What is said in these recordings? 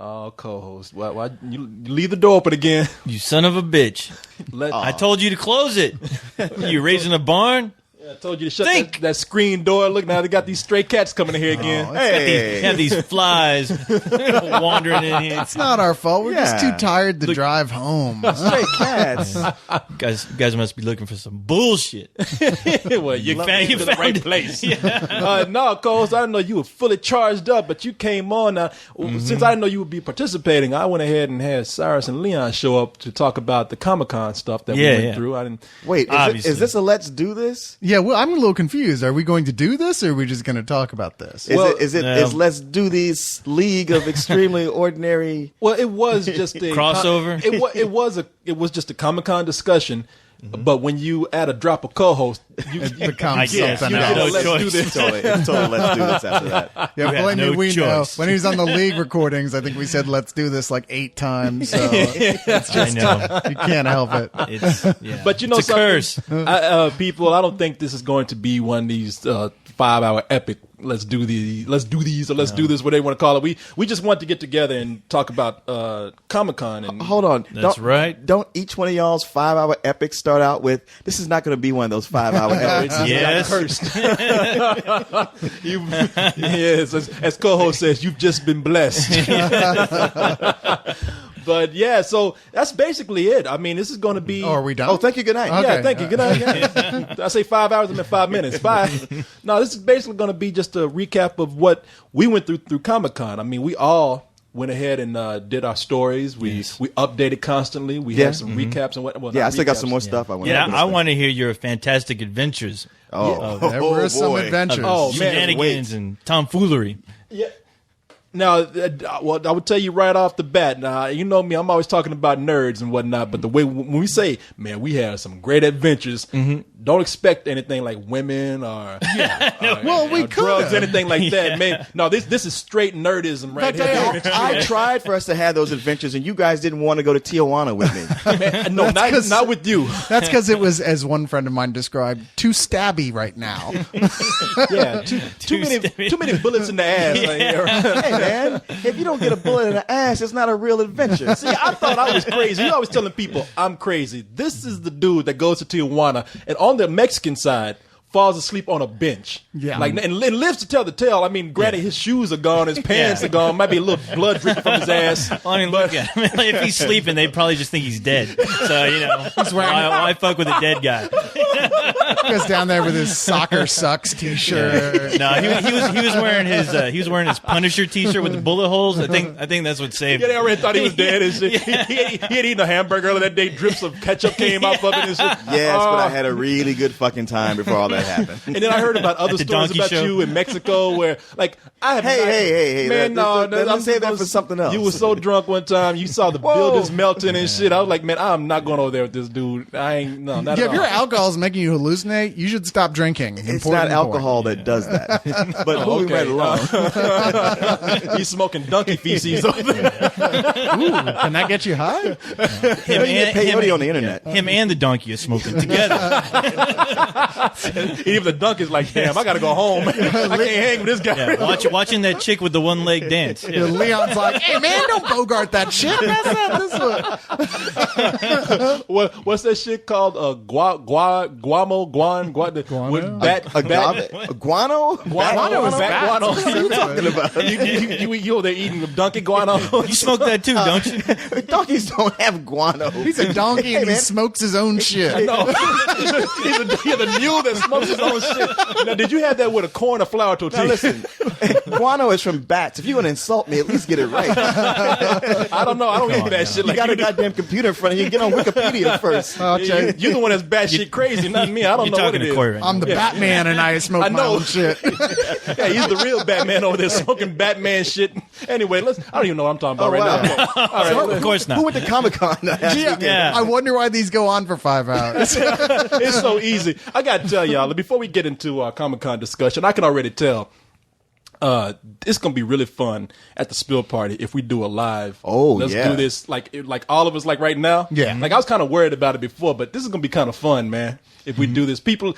Oh, co-host. Why you leave the door open again? You son of a bitch. I told you to close it. You raising a barn? I told you to shut that screen door. Look, now they got these stray cats coming in here again. They have these flies wandering in here. It's not our fault. We're just too tired to drive home. Stray cats. You guys must be looking for some bullshit. Well, you found the right place. No, Coles, I didn't know you were fully charged up, but you came on. Since I didn't know you would be participating, I went ahead and had Cyrus and Leon show up to talk about the Comic-Con stuff that we went through. I didn't. Wait, is this a Let's Do This? Yeah, well, I'm a little confused. Are we going to do this, or are we just going to talk about this? Is Let's Do This League of Extremely Ordinary? Well, it was just a crossover. It was just a Comic-Con discussion. But when you add a drop of co-host, it becomes something else. Let's do this. Totally, Let's Do This after that. Yeah, believe me, we know. choice. When he was on the league recordings, I think we said "Let's do this" like 8 times. So it's just, I know. you can't help it. But you know, it's a curse. People, I don't think this is going to be one of these 5-hour epic. Let's do these, or let's do this, whatever they want to call it. We just want to get together and talk about Comic-Con. And hold on, that's right. Don't each one of y'all's 5-hour epics start out with, "This is not going to be one of those 5-hour epics"? Yes. Cursed. Yes, as co-host says, you've just been blessed. But yeah, so that's basically it. I mean, this is going to be. Oh, are we done? Oh, thank you. Good night. Okay. Yeah, thank you. Good night. Yeah. I say 5 hours, I meant 5 minutes. Bye. No, this is basically going to be just a recap of what we went through Comic-Con. I mean, we all went ahead and did our stories. We updated constantly. We had some recaps and what. Well, I still got some more stuff. I want to hear your fantastic adventures. There were some adventures. Shenanigans and tomfoolery. Yeah. Now, well, I would tell you right off the bat. Now, you know me; I'm always talking about nerds and whatnot. But the way when we say, "Man, we had some great adventures," don't expect anything like women or we drugs, anything like that. Man, no, this is straight nerdism right here. I tried for us to have those adventures, and you guys didn't want to go to Tijuana with me. Man, no, not with you. That's because it was, as one friend of mine described, too stabby right now. Yeah, too many bullets in the ass. Hey, man, if you don't get a bullet in the ass, it's not a real adventure. See, I thought I was crazy. You always telling people I'm crazy. This is the dude that goes to Tijuana, and on the Mexican side, falls asleep on a bench. Yeah. And lives to tell the tale. I mean, granted, his shoes are gone, his pants are gone, might be a little blood dripping from his ass. Well, I mean, look at him. If he's sleeping, they probably just think he's dead. So, you know, why fuck with a dead guy? He goes down there with his "Soccer Sucks" T-shirt. No, he was wearing his Punisher T-shirt with the bullet holes. I think that's what saved him. They already thought he was dead and shit. He had eaten a hamburger earlier that day. Drips of ketchup came out of it and shit. Yes, but I had a really good fucking time before all that happened. And then I heard about other stories Donkey about Show. you in Mexico where, like, I have Hey, man, let's save that for something else. You were so drunk one time, you saw the buildings melting and shit. I was like, man, I'm not going over there with this dude. I ain't, no, not at If all. your alcohol is making you hallucinate, you should stop drinking. It's not alcohol that does that. But moving right along. He's smoking donkey feces over there. Ooh, can that get you high? Him Peyote on the internet. Him and the donkey are smoking together. Even the donkey's like, damn, I got to go home. I can't hang with this guy. Yeah, watching that chick with the one leg dance. Yeah. Leon's like, "Hey man, don't bogart that shit. That's not this one." What's that shit called? Guano? Guano? Guano is bat guano. What are you talking about? You over there eating donkey guano? You smoke that too, don't you? Donkeys don't have guano. He's a donkey and he smokes his own shit. No, he's the mule that smokes his own shit. Now, did you have that with a corn or flour tortilla? Now listen, guano is from bats. If you're going to insult me, at least get it right. I don't know. I don't eat that shit. You Like got a goddamn computer in front of you. Get on Wikipedia first. You're the one that's batshit crazy, not me. I don't know what it is. Corey right I'm the Batman and I smoke my own shit. Yeah, he's the real Batman over there smoking Batman shit. Anyway, I don't even know what I'm talking about now. All right, of course not. Who went to Comic-Con? Yeah. I wonder why these go on for 5 hours. It's so easy. I got to tell y'all, before we get into our Comic-Con discussion, I can already tell it's going to be really fun at the Spill Party if we do a live. Oh, Let's yeah. do this like all of us like right now. Yeah. Like I was kind of worried about it before, but this is going to be kind of fun, man. if we do this. People,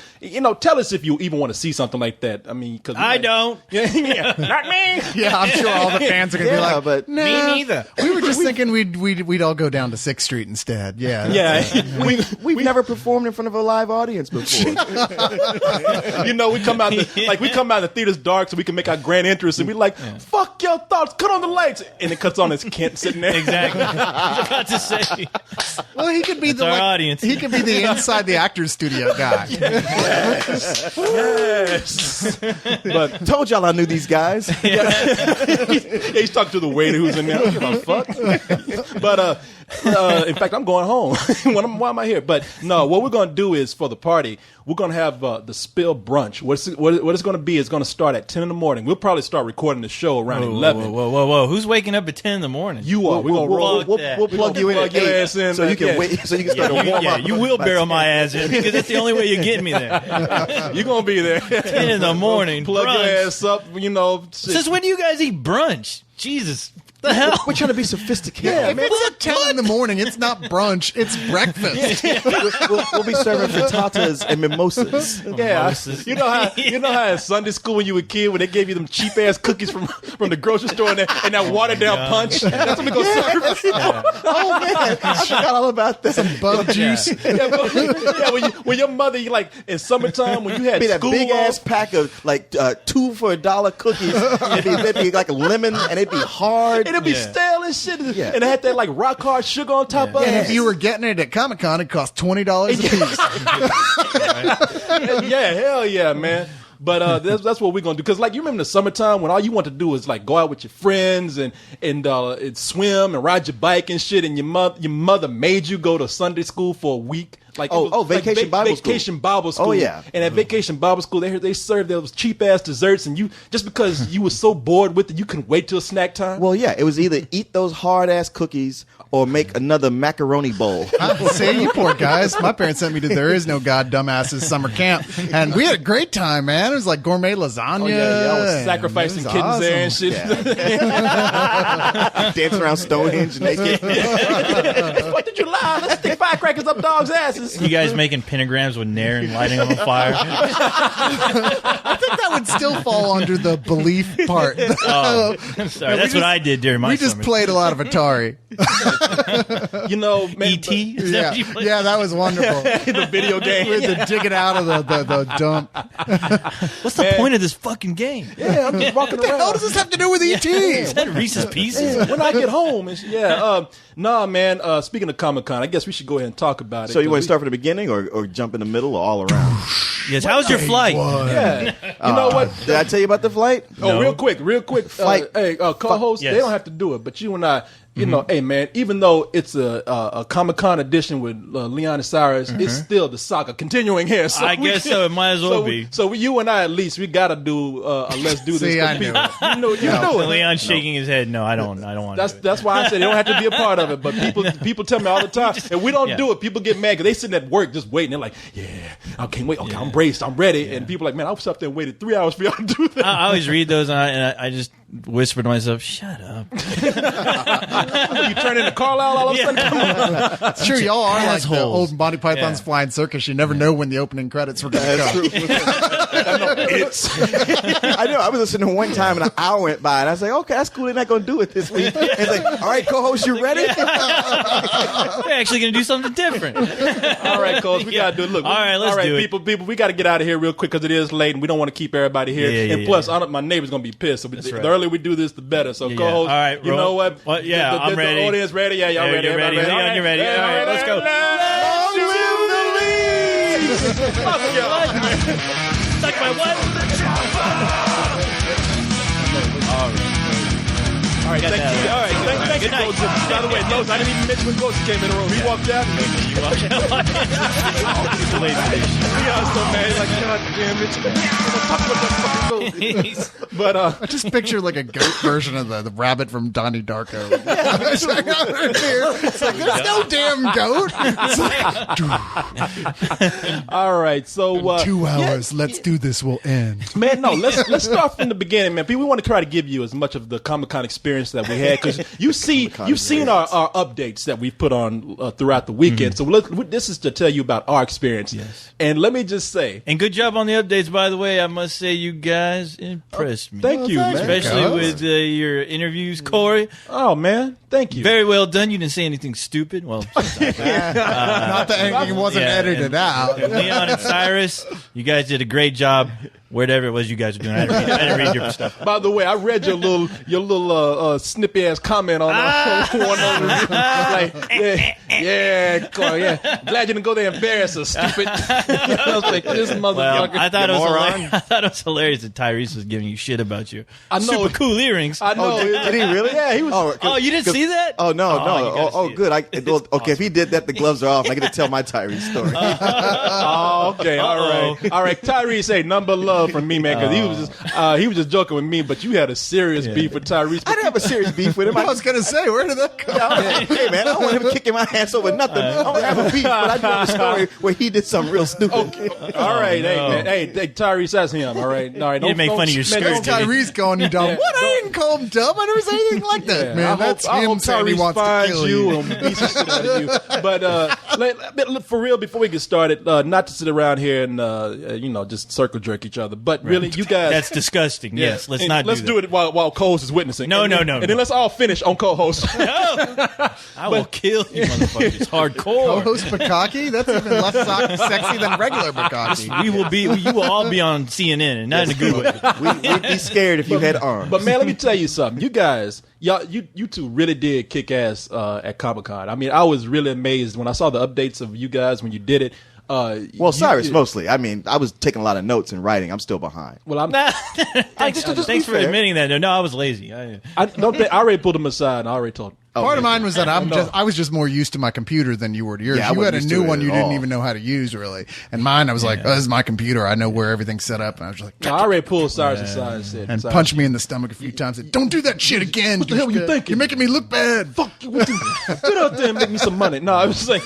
tell us if you even want to see something like that. I mean, because I don't. Yeah, not me. Yeah, I'm sure all the fans are going to be like, but nah, Me neither. We were just thinking we'd all go down to 6th Street instead. Yeah. Yeah, we've never performed in front of a live audience before. we come out the theater's dark so we can make our grand entrance, and we like, fuck your thoughts, cut on the lights, and it cuts on as Kent sitting there. Exactly. I was about to say. Well, he could be That's our audience. He could be the inside the actor's studio guy. Yes. But Told y'all I knew these guys. he's talking to the waiter who's in there. I don't give a fuck. But in fact, I'm going home. Why am I here? But no, what we're going to do is for the party, we're going to have the Spill brunch. What it's going to be is going to start at 10 in the morning. We'll probably start recording the show around 11. Whoa. Who's waking up at 10 in the morning? You are. We're going to roll. We'll plug you in at your 8 ass in, so you can wait. So you can start to warm up. You will barrel my ass in because that's the only way you're getting me there. You're going to be there. 10 in the morning. Plug brunch. your ass up, shit. Since when do you guys eat brunch? Jesus. The hell? We're trying to be sophisticated. If it's at 10 in the morning, it's not brunch, it's breakfast. We'll be serving frittatas and mimosas. Yeah, Mimosas. you know how in Sunday school when you were a kid, when they gave you them cheap ass cookies from the grocery store and that watered down punch. That's what we gonna serve. Oh man, I forgot all about that. Some bug juice. When your mother, like in summertime when you had That school big ass pack of like 2 for $1 cookies. It'd be like a lemon, and it'd be hard. It'll be stale and shit, and it had that like rock hard sugar on top of it. And if you were getting it at Comic-Con, it cost $20 a piece. Yeah, hell yeah, man. But that's what we're gonna do. Because like you remember the summertime when all you want to do is like go out with your friends and swim and ride your bike and shit, and your mother made you go to Sunday school for a week. Like Vacation Bible School. Vacation Bible School. Oh yeah. And at Vacation Bible School, they served those cheap ass desserts, and you just because you were so bored with it, you couldn't wait till snack time. Well, yeah, it was either eat those hard ass cookies or make another macaroni bowl. See, you poor guys. My parents sent me to There Is No God Dumbasses summer camp, and we had a great time, man. It was like gourmet lasagna. Oh, yeah, I was sacrificing kittens awesome. there and shit. Dancing around Stonehenge naked. 4th of July, let's stick firecrackers up dogs' asses. You guys making pentagrams with Nair and lighting them on fire? I think that would still fall under the belief part. Oh, I'm sorry. That's what I did during my We just summer. played a lot of Atari. Man, E.T.? Is that Yeah, what you played? yeah, that was wonderful. the video game. We had to dig it out of the dump. What's the point of this fucking game? Yeah, I'm just walking What the around. hell does this have to do with ET? Is that Reese's Pieces? When I get home, nah, man. Speaking of Comic-Con, I guess we should go ahead and talk about it. So you want to start from the beginning or jump in the middle or all around? Yes. How's your flight? Yeah, you know what? Did I tell you about the flight? Oh, No. real quick. Flight. Co-host, Yes. they don't have to do it, but you and I, you know, hey man, even though it's a Comic-Con edition with Leon and Cyrus, it's still the saga continuing here. So I guess so. It might as well be. So you and I, at least, we gotta do a let's do this. See, I 'cause knew people- You know it. Leon's shaking his head. No, I don't want to. That's why I said they don't have to be a part of it. But people tell me all the time, and we don't do it. People get mad because they sitting at work just waiting. They're like, yeah, I can't wait. Okay, I'm braced. I'm ready. And people are like, man, I was up there and waited 3 hours for y'all to do that. I always read those and I just whisper to myself, "Shut up." You turn into Carlisle all of a sudden. Come on. Sure, y'all are like the Assholes. old Monty Python's Yeah. Flying Circus. You never know when the opening credits were going to come. I know. I was listening to one time and an hour went by, and I was like, okay, that's cool. They're not going to do it this week. And it's like, all right, co-host, you ready? We're actually going to do something different. All right, Coach, we gotta do it. Look, All right, let's do it. people, we gotta get out of here real quick because it is late and we don't want to keep everybody here. Yeah, and plus, my neighbor's gonna be pissed. So the right. earlier we do this, the better. So, Yeah. co-host, All right, you roll. know what? What? Yeah, I'm ready. The audience ready? Yeah, y'all Yeah, ready? you're ready. Everybody Leon, you're ready. All right, let's go. Suck my what? All right, thank you. All right, thank you, Good night. Coach. By the way, Lowe's, I didn't even mention when Coach came in the room. He walked out. We are so mad. He's like, God damn it. Talk about that fucking Lowe's. But I just picture like a goat version of the rabbit from Donnie Darko. It's like, there's no damn goat. It's like, all right, so 2 hours. Let's do this. Will end. man, no, let's start from the beginning, man. We want to try to give you as much of the Comic-Con experience that we had because you've seen you've seen our updates that we've put on throughout the weekend. So this is to tell you about our experience. Yes. And let me just say, and good job on the updates, by the way. I must say, you guys impressed me. Thank you, man. Especially with your interviews, Corey. Oh man, thank you. Very well done. You didn't say anything stupid. Well, Not that anything wasn't edited out. Leon and Cyrus, you guys did a great job. Whatever it was you guys were doing, I didn't read your stuff. By the way, I read your little snippy ass comment on one of them. Like, Corey, glad you didn't go there and embarrass us, stupid. I was like, this motherfucker. Well, I thought it was hilarious that Tyrese was giving you shit about you. I know. Super cool earrings. I know. Did he really? Yeah, he was. Oh, you didn't see that? Oh no. you Oh, see it. good. Okay, if he did that, the gloves are off. I get to tell my Tyrese story. Oh, okay, all right. Tyrese, hey, number love from me, man, because he was just joking with me, but you had a serious beef with Tyrese. I didn't have a serious beef with him. I was gonna say, where did that come? Hey man, I don't want him kicking my ass over nothing. I don't have a beef, but I do have a story where he did something real stupid. All right, hey, man, hey, Tyrese, that's him. All right, You didn't make fun of your skirt, That's did you? Tyrese calling you dumb. Yeah. What? I didn't call him dumb. I never said anything like that, man. That's I him hope saying he Tyrese wants to finds kill you you. and beats the shit out of you. But for real, before we get started, not to sit around here and just circle jerk each other, but really, you guys. That's disgusting. Yes, let's And not let's do do it while co-host is witnessing. No, and then let's all finish on co-host. that. I will kill you, motherfuckers. Hardcore. Co-host Bukaki? That's even less sexy than regular Bukaki. You will all be on CNN, and not in a good way. We'd be scared if you had arms. But man, let me tell you something. You guys, you two really did kick ass at Comic-Con. I mean, I was really amazed when I saw the updates of you guys when you did it. Cyrus mostly. I mean, I was taking a lot of notes and writing. I'm still behind. Well, I'm. Thanks for admitting that. No, I was lazy. I already pulled him aside. And I already told him. Part of mine was that I was just more used to my computer than you were to yours. Yeah, I you had wasn't a used to new it one at you didn't all. even know how to use, really. And mine, I was like, this is my computer. I know where everything's set up. And I was just like, I already pulled Cyrus aside and said, and Cyrus, punched me in the stomach a few times. Said, don't do that shit again. What the hell were you thinking? You're making me look bad. Fuck you. Get out there and make me some money. No, I was like,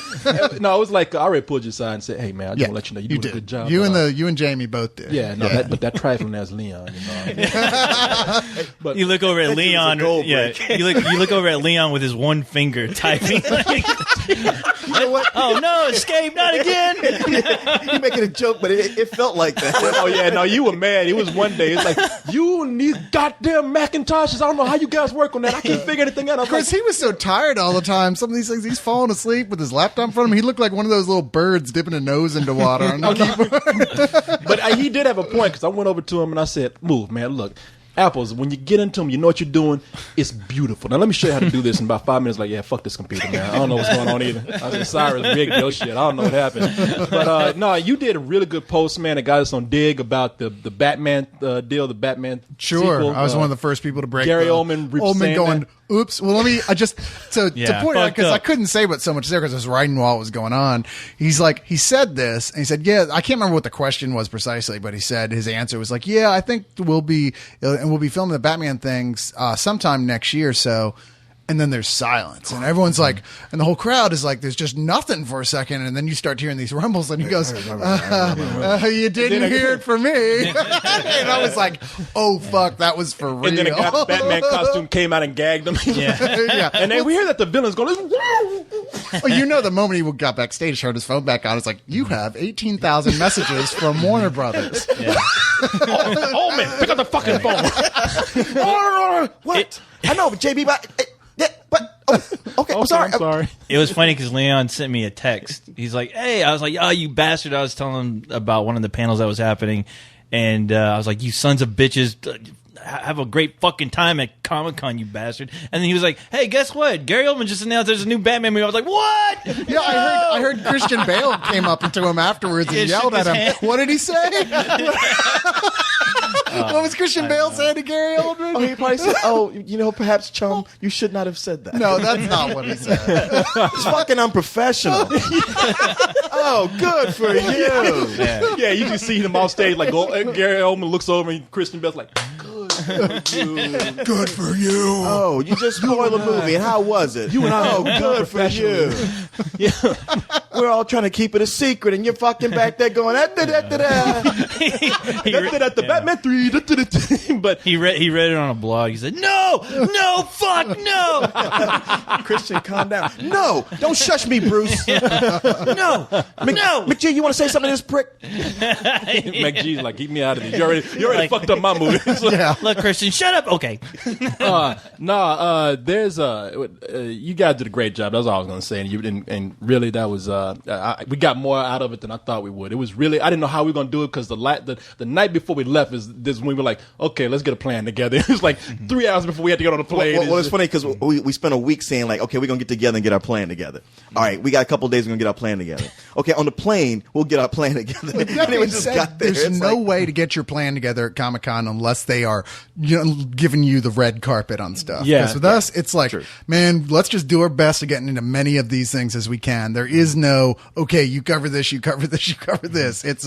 I already pulled you aside and said, hey man, I just want to let you know you're doing a good job. You and Jamie both did. Yeah, no, but that trifling there's Leon. But You look over at Leon. gold Yeah, break. you look over at Leon with his one finger typing. You know what? Oh no, escape! Not again. You're making a joke, but it felt like that. oh yeah, no, you were mad. It was one day. It's like you and these goddamn Macintoshes. I don't know how you guys work on that. I can't figure anything out. I'm Chris, he was so tired all the time. Some of these things, he's falling asleep with his laptop in front of him. He looked like one of those little birds dipping a nose into water on the keyboard. but he did have a point because I went over to him and I said, "Move, man. Look, apples. When you get into them, you know what you're doing. It's beautiful. Now let me show you how to do this." In about 5 minutes, like, yeah, fuck this computer, man. I don't know what's going on either. I said, Cyrus, big deal shit. I don't know what happened. But no, you did a really good post, man. It got us on Dig about the Batman deal, the Batman. Sure, sequel. I was one of the first people to break. Gary Oldman saying going, that. "Oops." Well, to point out, because I up. couldn't say but so much there because I was writing while it was going on. He's like, he said this, and he said, "Yeah, I can't remember what the question was precisely, but he said his answer was like, yeah, I think we'll be filming the Batman things sometime next year, so." And then there's silence, and everyone's like, and the whole crowd is like, there's just nothing for a second, and then you start hearing these rumbles, and he goes, "You didn't hear it from me," and I was like, "Oh fuck, that was for real." And then a guy in the Batman costume came out and gagged him. Yeah. Yeah. And then we hear that the villain's going, Well, the moment he got backstage, turned his phone back on, it's like, you have 18,000 messages from Warner Brothers. "Oh man, pick up the fucking phone." What? I know, but JB, okay, I'm sorry. It was funny because Leon sent me a text. He's like, "Hey," I was like, "Oh, you bastard!" I was telling him about one of the panels that was happening, and I was like, "You sons of bitches." Have a great fucking time at Comic-Con, you bastard. And then he was like, "Hey, guess what? Gary Oldman just announced there's a new Batman movie." I was like, "What?" Yeah, I heard Christian Bale came up to him afterwards and Yeah, yelled shook at his him. hand. What did he say? What was Christian Bale saying to Gary Oldman? Oh, he probably said, perhaps, chum, you should not have said that. No, that's not what he said. It's fucking unprofessional. Oh, good for you. Yeah, you can see him on stage like Gary Oldman looks over and Christian Bale's like, "Good for you." Good for you. Oh, you just spoiled the movie. And how was it? You and I good for you. Yeah. we're all trying to keep it a secret, and you're fucking back there going, da-da-da-da-da. The Batman 3. But he read it on a blog. He said, "No, fuck, no, Christian, calm down. No, don't shush me, Bruce. no, no." McGee, you want to say something to this prick? McGee's like, keep me out of this. You already Like- fucked up my movie. Look, Christian, shut up. Okay. There's you guys did a great job. That's all I was gonna say. And really, that was we got more out of it than I thought we would. It was really, I didn't know how we were gonna do it because the night before we left is this when we were like, okay, let's get a plan together. It was like 3 hours before we had to get on the plane. Well, it's funny because we spent a week saying like, okay, we're gonna get together and get our plan together. All right, we got a couple of days, we're gonna get our plan together. Okay, on the plane, we'll get our plan together. That And being we just said, got there. there's It's no like- way to get your plan together at Comic-Con unless they are giving you the red carpet on stuff. Yeah. 'Cause with us, it's like, True. man, let's just do our best to get into many of these things as we can. There is no, okay, you cover this, you cover this, you cover this. It's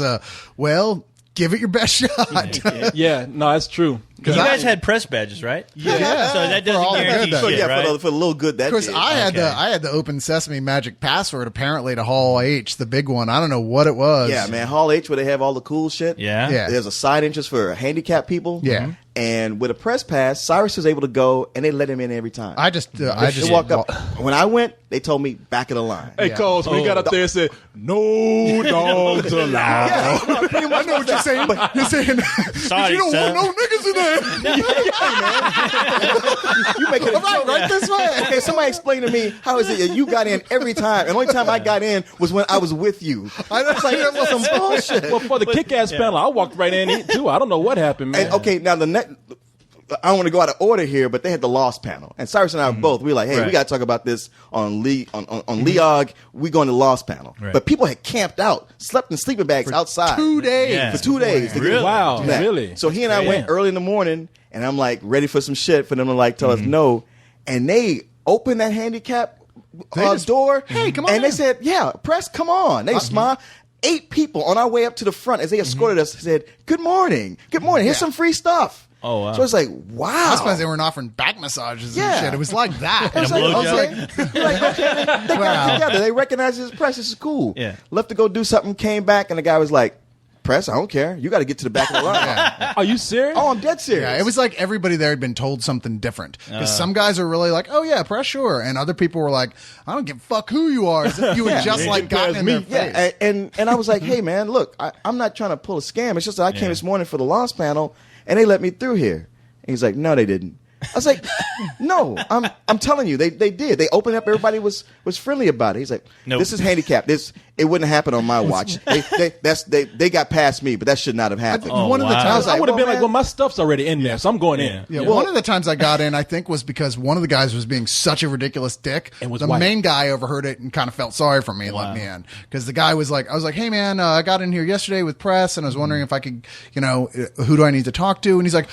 well, give it your best shot. Yeah, no, that's true. You guys had press badges, right? Yeah. So that For all doesn't the guarantee good So shit, yeah, right? for the little good that Because did. I had the Open Sesame Magic Password apparently to Hall H, the big one. I don't know what it was. Yeah, man, Hall H where they have all the cool shit. Yeah. Yeah. There's a side entrance for handicapped people. Yeah. And with a press pass, Cyrus was able to go, and they let him in every time. I just They walk up. When I went, they told me back of the line. Hey, Yeah. Cole, so we got up there and said, no dogs allowed. Yeah, pretty much. I know what you're saying. You're saying Sorry, you don't sir. want no niggas in there. You make it All right this way. Okay, somebody explain to me how is it that you got in every time, and the only time I got in was when I was with you. I don't like that was Some bullshit. Well, for the kick-ass panel, I walked right in too. I don't know what happened, man. And okay, now the next. I don't want to go out of order here, but they had the Lost panel, and Cyrus and I both. We were like, "Hey, we Right. got to talk about this on Leog. We going to the Lost panel." Right. But people had camped out, slept in sleeping bags outside 2 days. Yeah. for 2 days. to get Really? Wow, that. really? So he and I went Damn. early in the morning, and I'm like ready for some shit for them to like tell us no, and they opened that handicap door. Hey, come on And they in. said, "Yeah, press, come on." They smiled. 8 people on our way up to the front as they escorted us said, "Good morning, good morning. Here's Yeah. some free stuff." Oh, wow. So it's like, wow. I was surprised they weren't offering back massages and Yeah. shit. It was like that. I was like, blowjob. okay. Like, okay, they got Wow. it together. They recognized his press. This is cool. Yeah. Left to go do something, came back, and the guy was like, "Press, I don't care. You got to get to the back of the line." Are you serious? Oh, I'm dead serious. Yeah, it was like everybody there had been told something different. Because some guys are really like, "Oh yeah, press sure," and other people were like, "I don't give a fuck who you are." As if you had just like gotten in their face. Yeah, and I was like, "Hey man, look, I'm not trying to pull a scam. It's just that I came this morning for the Lost panel, and they let me through here." And he's like, "No, they didn't." I was like, "No, I'm telling you, they did. They opened up. Everybody was friendly about it." He's like, Nope. "This is handicapped. It wouldn't happen on my watch. They got past me, but that should not have happened." One of the wow. times I would have well, been like, man. well, my stuff's already in there, so I'm going in. Yeah, Well- one of the times I got in, I think, was because one of the guys was being such a ridiculous dick. And was the white. main guy overheard it and kind of felt sorry for me and let me in. Because the guy was like, I was like, "Hey man, I got in here yesterday with press and I was wondering if I could, who do I need to talk to?" And he's like,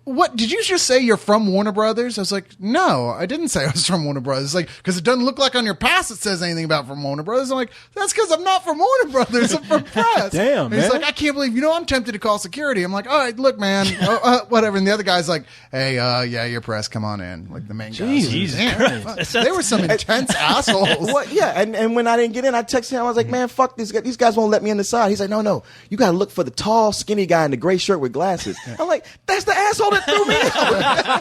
"What did you just say? You're from Warner Brothers?" I was like, "No, I didn't say I was from Warner Brothers." It's like, because it doesn't look like on your pass it says anything about from Warner Brothers. I'm like, "That's because I'm not from Warner Brothers. I'm from press." Damn, And he's man. like, "I can't believe I'm tempted to call security." I'm like, "All right, look, man, whatever." And the other guy's like, "Hey, yeah, your press, come on in." Like the main guy. Jesus Damn, Christ. fuck. They were some intense assholes. What? Yeah, and when I didn't get in, I texted him. I was like, "Man, fuck these guys. These guys won't let me in the side." He's like, "No, you got to look for the tall, skinny guy in the gray shirt with glasses." I'm like, "That's the asshole that threw me out."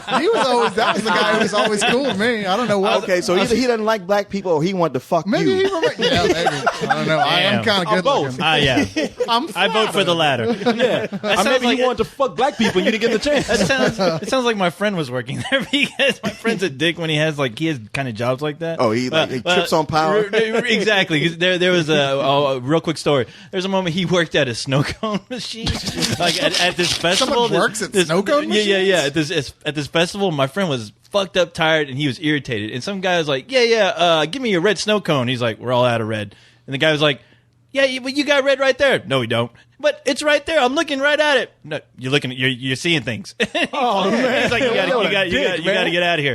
That was the guy who was always cool with me. I don't know what. Okay, so either he doesn't like black people or he wanted to fuck Maybe he you. remember. Yeah, maybe. I don't know. I am Damn. kind of good both. looking. Yeah. I'm I vote for the latter. Yeah, or sounds maybe like you it- wanted to fuck black people and you didn't get the chance. It sounds like my friend was working there because my friend's a dick when he has kind of jobs like that. Oh, he trips on power. Exactly. 'Cause there was a real quick story. There's a moment he worked at a snow cone machine, like at this festival. Someone works at snow cone Yeah. At this festival, my friend was fucked up, tired, and he was irritated. And some guy was like, "Yeah, give me your red snow cone." He's like, "We're all out of red." And the guy was like, "Yeah, but you got red right there." "No, we don't." But it's right there. I'm looking right at it. No, you're looking. You're seeing things. Oh man, He's like, you got to get out of here.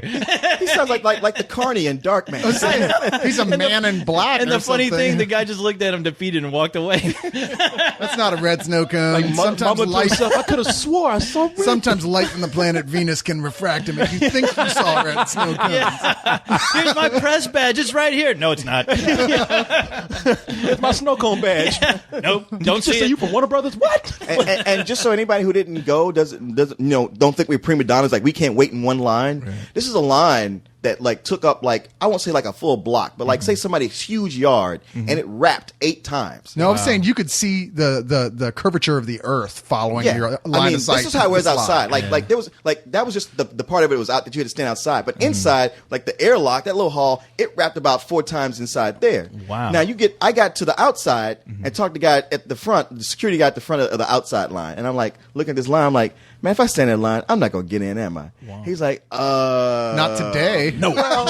He sounds like the Carney in Darkman. He's a man in black. And or the funny something. thing, the guy just looked at him defeated and walked away. That's not a red snow cone. like sometimes mama to light. herself, I could have swore I saw red. Sometimes light from the planet Venus can refract and make you think you saw red snow cones. Here's my press badge. It's right here. No, it's not. It's my snow cone badge. Nope. Don't Just see say it. you from Warner Brothers? What? And just so anybody who didn't go doesn't don't think we're prima donnas, like we can't wait in one line. Right. This is a line that like took up like, I won't say like a full block, but like say somebody's huge yard and it wrapped 8 times. No, I'm saying you could see the curvature of the earth following your line of sight. This is how it was line. outside. Like there was like that was just the part of it was out that you had to stand outside. But inside, like the airlock, that little hall, it wrapped about 4 times inside there. Wow. Now I got to the outside and talked to the guy at the front, the security guy at the front of the outside line, and I'm like looking at this line, I'm like, man, if I stand in line, I'm not gonna get in, am I? Wow. He's like, not today. No. Well,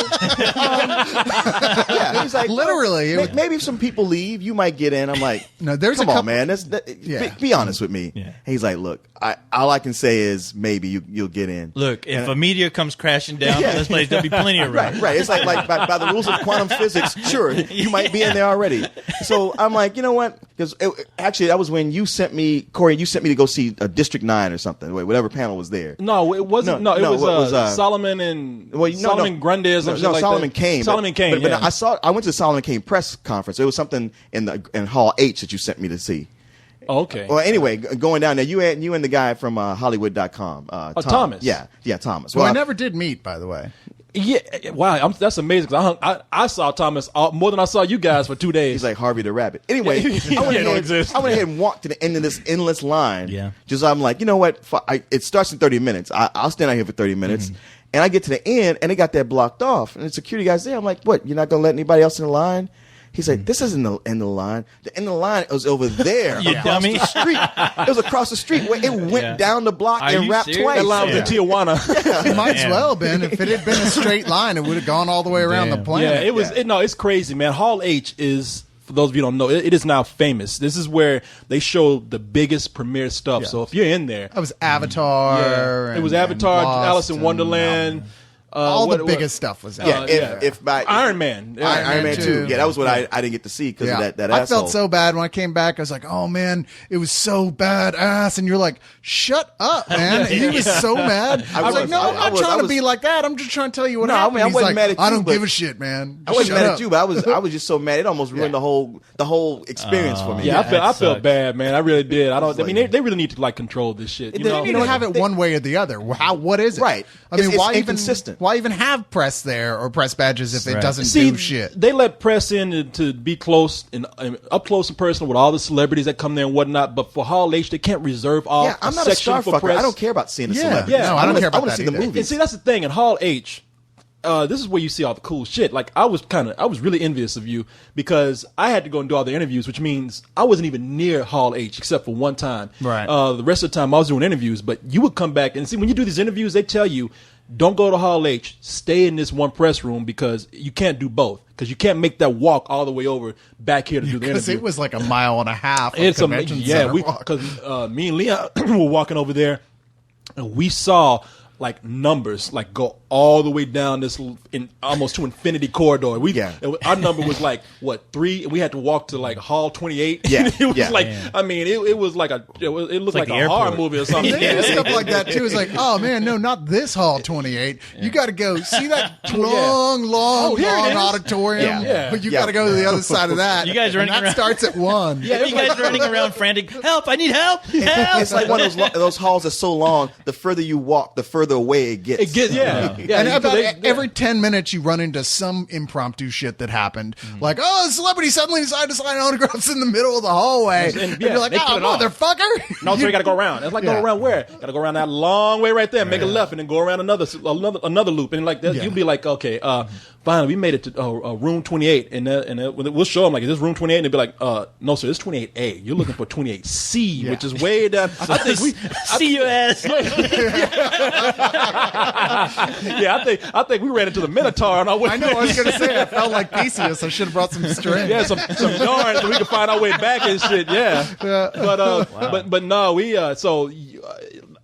yeah. He's like, Literally. well, maybe if some people leave, you might get in. I'm like, No, there's come a on, couple- man. Be honest with me. Yeah. He's like, look, all I can say is maybe you'll get in. Look, if a meteor comes crashing down from this place, there'll be plenty of room. Right. It's like by the rules of quantum physics, sure, you might be in there already. So I'm like, you know what? Because actually, that was when you sent me, Corey. You sent me to go see District 9 or something. Whatever panel was there. No, it wasn't. No, No, it what was Solomon and Solomon Grundy or something like Solomon that. Kane. Solomon Kane. But Yeah. I went to the Solomon Kane press conference. It was something in Hall H that you sent me to see. Okay. Well, anyway, going down there, you and the guy from Hollywood.com. Thomas. Yeah, Thomas. Who I never did meet, by the way. Yeah, wow, that's amazing. 'Cause I saw Thomas more than I saw you guys for 2 days. He's like Harvey the Rabbit. Anyway, I went ahead and walked to the end of this endless line. Yeah. Just I'm like, you know what? It starts in 30 minutes. I'll stand out here for 30 minutes. And I get to the end, and they got that blocked off. And the security guy's there. I'm like, what? You're not going to let anybody else in the line? He's like, this isn't the end of the line. The end of the line was over there. You across dummy. the street. It was across the street. Where it went down the block Are and you wrapped serious? twice. That line was in Tijuana. It might as Man. well have been. If it had been a straight line, it would have gone all the way around Damn. the planet. Yeah, it was. It's crazy, man. Hall H is, for those of you who don't know, it is now famous. This is where they show the biggest premiere stuff. Yeah. So if you're in there, That was Avatar. yeah, it was and Avatar, Lost Alice in and, Wonderland. all the biggest stuff was out. Yeah, if by Iron Man. Yeah. Iron Man 2. too. Yeah, that was what I didn't get to see because of that I asshole. felt so bad when I came back. I was like, "Oh man, it was so badass," and you're like, "Shut up, man!" He was so mad. I was like, "No, I'm not trying to be like that. I'm just trying to tell you what No, I happened." mean, I He's wasn't like, mad at "I you, don't but- give a shit, man." I wasn't Shut mad up. at you, but I was just so mad. It almost ruined the whole experience for me. Yeah, that I felt sucks. bad, man. I really did. I mean, they really need to like control this shit. You They know, need to have it one way or the other. What is it? Right. I mean, It's why inconsistent. Why even have press there or press badges if it Right. doesn't See, do shit? they let press in to be close and up close and personal with all the celebrities that come there and whatnot. But for Hall H, they can't reserve off Yeah, I'm not a section star for fucker. press. I don't care about seeing a Yeah. celebrity. Yeah, no, I don't care about I want that to see the either. movie. And see, that's the thing in Hall H. This is where you see all the cool shit. Like I was really envious of you because I had to go and do all the interviews, which means I wasn't even near Hall H except for one time. Right. The rest of the time I was doing interviews, but you would come back and see when you do these interviews, they tell you don't go to Hall H, stay in this one press room because you can't do both because you can't make that walk all the way over back here to do the Because interview. it was like a mile and a half. Of It's convention amazing. Yeah, center walk. because me and Leon were walking over there, and we saw like numbers like go all the way down this almost to infinity corridor. Our number was like what 3, and we had to walk to like Hall 28. Yeah, it was yeah. like I mean it was like it looked like the a horror airport. movie or something. They did stuff like that too. It's like, oh man, no, not this hall 28. You got to go see that long here it is. auditorium. Yeah. But you Yeah. got to go to the other side of that. You guys and running that around- starts at 1. Yeah, you guys running around frantic. Help! I need help! Help! It's like one of those halls that's so long. The further you walk, the further away it gets. It gets yeah. And about because every 10 minutes, you run into some impromptu shit that happened. Like, oh, a celebrity suddenly decided to sign autographs in the middle of the hallway. And yeah, you're like, they oh, cut it off. motherfucker. No, so you got to go around. It's like Yeah. go around where? Got to go around that long way right there, make a left, and then go around another loop, and like that, Yeah. you'll be like, okay, finally, we made it to room 28, and we'll show them like, is this room 28? And they'll be like, no, sir, it's 28A. You're looking for 28C, which is way down. I think see your ass. I think we ran into the Minotaur on our way. I know. I was going to say I felt like Theseus. I should have brought some string. Yeah, some yarn so we can find our way back and shit. Yeah, but no,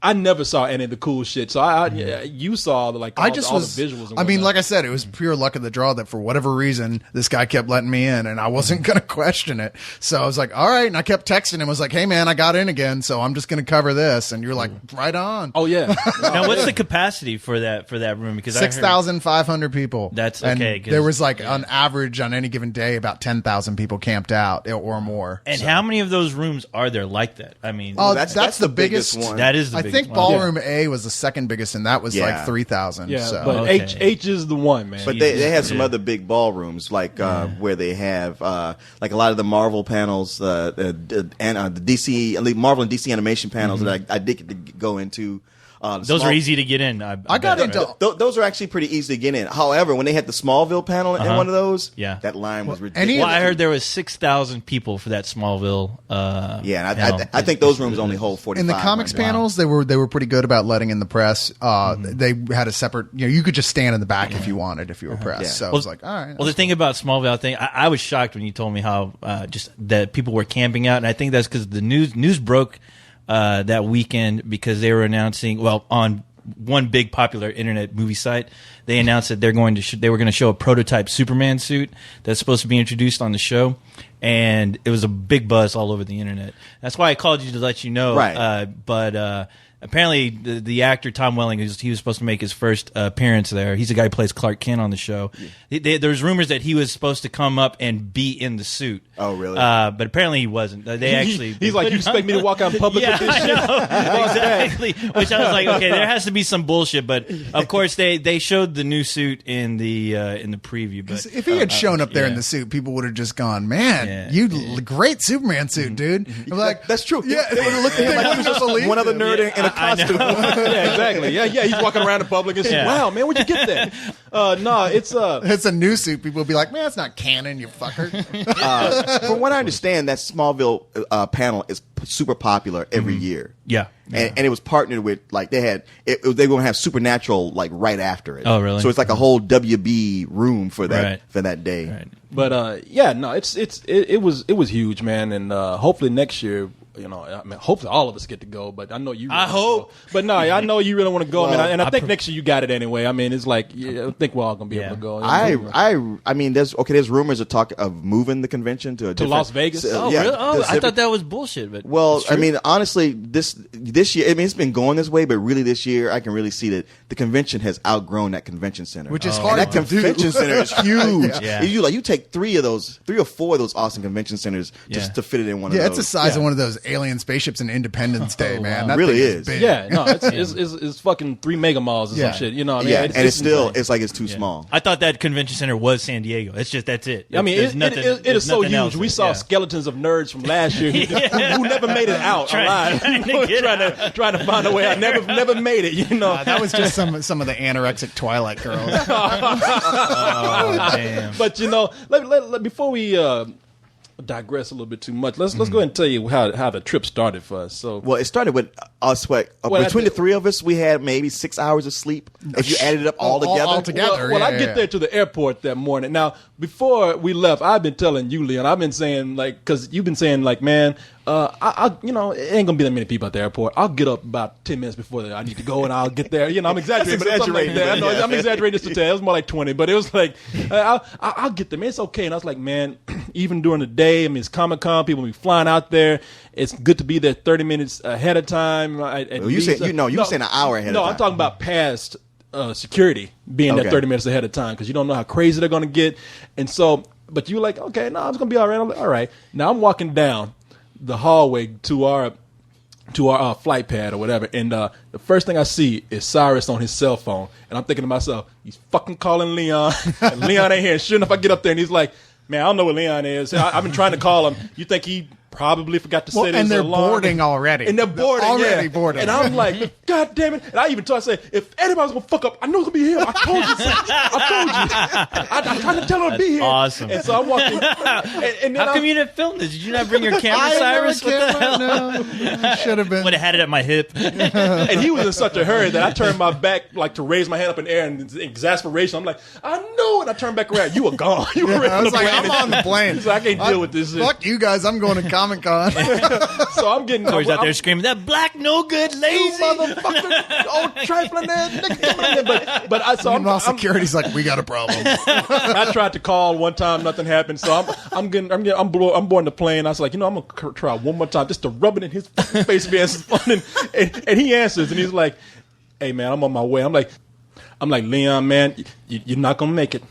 I never saw any of the cool shit. So you saw all the visuals. And I mean, like I said, it was pure luck of the draw that for whatever reason this guy kept letting me in, and I wasn't going to question it. So I was like, all right, and I kept texting him. I was like, hey man, I got in again, so I'm just going to cover this. And you're like, right on. Oh yeah. Now, what's the capacity for that room? Because 6,500 people. That's and okay. There was on average on any given day about 10,000 people camped out or more. And how many of those rooms are there like that? I mean, that's the biggest one. That is the I think Ballroom A was the second biggest, and that was like 3,000. Yeah, so. but H is the one, man. But they have some other big ballrooms, like where they have like a lot of the Marvel panels, and the DC, Marvel and DC animation panels that I did get to go into. Those are easy to get in. I got into those are actually pretty easy to get in. However, when they had the Smallville panel in one of those, that line was ridiculous. Well, I heard there was 6,000 people for that Smallville. And I think those rooms only hold 45. In the comics panels, they were pretty good about letting in the press. They had a separate, you could just stand in the back if you wanted, if you were press. Yeah. So I was like, all right. Well, the thing about Smallville, I was shocked when you told me how just that people were camping out, and I think that's because the news broke that weekend because they were announcing, on one big popular internet movie site, they announced that they were going to show a prototype Superman suit that's supposed to be introduced on the show, and it was a big buzz all over the internet. That's why I called you to let you know. Right. But apparently the actor Tom Welling, he was supposed to make his first appearance there. He's the guy who plays Clark Kent on the show. There's rumors that he was supposed to come up and be in the suit. Oh, really? But apparently he wasn't. He's like, you expect me to walk out in public with this shit? Exactly. Which I was like, okay, there has to be some bullshit. But of course, they showed the new suit in the preview. But if he had shown up there in the suit, people would have just gone, man, great Superman suit, dude. I'm like, that's true. Yeah, they would have looked at him like he was just one other nerd in a costume. Yeah, exactly. Yeah, he's walking around in public and saying, wow, man, where'd you get that? It's a new suit. People will be like, man, it's not canon, you fucker. From what I understand, that Smallville panel is super popular every year. Yeah. And it was partnered with, like, they were going to have Supernatural, like, right after it. Oh, really? So it's like a whole WB room for that day. Right. But it was huge, man, and hopefully next year. Hopefully all of us get to go, but I know you. I hope. But no, I know you really want to go. Well, I think next year you got it anyway. I mean, it's like I think we're all gonna be able to go. I mean, there's rumors of moving the convention to Las Vegas. Really? I thought that was bullshit. But I mean, honestly, this year, I mean, it's been going this way, but really this year, I can really see that the convention has outgrown that convention center, which is hard. And that convention center is huge. Yeah. You take 3 or 4 of those awesome convention centers just to fit it in one of those. Yeah, it's the size of one of those alien spaceships in Independence Day, man. That really thing is. big. Yeah, no, it's fucking 3 mega malls or some shit. You know what I mean? Yeah, and it's still it's too small. I thought that convention center was San Diego. That's it. I mean, it is so huge. Else. We saw skeletons of nerds from last year who never made it out alive. Trying to find a way. I never made it. You know, that was just some of the anorexic Twilight girls. Oh, damn. But before we digress a little bit too much, let's go ahead and tell you how the trip started for us. So, well, it started with us. Between the 3 of us, we had maybe 6 hours of sleep if you added it up all together. I get there to the airport that morning. Now, before we left, I've been telling you, Leon, I've been saying, like, because you've been saying, like, man, it ain't gonna be that many people at the airport. I'll get up about 10 minutes before I need to go, and I'll get there. I'm exaggerating, but something like that. I know I'm exaggerating this detail. It was more like 20, but it was like I'll get there, man. It's okay. And I was like, man, even during the day, I mean, it's Comic-Con. People be flying out there. It's good to be there 30 minutes ahead of time. You saying an hour ahead of time. No, I'm talking about past security being there 30 minutes ahead of time because you don't know how crazy they're gonna get. And so, but you're like, okay, no, it's gonna be all right. I'm like, all right. Now I'm walking down the hallway to our flight pad or whatever, and the first thing I see is Cyrus on his cell phone, and I'm thinking to myself, he's fucking calling Leon, and Leon ain't here. And sure enough, I get up there, and he's like, man, I don't know what Leon is. I've been trying to call him. You think he Probably forgot to say and there's they're an alarm. boarding already. And they're boarding, already yeah. boarding. And I'm like, God damn it! And I even told, I said, if anybody's gonna fuck up, I know it's gonna be him. I told you. I'm trying to tell her to be here. Awesome. And so I'm walking. And then How come you didn't film this? Did you not bring your camera, Cyrus? What the hell? No, should have been. Would have had it at my hip. And he was in such a hurry that I turned my back, like, to raise my hand up in the air, and in exasperation, I'm like, I know. And I turned back around. You were gone. You were I on was the like, plane. I'm on the plane. He's like, I can't deal with this shit. Fuck you guys. I'm going to Comic-Con. So I'm getting. Corey's out I'm- there screaming, "That black no good You lazy." motherfucker, old trifling ass nigga coming in there. But I so Meanwhile, I'm security's like, we got a problem. I tried to call one time, nothing happened. So I'm boarding the plane. I was like, I'm gonna try one more time just to rub it in his face, man. It's fun. And he answers, and he's like, "Hey, man, I'm on my way." I'm like, Leon, man, you're not gonna make it.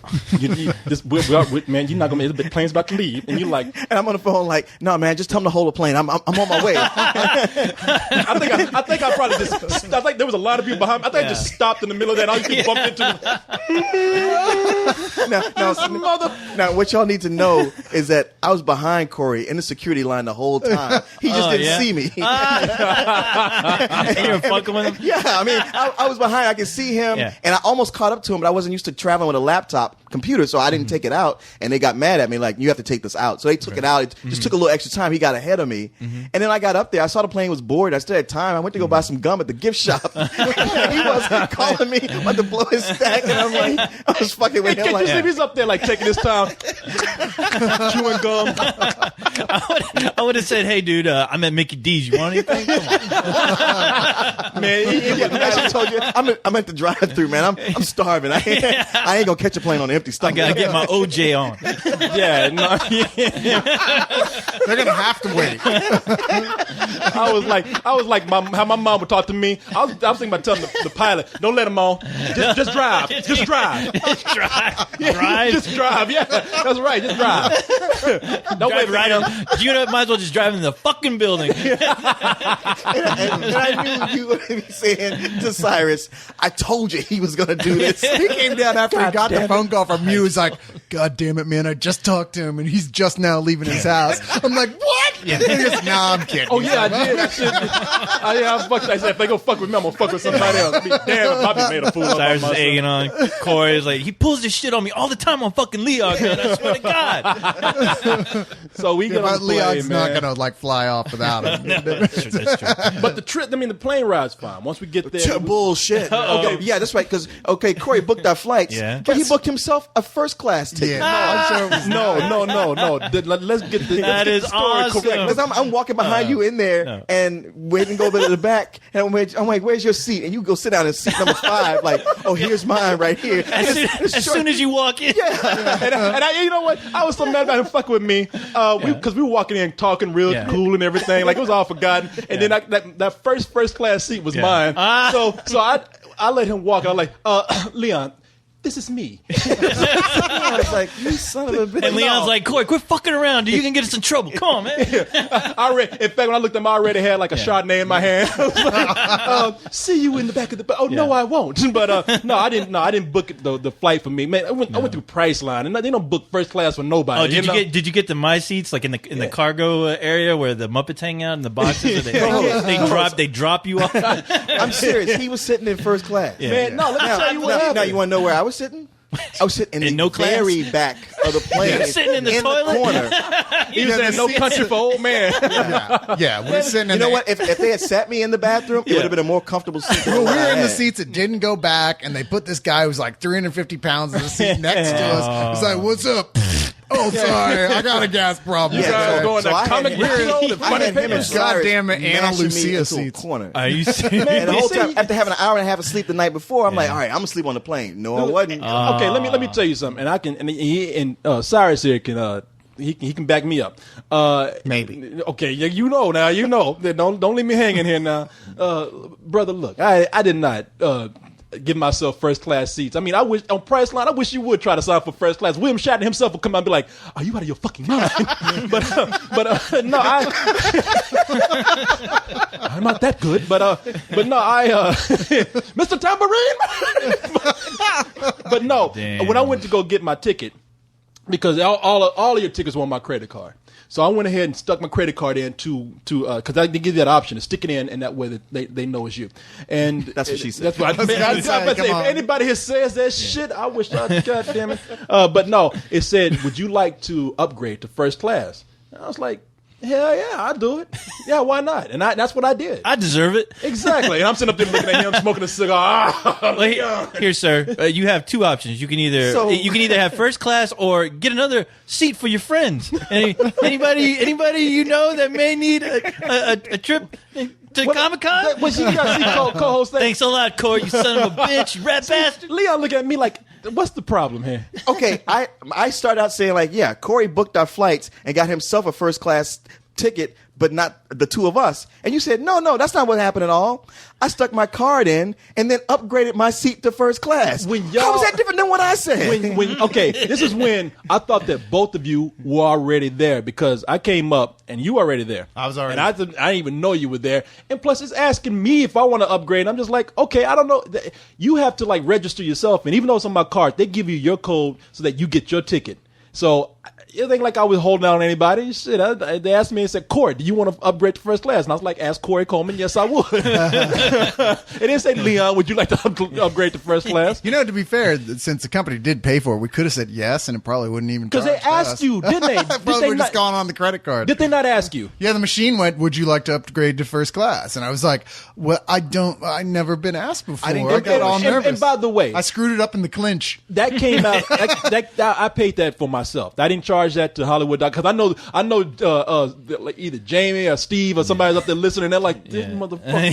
Man, you're not gonna make it. The plane's about to leave, and you're like, And I'm on the phone like, no, man, just tell him to hold the plane. I'm on my way. I think I probably just. I think there was a lot of people behind me. I think I just stopped in the middle of that. I just bumped into him. Now, what y'all need to know is that I was behind Corey in the security line the whole time. He just didn't see me. You were fucking with him. Yeah, I mean, I was behind. I could see him, Yeah. and I almost caught up to him, but I wasn't used to traveling with a laptop computer, so I didn't take it out. And they got mad at me, like, you have to take this out. So they took it out. It just took a little extra time. He got ahead of me, and then I got up there. I saw the plane was bored. I still had time. I went to go buy some gum at the gift shop. He was calling me, about to blow his stack, and I'm like, I was fucking with him. Can't Like, you see if he's up there like taking his time, chewing gum? I would have said, "Hey, dude, I'm at Mickey D's. You want anything? Come on." Man, I actually told you, I'm at the drive-through, man. I'm starving. I ain't gonna catch a plane on an empty I stomach. gotta get my OJ on. yeah, no, They're going to have to wait. I was like, how my mom would talk to me. I was thinking about telling the pilot, don't let him on, just drive, just drive, Drive. just drive. Yeah, that's right, just drive. Don't wait Drive right for him. on. You might as well just drive in the fucking building. And I knew you would be saying to Cyrus, I told you he was going to do this. He came down after he got the phone call from you. He's like, God damn it, man. I just talked to him, and he's just now leaving his house. I'm like, what? Yeah. He goes, nah, I'm kidding. Oh yeah, I did. I said if they go fuck with me, I'm gonna fuck with somebody else. Be damn if Bobby made a fool of Cyrus is myself. egging on. Corey's like, he pulls this shit on me all the time on fucking Leon, man. I swear to God. So we get on But the plane, Leon's man. not going to, like, fly off without him. That's true. That's true. But the trip, the plane ride's fine. Once we get there, Bullshit. Okay, yeah, that's right. Because Corey booked our flights, Yeah. but he booked himself a first class ticket. Yeah, I'm sure it was no. Let's get the That is story awesome. correct. Because I'm walking behind you in there no. and waiting to go to the back, and I'm like, "Where's your seat?" And you go sit down in seat number 5. Like, "Oh, here's mine right here." As soon as you walk in. And I, you know what? I was so mad about him fucking with me because we were walking in talking real cool and everything. Like it was all forgotten. And then that first class seat was mine. So I let him walk. And I'm like, Leon, this is me. I was like, "You son of a bitch!" And Leon's like, Corey, quit fucking around, dude. You can get us in trouble. Come on, man. In fact, when I looked at him, I already had like a Chardonnay in my hand. I was like, see you in the back of the. Oh no, I won't. But no, I didn't. No, I didn't book the flight for me. Man, I went through Priceline, and they don't book first class for nobody. Oh, did you get the my seats like in the cargo area where the Muppets hang out in the boxes? They drop you off. I'm serious. He was sitting in first class. Man, no, let me tell you what happened. Now you want to know where I was sitting? I was sitting in the no class? very back of the plane. Sitting in the toilet? corner. He was in No Country for Old Man. Yeah, we're sitting in You know the, what? If they had sat me in the bathroom, it would have been a more comfortable seat. than Well, we what were I in the had. seats that didn't go back, and they put this guy who's like 350 pounds in the seat next to us. He's like, "What's up?" Oh, sorry, I got a gas problem. Yeah, guys so, going so to I had comic him- book show, the I funny had him and papers. Cyrus Goddamn it, Anna mashing me Lucia into a seats. corner. Are you serious? And the whole see- time, after having an hour and a half of sleep the night before, I'm like, all right, I'm gonna sleep on the plane. No, I wasn't. Okay, let me tell you something, and I can, and Cyrus here can. He can back me up. Maybe. Okay, yeah, you know now. You know. Don't leave me hanging here now, brother. Look, I did not give myself first class seats. I mean, I wish on Priceline. I wish you would try to sign for first class. William Shatner himself would come out and be like, "Are you out of your fucking mind?" but no, I'm not that good. But no, Mr. Tambourine. But no, Damn. when I went to go get my ticket, because all of your tickets were on my credit card. So I went ahead and stuck my credit card in because I did give you that option to stick it in, and that way they know it's you. And That's what she said. That's what I say. If anybody here says that shit, I wish I, God damn it. But no, it said, would you like to upgrade to first class? And I was like, hell yeah, I'll do it. Yeah, why not? And that's what I did. I deserve it. Exactly. And I'm sitting up there looking at him, smoking a cigar. Here, sir, you have two options. You can either have first class or get another seat for your friends. Anybody you know that may need a trip to Comic-Con? Was he got co-host thing? Thanks a lot, Corey, you son of a bitch, you rat bastard. Leon look at me like, what's the problem here? Okay, I start out saying like, yeah, Corey booked our flights and got himself a first class ticket, but not the two of us. And you said, no, that's not what happened at all. I stuck my card in and then upgraded my seat to first class. How was that different than what I said? Okay, this is when I thought that both of you were already there, because I came up and you were already there. I was already. And I didn't even know you were there. And plus, it's asking me if I want to upgrade. I'm just like, okay, I don't know. You have to like register yourself, and even though it's on my card, they give you your code so that you get your ticket. So it ain't like I was holding out on anybody. Shit, they asked me and said, Corey, do you want to upgrade to first class? And I was like, ask Corey Coleman. Yes, I would. It didn't say, Leon, would you like to upgrade to first class? You know, to be fair, since the company did pay for it, we could have said yes, and it probably wouldn't even because they asked you, didn't they? Probably would just gone on the credit card. Did they not ask you? Yeah, the machine went, would you like to upgrade to first class? And I was like, well, I never been asked before. I got all nervous. And by the way, I screwed it up in the clinch. That came out. I paid that for myself. I didn't charge that to Hollywood because I know like either Jamie or Steve or somebody's up there listening. They're like, this motherfucker,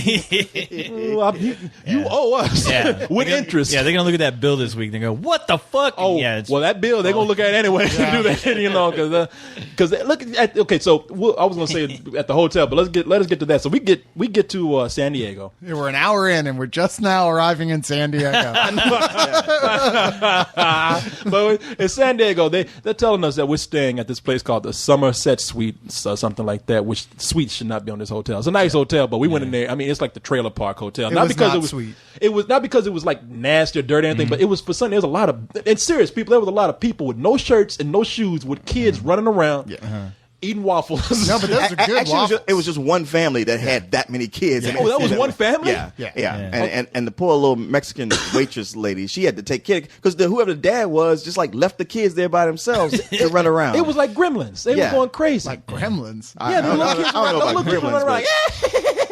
you owe us with interest. Yeah, they're gonna look at that bill this week. They go, what the fuck? Oh, yeah, well, that bill they're gonna look at it anyway. Do that, because look at okay. So I was gonna say at the hotel, but let us get to that. So we get to San Diego. Yeah, we're an hour in, and we're just now arriving in San Diego. But in San Diego, they're telling us that we're staying at this place called the Somerset Suites or something like that, which suites should not be on this hotel. It's a nice hotel, but we went in there. I mean, it's like the trailer park hotel. Not because it was sweet. It was not because it was like nasty or dirty or anything, but it was for something. There was a lot of, and serious people, there was a lot of people with no shirts and no shoes with kids running around. Eating waffles. No, but those are good waffles. It was just one family that had that many kids. Yeah. Oh, that was one family? Yeah. And the poor little Mexican waitress lady, she had to take care because whoever the dad was just like left the kids there by themselves to run around. It was like gremlins. They were going crazy. Like gremlins. Yeah, the little kids I don't know about gremlins, around.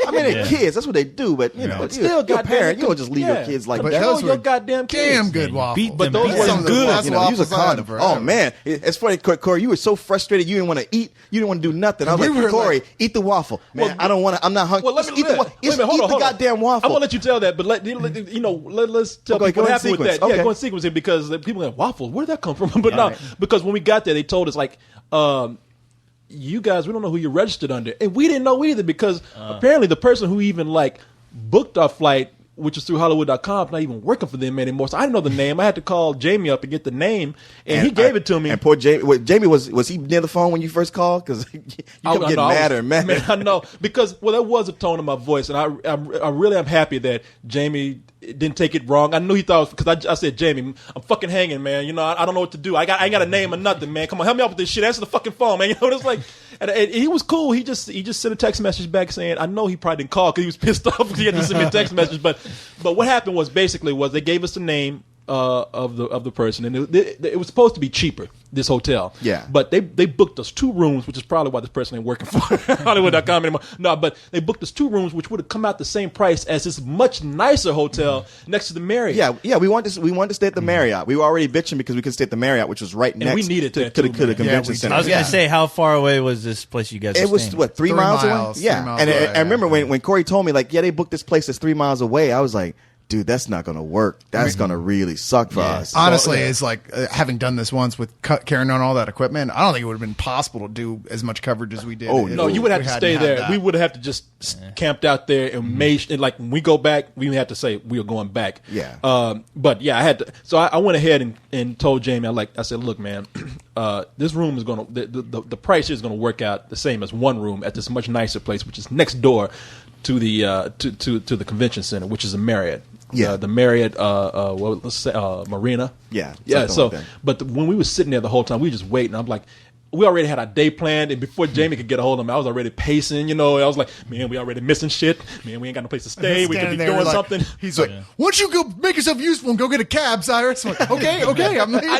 I mean, they're kids. That's what they do. But you know, still, you're a parent. You don't just leave your kids like but that. those were your goddamn kids. damn good waffles. But those were some of the good. best waffles Use a condom. Oh man, it's funny, Corey. You were so frustrated. You didn't want to eat. You didn't want to do nothing. I was like, Corey, eat the waffle, man. I don't want to. I'm not hungry. Well, let me eat the goddamn waffle. I'm gonna let you tell that, but let's tell people what happened with that. Okay. Yeah, go in sequence here because people are like, waffles. Where did that come from? But no, because when we got there, they told us like, you guys, we don't know who you're registered under, and we didn't know either because apparently the person who even like booked our flight, which is through Hollywood.com, not even working for them anymore. So I didn't know the name. I had to call Jamie up and get the name, and he gave it to me. And poor Jamie, Jamie was he near the phone when you first called? Because you kept getting madder and madder. Man, I know because there was a tone in my voice, and I really am happy that Jamie didn't take it wrong. I knew he thought because I said, Jamie, I'm fucking hanging, man. You know, I don't know what to do. I ain't got a name or nothing, man. Come on, help me out with this shit. Answer the fucking phone, man. You know what it's like. And he was cool. He just sent a text message back saying, I know he probably didn't call because he was pissed off because he had to send me a text message. But what happened was they gave us the name of the person, and it was supposed to be cheaper, this hotel. Yeah. But they booked us 2 rooms, which is probably why this person ain't working for Hollywood.com anymore. No, but they booked us 2 rooms, which would have come out the same price as this much nicer hotel next to the Marriott. Yeah. We wanted to stay at the Marriott. We were already bitching because we could stay at the Marriott, which was right next. And we needed to the convention center. I was gonna say, how far away was this place you guys? It was staying? what 3 miles away. Yeah, 3 miles and away, I remember when Corey told me like, yeah, they booked this place that's 3 miles away. I was like, dude, that's not going to work. That's going to really suck for us. Honestly, it's like having done this once with carrying on all that equipment, I don't think it would have been possible to do as much coverage as we did. Oh, no, you would have to stay there. We would have to just camped out there and made, and like when we go back, we would have to say we are going back. Yeah. But yeah, I had to. So I went ahead and told Jamie, I said, look, man, this room is going to, the price is going to work out the same as one room at this much nicer place, which is next door to the to the convention center, which is a Marriott. the Marriott, let's say, Marina. Yeah, yeah. something So, like that. but when we were sitting there the whole time, we were just waiting. I'm like, we already had our day planned, and before Jamie could get a hold of me, I was already pacing. I was like, man, we already missing shit. Man, we ain't got no place to stay. We could be doing something. He's like, why don't you go make yourself useful and go get a cab, Cyrus? I'm like, okay. I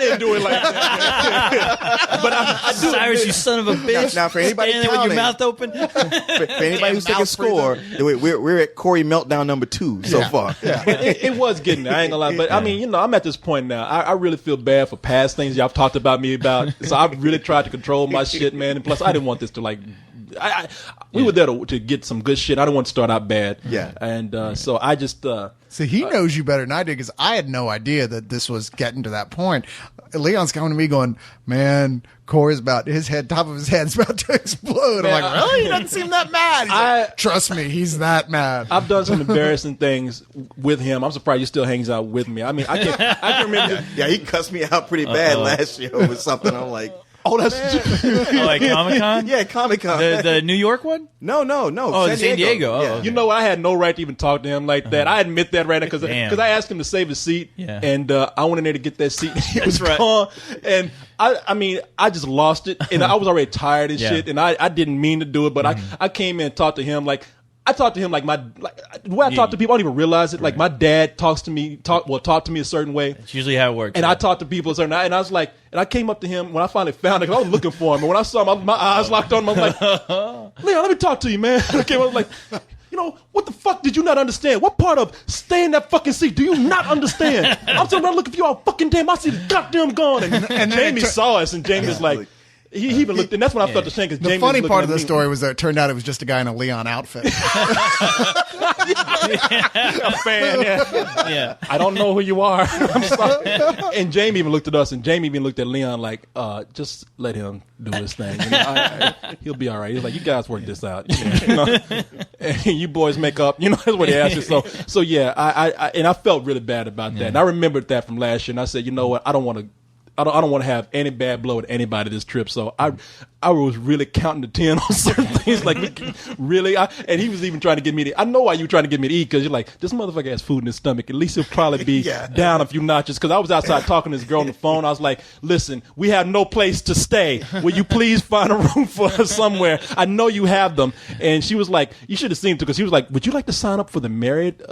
didn't do it like that. But I do. Cyrus, you son of a bitch. Now, for anybody standing there with your counting- mouth open. For anybody who's taking score, we're at Corey meltdown number 2 so far. But it was getting there. I ain't gonna lie. But I mean, I'm at this point now. I really feel bad for past things y'all talked about me about. So I really tried to control my shit, man. And plus, I didn't want this to we were there to get some good shit. I didn't want to start out bad. Yeah. And so I just. See, he knows you better than I did because I had no idea that this was getting to that point. Leon's coming to me going, man, Corey's top of his head's about to explode. I'm like, really? He doesn't seem that mad. He's like, trust me, he's that mad. I've done some embarrassing things with him. I'm surprised he still hangs out with me. I mean, I can remember. Yeah, he cussed me out pretty bad last year over something. I'm like, Oh, that's Like Comic-Con? yeah, Comic-Con. The New York one? No. Oh, San Diego. Oh, Yeah. okay. You know, I had no right to even talk to him like that. I admit that right now because Damn. I asked him to save his seat, Yeah. and I went in there to get that seat. He was right. gone, and I mean, I just lost it, and I was already tired and Yeah. shit, and I didn't mean to do it, but I came in and talked to him like. I talk to him like the way I talk to people, I don't even realize it. Like my dad talk to me a certain way. It's usually how it works. And I talk to people a certain way. And I was like, and I came up to him when I finally found it, 'cause I was looking for him. And when I saw him, my eyes locked on him. I was like, Leon, let me talk to you, man. I came up like, what the fuck did you not understand? What part of stay in that fucking seat do you not understand? I'm sitting around looking for you all fucking damn. I see the goddamn gone. And Jamie saw us, and Jamie was like, he even looked, and that's when I felt ashamed because The Jamie funny was part looking of at the me. story was that it turned out it was just a guy in a Leon outfit. A fan, yeah. Yeah. I don't know who you are. I'm sorry. And Jamie even looked at us, and Jamie even looked at Leon like, just let him do his thing. He'll be all right. He's like, you guys work this out. And you boys make up. That's what he asked you. So yeah, I felt really bad about that. And I remembered that from last year, and I said, you know what? I don't want to have any bad blow with anybody this trip. So I was really counting to 10 on certain things. Like, really? And he was even trying to get me to, I know why you were trying to get me to eat, because you're like, this motherfucker has food in his stomach. At least he'll probably be down a few notches. Because I was outside talking to this girl on the phone. I was like, listen, we have no place to stay. Will you please find a room for us somewhere? I know you have them. And she was like, you should have seen it, because she was like, would you like to sign up for the Marriott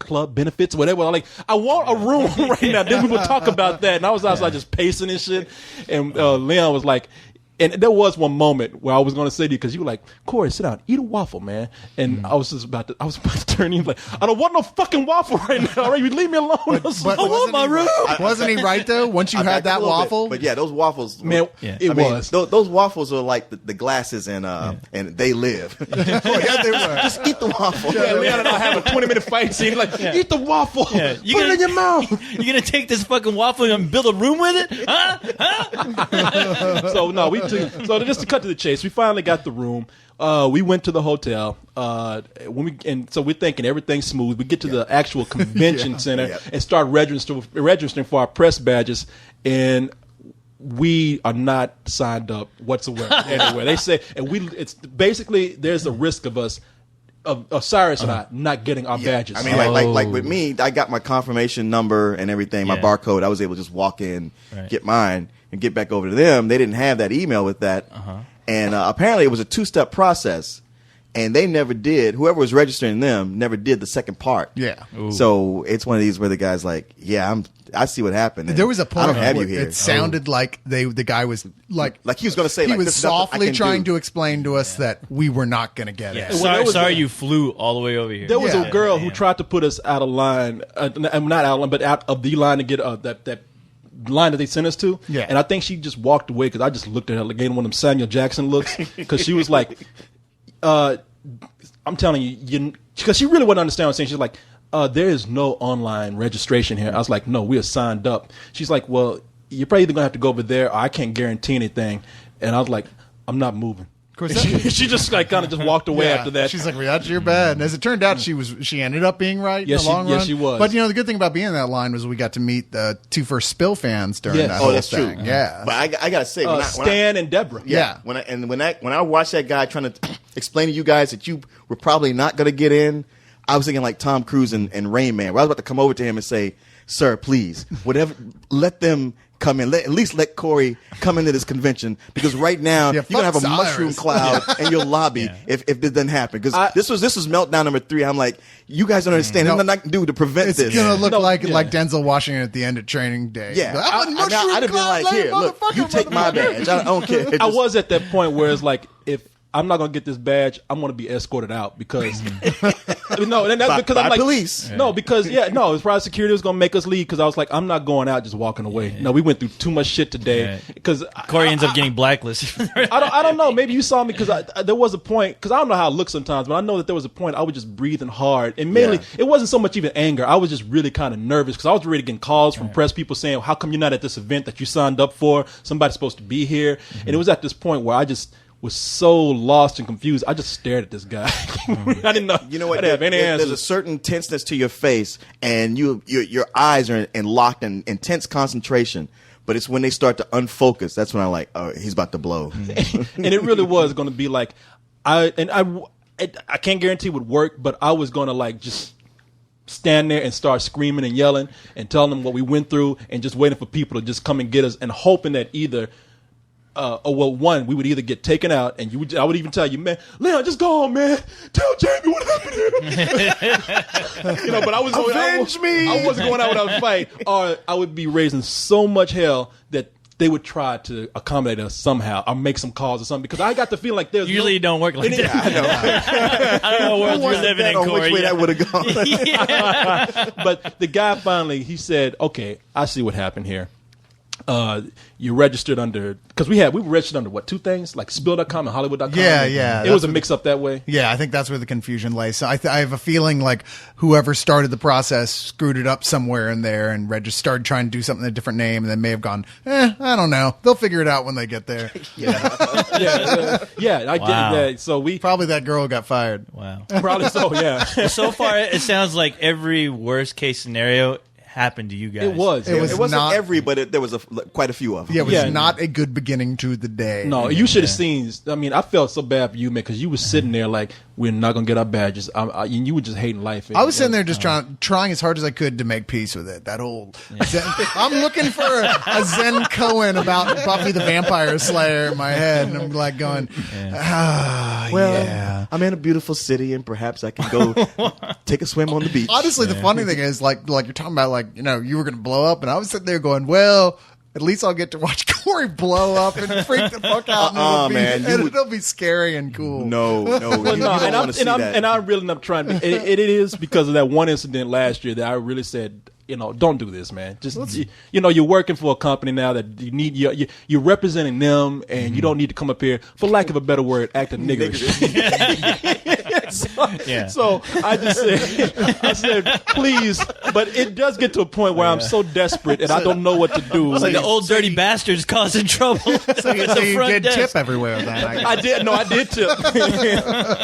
club benefits or whatever? I'm like, I want a room right now. Then we will talk about that. And I was outside just pacing and shit. And Leon was like, and there was one moment where I was going to say to you, because you were like, Corey, sit down, eat a waffle, man. And I was about to turn to you like, I don't want no fucking waffle right now. All right, you leave me alone. I want my room. Wasn't he right though? Once you I had backed that a little bit, waffle, but yeah, those waffles, Man, it was. Those waffles are like the glasses and They Live. oh, yeah, they were. Just eat the waffle. Yeah, Leon and I have a 20-minute fight scene. Like, eat the waffle. Yeah. Put it in your mouth. You gonna take this fucking waffle and build a room with it? Huh? So just to cut to the chase, we finally got the room. We went to the hotel. So we're thinking everything's smooth. We get to the actual convention center and start registering for our press badges, and we are not signed up whatsoever anywhere. They say, it's basically there's a risk of us. Of Cyrus and I not getting our badges. I mean, like with me, I got my confirmation number and everything, my barcode. I was able to just walk in, get mine, and get back over to them. They didn't have that email with that. And apparently it was a 2-step process. And they never did. Whoever was registering them never did the second part. Yeah. Ooh. So it's one of these where the guy's like, I see what happened. There was a point I don't have where you here. it sounded like the guy was like he was going to say, he like, was this is nothing I softly can trying do. to explain to us that we were not going to get it. Sorry you flew all the way over here. There was Yeah. a girl who tried to put us out of line, not out of line, but out of the line to get that line that they sent us to. Yeah. And I think she just walked away because I just looked at her like gave one of them Samuel Jackson looks, because she was like, I'm telling you, because she really wouldn't understand what I'm saying. She's like, there is no online registration here. I was like, no, we are signed up. She's like, well, you're probably either going to have to go over there or I can't guarantee anything. And I was like, I'm not moving. Of course, She just like kind of just walked away after that. She's like, well, that's your bad. And as it turned out, she ended up being right Yes, in the long run. yes, she was. But the good thing about being in that line was we got to meet the 2 first Spill fans during Yes. that Oh, whole that's thing. true. Yeah. But I got to say, Stan and Deborah. Yeah. When I watched that guy trying to explain to you guys that you were probably not going to get in, I was thinking like Tom Cruise and Rain Man, where I was about to come over to him and say, "Sir, please, whatever, let them come in. At least let Corey come into this convention, because right now you're gonna have a mushroom cloud in your lobby if this doesn't happen." Because this was meltdown number 3. I'm like, you guys don't understand. There's nothing I can do to prevent It's this. gonna look like Denzel Washington at the end of Training Day. Yeah, Like, I'd have been like, here, look, you take my badge. I don't care. I was at that point where it's like, if I'm not gonna get this badge, I'm gonna be escorted out because no, and that's because I'm like police. No, because it's private security was gonna make us leave because I was like, I'm not going out just walking away. No, we went through too much shit today because Corey ends up getting blacklisted. I don't know. Maybe you saw me because there was a point, because I don't know how I look sometimes, but I know that there was a point I was just breathing hard, and mainly it wasn't so much even anger. I was just really kind of nervous because I was already getting calls from press people saying, "How come you're not at this event that you signed up for? Somebody's supposed to be here." And it was at this point where I just was so lost and confused. I just stared at this guy. I didn't know. You know what? I didn't have any answers. There's a certain tenseness to your face, and your eyes are locked in intense concentration. But it's when they start to unfocus, that's when I'm like, oh, he's about to blow. And it really was going to be like, I can't guarantee it would work, but I was going to like just stand there and start screaming and yelling and telling them what we went through and just waiting for people to just come and get us, and hoping that either one, we would either get taken out, and I would even tell you, man, Leon, just go on, man. Tell Jamie what happened here. But I wasn't going out without a fight, or I would be raising so much hell that they would try to accommodate us somehow or make some calls or something, because I got the feeling like there's usually it don't work like that. I know. I don't know what world you're living in, Corey. Which way that would have gone. But the guy finally, he said, okay, I see what happened here. You registered under, because we were registered under what, 2 things, like Spillcom and Hollywood.com. Yeah. It was a mix up that way. Yeah, I think that's where the confusion lay. So I have a feeling like whoever started the process screwed it up somewhere in there and started trying to do something with a different name, and then may have gone, I don't know. They'll figure it out when they get there. I get that. So probably that girl got fired. Wow. Probably so. Yeah. Well, so far, it sounds like every worst case scenario happened to you guys. It was. It wasn't not every, but there was quite a few of them. Yeah, it was not a good beginning to the day. No, you should have seen. I mean, I felt so bad for you, man, because you were sitting there like, we're not gonna get our badges. You were just hating life. I was sitting there just trying as hard as I could to make peace with it. That whole I'm looking for a Zen koan about Buffy the Vampire Slayer in my head, and I'm like going, I'm in a beautiful city, and perhaps I can go take a swim on the beach. Honestly, the funny thing is, like you're talking about, like, you were going to blow up, and I was sitting there going, well, at least I'll get to watch Corey blow up and freak the fuck out. And it'll be scary and cool. No. And I really not trying to. It is because of that one incident last year that I really said, don't do this, man. Just you're working for a company now that you need. You're representing them, and you don't need to come up here, for lack of a better word, acting niggerish. So I just said, please. But it does get to a point where I'm so desperate and I don't know what to do. It's like the old dirty bastards causing trouble. So you did tip everywhere with that. I did tip.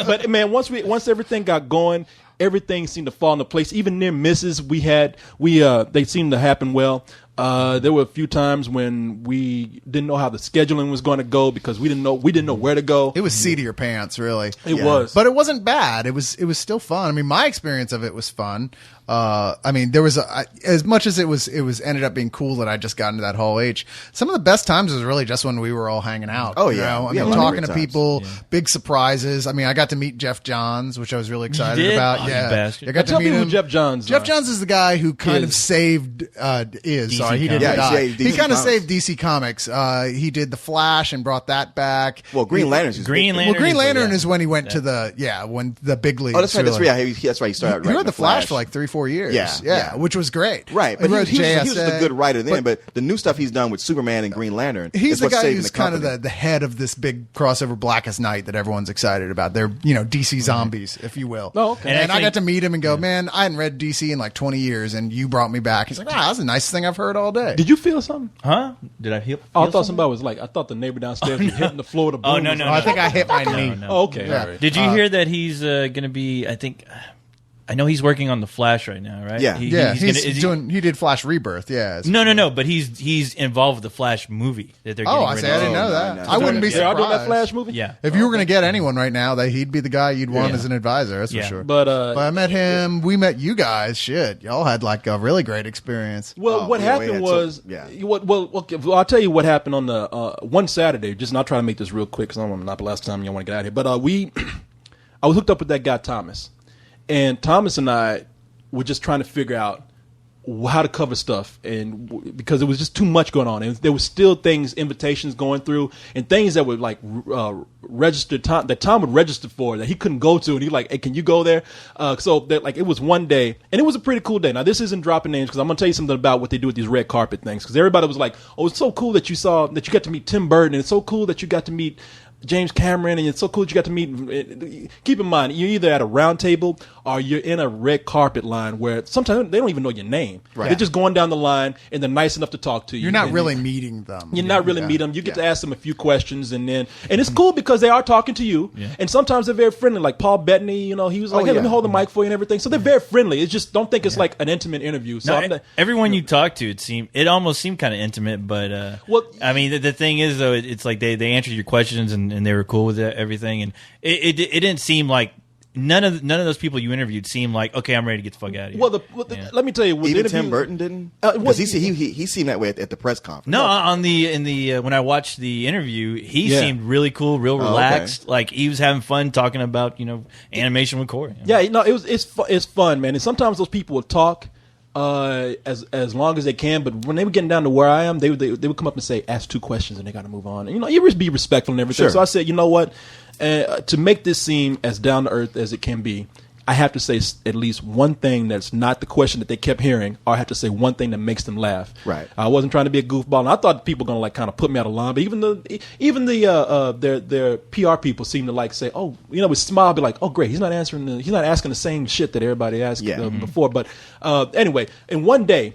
But man, once everything got going, everything seemed to fall into place. Even near misses they seemed to happen well. There were a few times when we didn't know how the scheduling was going to go because we didn't know where to go. It was seat of your pants, really. It was, but it wasn't bad. It was still fun. I mean, my experience of it was fun. I mean, there was as much as it was ended up being cool that I just got into that Hall H. Some of the best times was really just when we were all hanging out. Oh yeah, I mean, talking to people, big surprises. I mean, I got to meet Jeff Johns, which I was really excited about. You bastard. I got to meet him. Who Jeff Johns. Jeff Johns is the guy who kind of saved Sorry, he didn't die. He kind of saved DC Comics. He did the Flash and brought that back. Well, Green Lantern is when he went to the big leagues. Oh, that's right. That's right. He started. He wrote the Flash for like 3-4 years. Yeah, which was great. Right, but he was a good writer then. But the new stuff he's done with Superman and Green Lantern, he's the guy who's kind of the head of this big crossover Blackest Night that everyone's excited about. They're DC zombies, if you will. Oh, okay. And I got to meet him and go, man, I hadn't read DC in like 20 years, and you brought me back. He's like, wow, that's the nicest thing I've heard all day. Did you feel something? Huh? Did I feel? I thought somebody was like, I thought the neighbor downstairs was hitting the floor with a broom. Oh no! I think I hit my knee. No. Oh, okay. Yeah. All right. Did you hear that he's going to be? I think I know he's working on the Flash right now, right? Yeah. He did Flash Rebirth. Yeah. No, but he's involved with the Flash movie that they're getting Oh, I rid see. I of. didn't know that. no. I wouldn't be They're all surprised. doing that Flash movie. Yeah. If you were going to get anyone right now, he'd be the guy you'd want as an advisor. That's for Yeah. sure. But I met him. We met you guys. Shit, y'all had like a really great experience. well, what yeah, we happened had was, I'll tell you what happened on the one Saturday. Just not trying to make this real quick because I'm not the last time you want to get out of here. But I was hooked up with that guy Thomas, and Thomas and I were just trying to figure out how to cover stuff, and because it was just too much going on, and there was still invitations going through, and things that would like register that Tom would register for that he couldn't go to, and he like, hey, can you go there? So that like it was one day, and it was a pretty cool day. Now this isn't dropping names because I'm gonna tell you something about what they do with these red carpet things, because everybody was like, oh, it's so cool that you got to meet Tim Burton, and it's so cool that you got to meet James Cameron, and it's so cool that you got to meet. Keep in mind, you're either at a round table or you're in a red carpet line where sometimes they don't even know your name. Right. They're just going down the line, and they're nice enough to talk to you. You're not And really meeting them. You're not really meeting them. You get to ask them a few questions, and it's cool because they are talking to you, and sometimes they're very friendly. Like Paul Bettany, he was like, hey, let me hold the mic for you and everything. So they're very friendly. It's just don't think it's like an intimate interview. So everyone you talk to, it almost seemed kind of intimate, but I mean, the thing is though, it's like they answered your questions and they were cool with everything, and it didn't seem like none of those people you interviewed seemed like, okay, I'm ready to get the fuck out of here. Well, let me tell you, Even Tim Burton didn't. Because he seemed that way at the press conference. No, when I watched the interview, he seemed really cool, real relaxed. Okay. Like he was having fun talking about animation with Corey. Yeah, no, it's fun, man. And sometimes those people will talk as long as they can, but when they were getting down to where I am, they would come up and say, ask 2 questions, and they got to move on. And you be respectful and everything. Sure. So I said, you know what? To make this seem as down to earth as it can be, I have to say at least one thing that's not the question that they kept hearing, or I have to say one thing that makes them laugh. Right. I wasn't trying to be a goofball, and I thought people were gonna like kind of put me out of line. But even their PR people seem to like say, oh, with smile, be like, oh, great, he's not asking the same shit that everybody asked before. But anyway, and one day,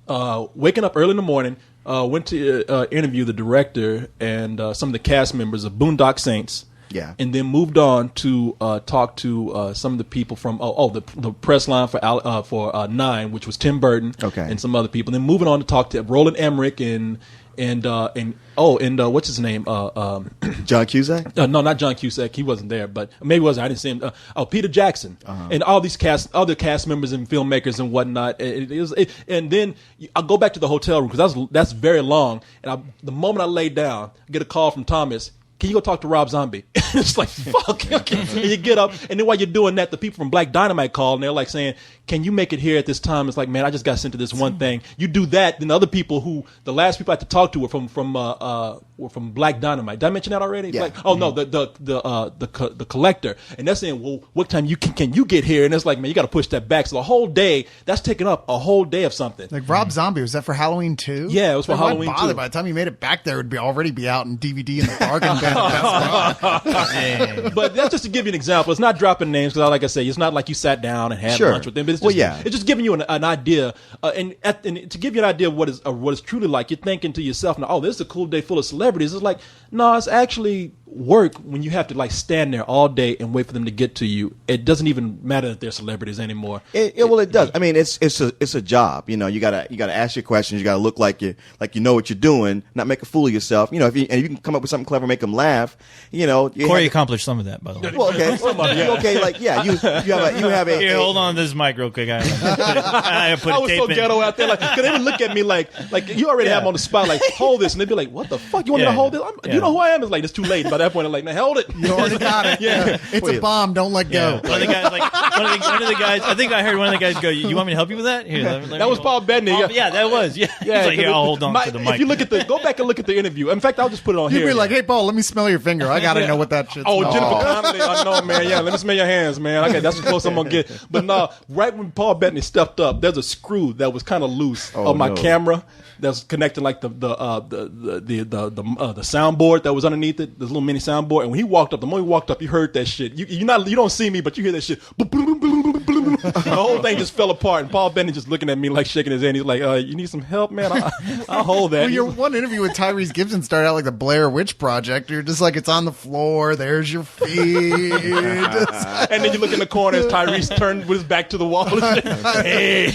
waking up early in the morning, went to interview the director and some of the cast members of Boondock Saints. Yeah. And then moved on to talk to some of the people from the press line for 9, which was Tim Burton, and some other people. Then moving on to talk to Roland Emmerich and what's his name? John Cusack? No, not John Cusack. He wasn't there, but maybe he wasn't. I didn't see him. Peter Jackson and all these other cast members and filmmakers and whatnot. And then I'll go back to the hotel room because that's very long. And the moment I lay down, I get a call from Thomas. Can you go talk to Rob Zombie? It's like, fuck. Okay. And you get up, and then while you're doing that, the people from Black Dynamite call, and they're like saying, can you make it here at this time? It's like, man, I just got sent to this one thing. You do that, then the other people the last people I had to talk to were from Black Dynamite. Did I mention that already? Yeah. Like, no, the collector. And they're saying, well, what time can you get here? And it's like, man, you got to push that back. So the whole day, that's taking up a whole day of something. Like Rob Zombie, was that for Halloween too? Yeah, it was for Halloween Why bother? too. By the time you made it back there, it would already be out in DVD in the bargain bin. But that's just to give you an example. It's not dropping names because, like I say, it's not like you sat down and had lunch with them. But it's just giving you an idea, and to give you an idea of what is truly like. You're thinking to yourself, "Now, oh, this is a cool day full of celebrities." It's like, no, it's actually work when you have to like stand there all day and wait for them to get to you. It doesn't even matter that they're celebrities anymore. It does. I mean, it's a job. You gotta ask your questions. You gotta look like you know what you're doing, not make a fool of yourself. If you can come up with something clever, make them laugh. Corey accomplished some of that, by the way. Well, okay, you have a. Here, hold on to this mic real quick. I was so ghetto out there, like, cause they would look at me like you already have them on the spot, like hold this, and they'd be like, "What the fuck? You want me to hold this? You know who I am?" It's like it's too late. By that point, I'm like, "Man, hold it. You already got it. Yeah, it's a bomb. Don't let go." One of the guys, I think I heard one of the guys go, "You want me to help you with that?" Here, let that was Paul Bettany. Yeah, that was. Yeah, he's like, "Here, I'll hold on to the mic." If you look at go back and look at the interview. In fact, I'll just put it on here. You'd be like, "Hey, Paul, let me smell your finger. I gotta know what that shit's." Oh, Jennifer Connelly. I know, man. Yeah, let me smell your hands, man. Okay, that's as close I'm gonna get. But no, right when Paul Bettany stepped up, there's a screw that was kind of loose on my camera that's connecting like the soundboard that was underneath it, this little mini soundboard. And when he walked up, the moment he walked up, you heard that shit. You don't see me, but you hear that shit. The whole thing just fell apart, and Paul Bettany just looking at me like shaking his head. He's like, "You need some help, man? I'll hold that." Well, your one interview with Tyrese Gibson started out like the Blair Witch Project. You're just like, it's on the floor. There's your feet. And then you look in the corner as Tyrese turned with his back to the wall. Hey,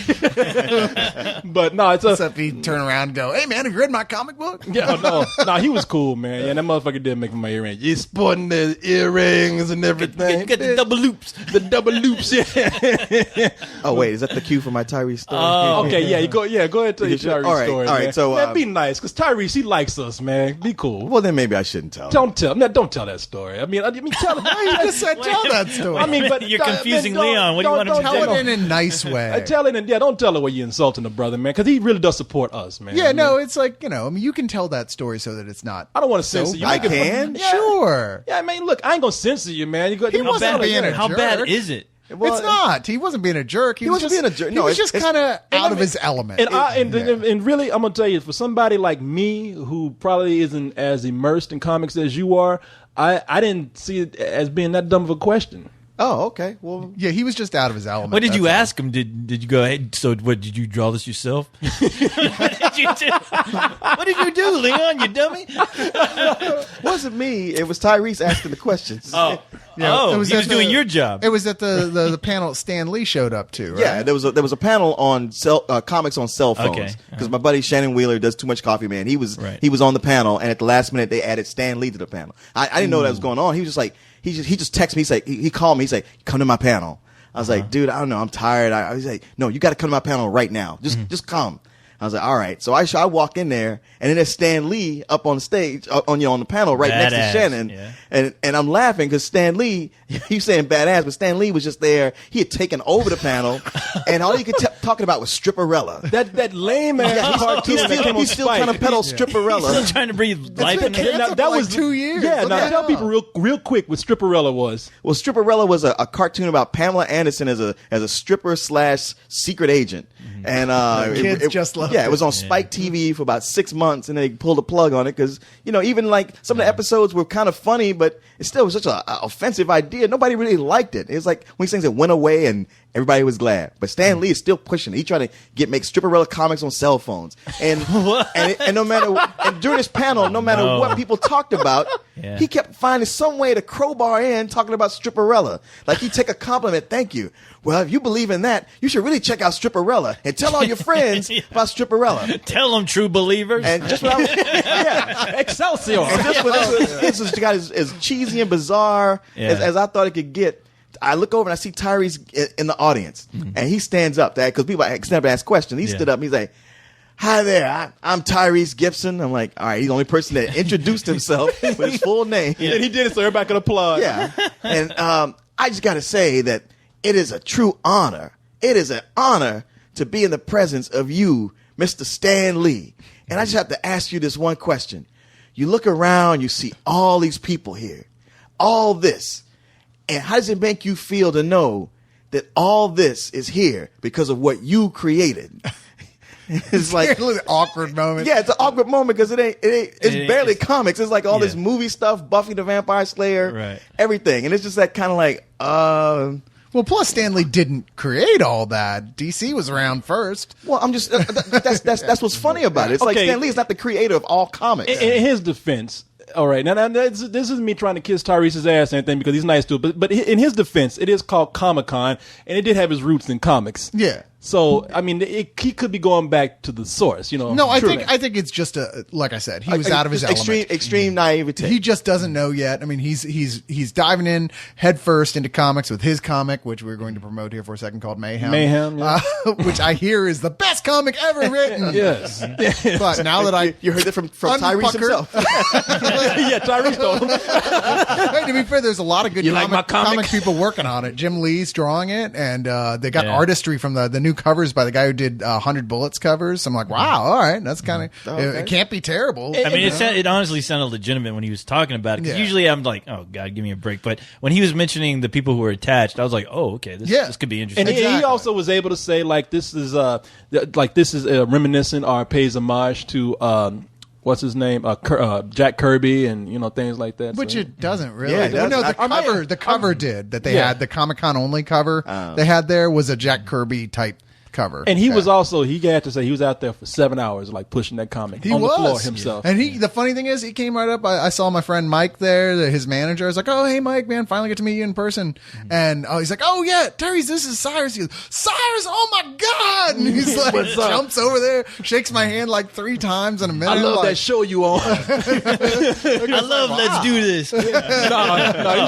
but no, Except he turn around and go, "Hey man, have you read my comic book?" Yeah, no, he was cool, man. Yeah, that motherfucker did make my earrings. You sporting the earrings and everything. Get the double loops. The double loops, yeah. Oh wait, is that the cue for my Tyrese story? Okay, yeah, go ahead, tell your Tyrese All right, story. all right, man. so, man, be nice, because Tyrese, he likes us, man. Be cool. Well, then maybe I shouldn't tell. Don't tell that story. I mean, tell it. You just said tell that story. I mean, but You're confusing Leon. What do you want him to Tell do? it in a nice way. Tell it, and don't tell it where you're insulting the brother, man, because he really does support us, man. Yeah, no, it's like, I mean, you can tell that story so that it's not. I don't want to censor you. I Make it- can? Yeah. Sure. Yeah, I mean, look, I ain't gonna censor you, man. You He wasn't being a How jerk. bad is it? Well, It's not. He wasn't being a jerk. He was wasn't just being a jerk. He No, was it's- just kind of out of I his element. And really, I'm gonna tell you, for somebody like me who probably isn't as immersed in comics as you are, I didn't see it as being that dumb of a question. Oh, okay. Well, Yeah, he was just out of his element. What did you that's all. ask him? Did you go ahead? So what did you draw this yourself? What did you do, Leon? You dummy! wasn't me. It was Tyrese asking the questions. Oh, Yeah, he it was at doing your job. It was at the panel that Stan Lee showed up to, right? Yeah, there was a panel on comics on cell phones Okay. because my buddy Shannon Wheeler does Too Much Coffee Man. He was Right. he was on the panel, and at the last minute they added Stan Lee to the panel. I didn't know that was going on. He was just like he just texted me. He's like he called me. He's like, come to my panel. I was like, dude, I don't know. I'm tired. I was like, no, you got to come to my panel right now. Just come. I was like, all right. So I walk in there, and then there's Stan Lee up on the stage, on the panel right next to Badass, Shannon, yeah. and I'm laughing because Stan Lee, he's saying badass, but Stan Lee was just there. He had taken over the panel, and all he could talking about was Stripperella. That lame ass cartoon that came on He's still Spike. trying to peddle Stripperella. Still trying to breathe life been into canceled it. for that like was 2 years. Yeah, Look now it tell up. people real quick what Stripperella was. Well, Stripperella was a cartoon about Pamela Anderson as a stripper / secret agent, and Kids just loved it it. was on Spike TV for about 6 months, and they pulled the plug on it because even like some of the episodes were kind of funny, but it still was such a offensive idea. Nobody really liked it. It was like one of these things that went away and everybody was glad. But Stan Lee is still pushing it. He tried to make Stripperella comics on cell phones, and no matter and during this panel, no matter what people talked about, Yeah. he kept finding some way to crowbar in talking about Stripperella. Like he'd take a compliment, thank you. Well, if you believe in that, you should really check out Stripperella and tell all your friends about Stripperella. Tell them, true believers. And just when I was, yeah, Excelsior. and just when this was got as cheesy and bizarre Yeah. as I thought it could get, I look over and I see Tyrese in the audience, and he stands up there because people stand up and ask questions. He Yeah. stood up and he's like, hi there, I'm Tyrese Gibson. I'm like, all right, he's the only person that introduced himself with his full name. And he did it so everybody could applaud. Yeah. And I just got to say that it is a true honor. It is an honor to be in the presence of you, Mr. Stan Lee. And I just have to ask you this one question. You look around, you see all these people here, all this. And how does it make you feel to know that all this is here because of what you created? It's like An awkward moment. yeah, it's an awkward moment because it's barely it's- comics. It's like all this yeah. movie stuff, Buffy the Vampire Slayer, Right. everything, and it's just that kind of like, Well, plus Stanley didn't create all that. DC was around first. well, I'm just that's what's funny about it. It's like Okay. Stan Lee is not the creator of all comics. In his defense, all right, now this isn't me trying to kiss Tyrese's ass or anything because he's nice to it, but in his defense, it is called Comic-Con, and it did have his roots in comics. Yeah. So, I mean, he could be going back to the source, No, I True. think it's just like I said, he was out of his element. extreme naivete. He just doesn't know yet. I mean, he's diving in head first into comics with his comic, which we're going to promote here for a second, called Mayhem. Mayhem, yeah. Which I hear is the best comic ever written. Yes. But now that I you heard it from Tyrese Unpuckered. himself. Yeah, Tyrese told him. Hey, to be fair, there's a lot of good You like my comic? people working on it. Jim Lee's drawing it, and they got Yeah. artistry from the new covers by the guy who did 100 Bullets covers. I'm like, wow, all right, that's kind of Okay. it can't be terrible. I mean, it honestly sounded legitimate when he was talking about it. Because Yeah. usually I'm like, oh, God, give me a break. But when he was mentioning the people who were attached, I was like, oh, okay, this could be interesting. And he Exactly. also was able to say, like, this is reminiscent or pays homage to what's his name, Jack Kirby, and things like that. Which so. it doesn't really. Yeah, it does. No, I- the cover did that they Yeah. had the Comic-Con only cover they had there was a Jack Kirby type cover. And he was also, he had to say, he was out there for 7 hours, like pushing that comic He on was the floor himself. And the funny thing is, he came right up. I saw my friend Mike there, his manager. I was like, "Oh, hey, Mike, man, finally get to meet you in person." And he's like, "Oh yeah, Terry's. This is Cyrus." He goes, "Cyrus, oh my god!" And he's like, jumps over there, shakes my hand like 3 times in a minute. I love that show you on. I love Let's Do This. no, he's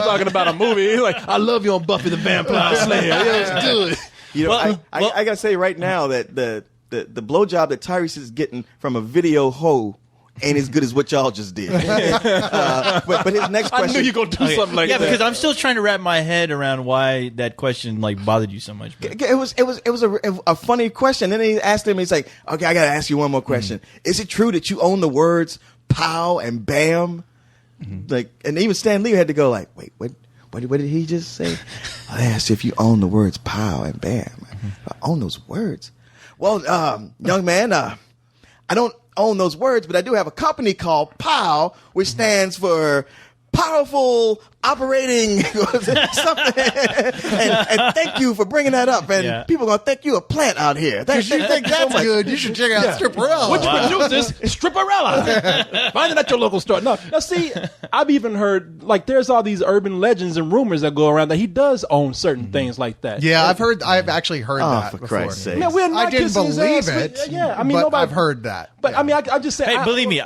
talking about a movie. He's like, I love you on Buffy the Vampire Slayer. Yeah, it's good. I gotta say right now that the blowjob that Tyrese is getting from a video hoe ain't as good as what y'all just did. But his next question, I knew you were gonna do something like that. because I'm still trying to wrap my head around why that question bothered you so much. it was a funny question. Then he asked him, he's like, "Okay, I gotta ask you one more question. Is it true that you own the words pow and bam?" Like, and even Stan Lee had to go like, "Wait, what did he just say?" I asked if you own the words pow and bam. I own those words. Well, young man, I don't own those words, but I do have a company called POW, which stands for Powerful Operating something. and thank you for bringing that up. And people are going to think you a plant out here. If you think that's good, you should check out Stripperella. Which produces Stripperella. Find it at your local store. No, now see, I've even heard, like, there's all these urban legends and rumors that go around that he does own certain things like that. Yeah, I've actually heard that for before. Christ's sake. Man, we're not I didn't kissing his believe ass. it. Yeah, I mean, but nobody. I've heard that. But Yeah. I mean, I just say, Hey, believe me,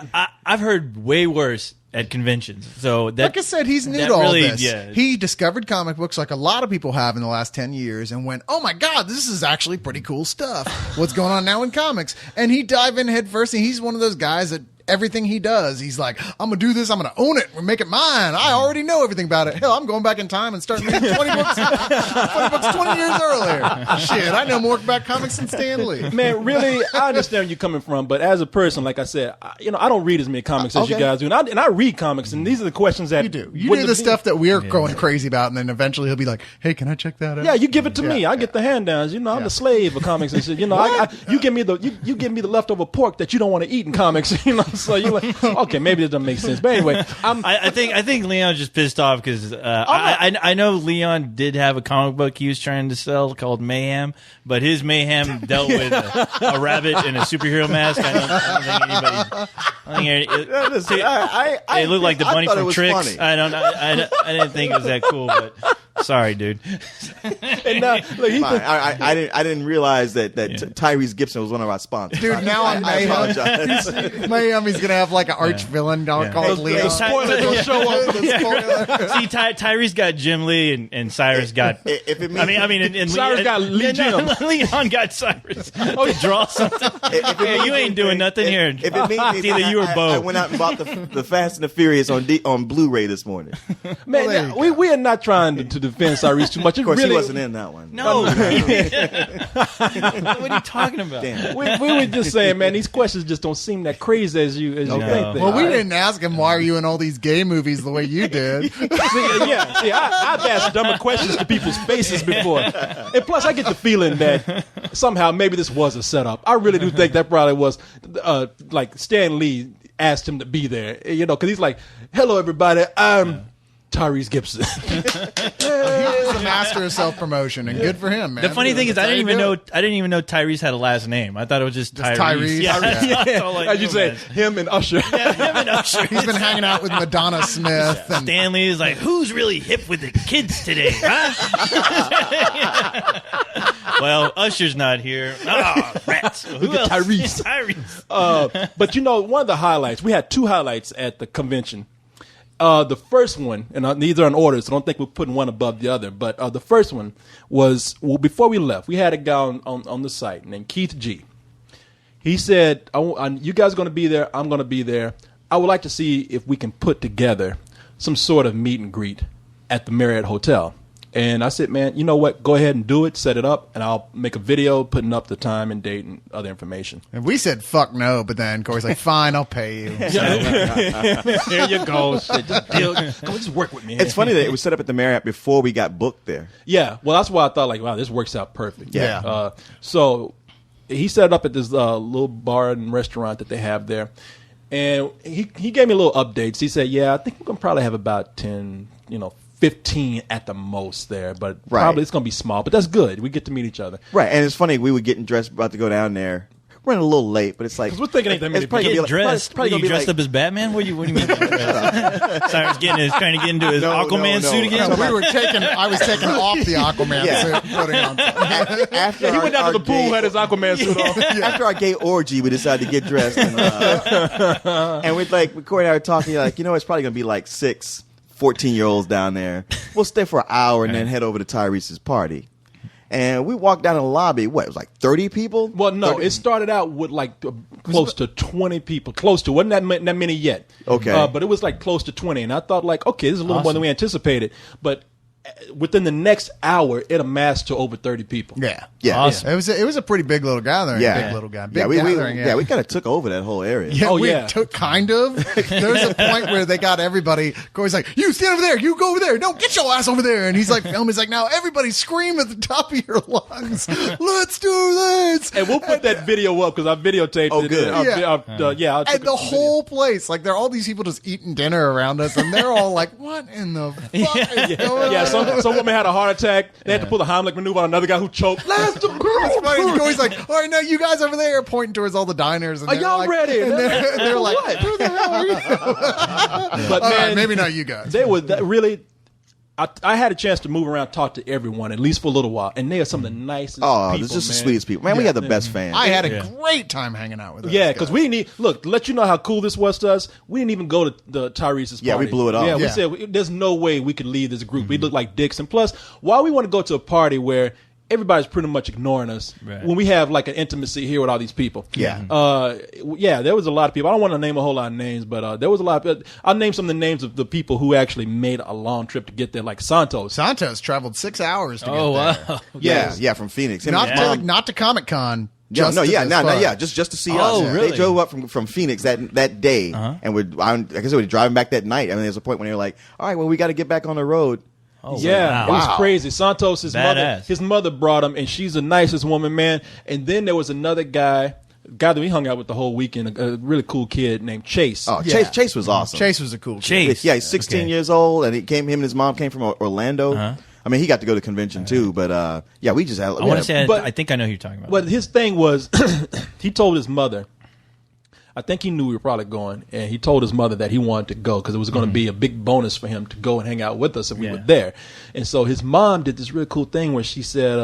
I've heard way worse at conventions. So that, Like I said, he's new that to all really, this. yeah. He discovered comic books like a lot of people have in the last 10 years and went, "Oh my God, this is actually pretty cool stuff. What's going on now in comics?" And he dived in head first, and he's one of those guys that everything he does, he's like, "I'm going to do this. I'm going to own it and make it mine. I already know everything about it. Hell, I'm going back in time and starting reading 20 books 20 years earlier. Shit, I know more about comics than Stan Lee." man, really, I understand where you're coming from, but as a person, like I said, I don't read as many comics as you guys do, and I read comics, and these are the questions that You do. You do the stuff that we're going crazy about, and then eventually he'll be like, "Hey, can I check that out?" Yeah, you give it to me. I get the hand-downs. I'm the slave of comics and shit. You give me the leftover pork that you don't want to eat in comics. So you're like, okay, maybe this doesn't make sense. But anyway, I think Leon's just pissed off because I know Leon did have a comic book he was trying to sell called Mayhem, but his Mayhem dealt with a rabbit in a superhero mask. I don't think anybody. It looked like the bunny thought it from was Tricks. funny. I didn't think it was that cool, but sorry, dude. and look, Fine. I didn't realize that Tyrese Gibson was one of our sponsors. Dude, now on I Mayhem, apologize. Mayhem, he's gonna have like an arch villain called Leo. the spoilers will show up. See, Tyrese got Jim Lee and Cyrus got. If it means, I mean, and Cyrus got Lee Jim. Leon got Cyrus. To draw something. Hey, you ain't doing nothing here. If it means It's either you or Bo. I went out and bought the Fast and the Furious on Blu-ray this morning. Man, there you we are not trying to defend Cyrus too much. Of course, he wasn't in that one. No. What are you talking about? Damn. We were just saying, man, these questions just don't seem that crazy as you think they Well, we are. didn't ask him, "Why are you in all these gay movies the way you did?" See, I've asked dumber questions to people's faces before. And plus, I get the feeling that somehow maybe this was a setup. I really do think that probably was like Stan Lee asked him to be there, because he's like, "Hello, everybody, I'm Tyrese Gibson." He's the master of self promotion, and good for him, man. The funny thing is, That's I how didn't you even do know it. Tyrese had a last name. I thought it was just Tyrese. Tyrese. Yeah, Yeah. that's all I As you knew, say, man. him and Usher. Him and Usher. He's been hanging out with Madonna Smith, and Stanley is like, who's really hip with the kids today, huh? Well, Usher's not here. Oh, rats. Who else? Tyrese. Tyrese. But one of the highlights, we had 2 highlights at the convention. The first one, and these are in order, so I don't think we're putting one above the other, but the first one was, before we left, we had a guy on the site named Keith G. He said, you guys are going to be there, I'm going to be there. I would like to see if we can put together some sort of meet and greet at the Marriott Hotel. And I said, man, you know what? Go ahead and do it. Set it up, and I'll make a video putting up the time and date and other information. we said fuck no, but then Corey's like, "Fine, I'll pay you." There you go. Shit, just work with me. It's funny that it was set up at the Marriott before we got booked there. Yeah, well, that's why I thought, like, wow, this works out perfect. Yeah. So he set it up at this little bar and restaurant that they have there. And he gave me a little updates. He said, yeah, I think we're going to probably have about 10, 15 at the most there, but probably it's going to be small. But that's good. We get to meet each other. Right, and it's funny, we were getting dressed, about to go down there. We're running a little late, but it's like... We're thinking ain't that many probably Getting gonna be like- dressed. probably Are gonna you be dressed like- up as Batman? What do you mean? Cyrus trying to get into his Aquaman suit again. No, I was taking off the Aquaman suit, putting on. After He went down to the pool, had his Aquaman suit on. After our gay orgy, we decided to get dressed. And we're like, Corey and I were talking, like, it's probably going to be like 6 14-year-olds down there. We'll stay for an hour and then head over to Tyrese's party. And we walked down in the lobby. What, it was like 30 people? Well, no, 30? it started out with like close to 20 people. Close to, wasn't that many yet. Okay. But it was like close to 20. And I thought like, okay, this is a little more than we anticipated. But within the next hour, it amassed to over 30 people. Yeah. Awesome. It was a pretty big little gathering. Yeah. Big little guy. Big Yeah, we gathering. we kind of took over that whole area. Yeah, Oh, we yeah. took kind of. There was a point where they got everybody. Corey's like, "You stand over there. You go over there. No, get your ass over there." And he's like, "Film." He's like, "Now everybody scream at the top of your lungs. Let's do this." And we'll put that video up because I videotaped Oh, it. good. I'll And take the a video. whole place, like, there are all these people just eating dinner around us, and they're all like, "What in the fuck is going Yeah, on?" some woman had a heart attack. They had to pull the Heimlich maneuver on another guy who choked. Last It's funny. Corey's like, "All right, now you guys over there," pointing towards all the diners. And Are they're y'all like, ready? And they're like, What? "Who the hell are you?" But All man, right, maybe not you guys. they were really. I had a chance to move around, talk to everyone, at least for a little while, and they are some of the nicest Oh, people, it's just the man. sweetest people. Man, we had the best fans. I had a great time hanging out with them. Yeah, because we didn't look to let you know how cool this was to us. We didn't even go to the Tyrese's party. Yeah, we blew it off. Yeah, we Yeah. said there's no way we could leave this group. We look like dicks, and plus, why we want to go to a party where everybody's pretty much ignoring us when we have like an intimacy here with all these people. Yeah. Yeah, there was a lot of people. I don't want to name a whole lot of names, but there was a lot of. I'll name some of the names of the people who actually made a long trip to get there, like Santos. Santos traveled 6 hours to get Oh there. wow. Yeah, from Phoenix. Him and his mom- Not to Comic Con. just to to see us. Oh, really? They drove up from Phoenix that day, and I guess they were driving back that night. I mean, there's a point when they were like, "All right, well, we got to get back on the road." Oh, Yeah, wow. it was crazy. Santos, Badass. his mother brought him, and she's the nicest woman, man. And then there was another guy that we hung out with the whole weekend, a really cool kid named Chase. Oh, Yeah. Chase was awesome. Chase was a cool kid. Chase. Yeah, he's 16 years old, and him and his mom came from Orlando. Uh-huh. I mean, he got to go to convention too, but yeah, we just had. I want to say, But- I think I know who you're talking about. But his thing was, he told his mother, I think he knew we were probably going, and he told his mother that he wanted to go because it was going to be a big bonus for him to go and hang out with us if we were there. And so his mom did this really cool thing where she said,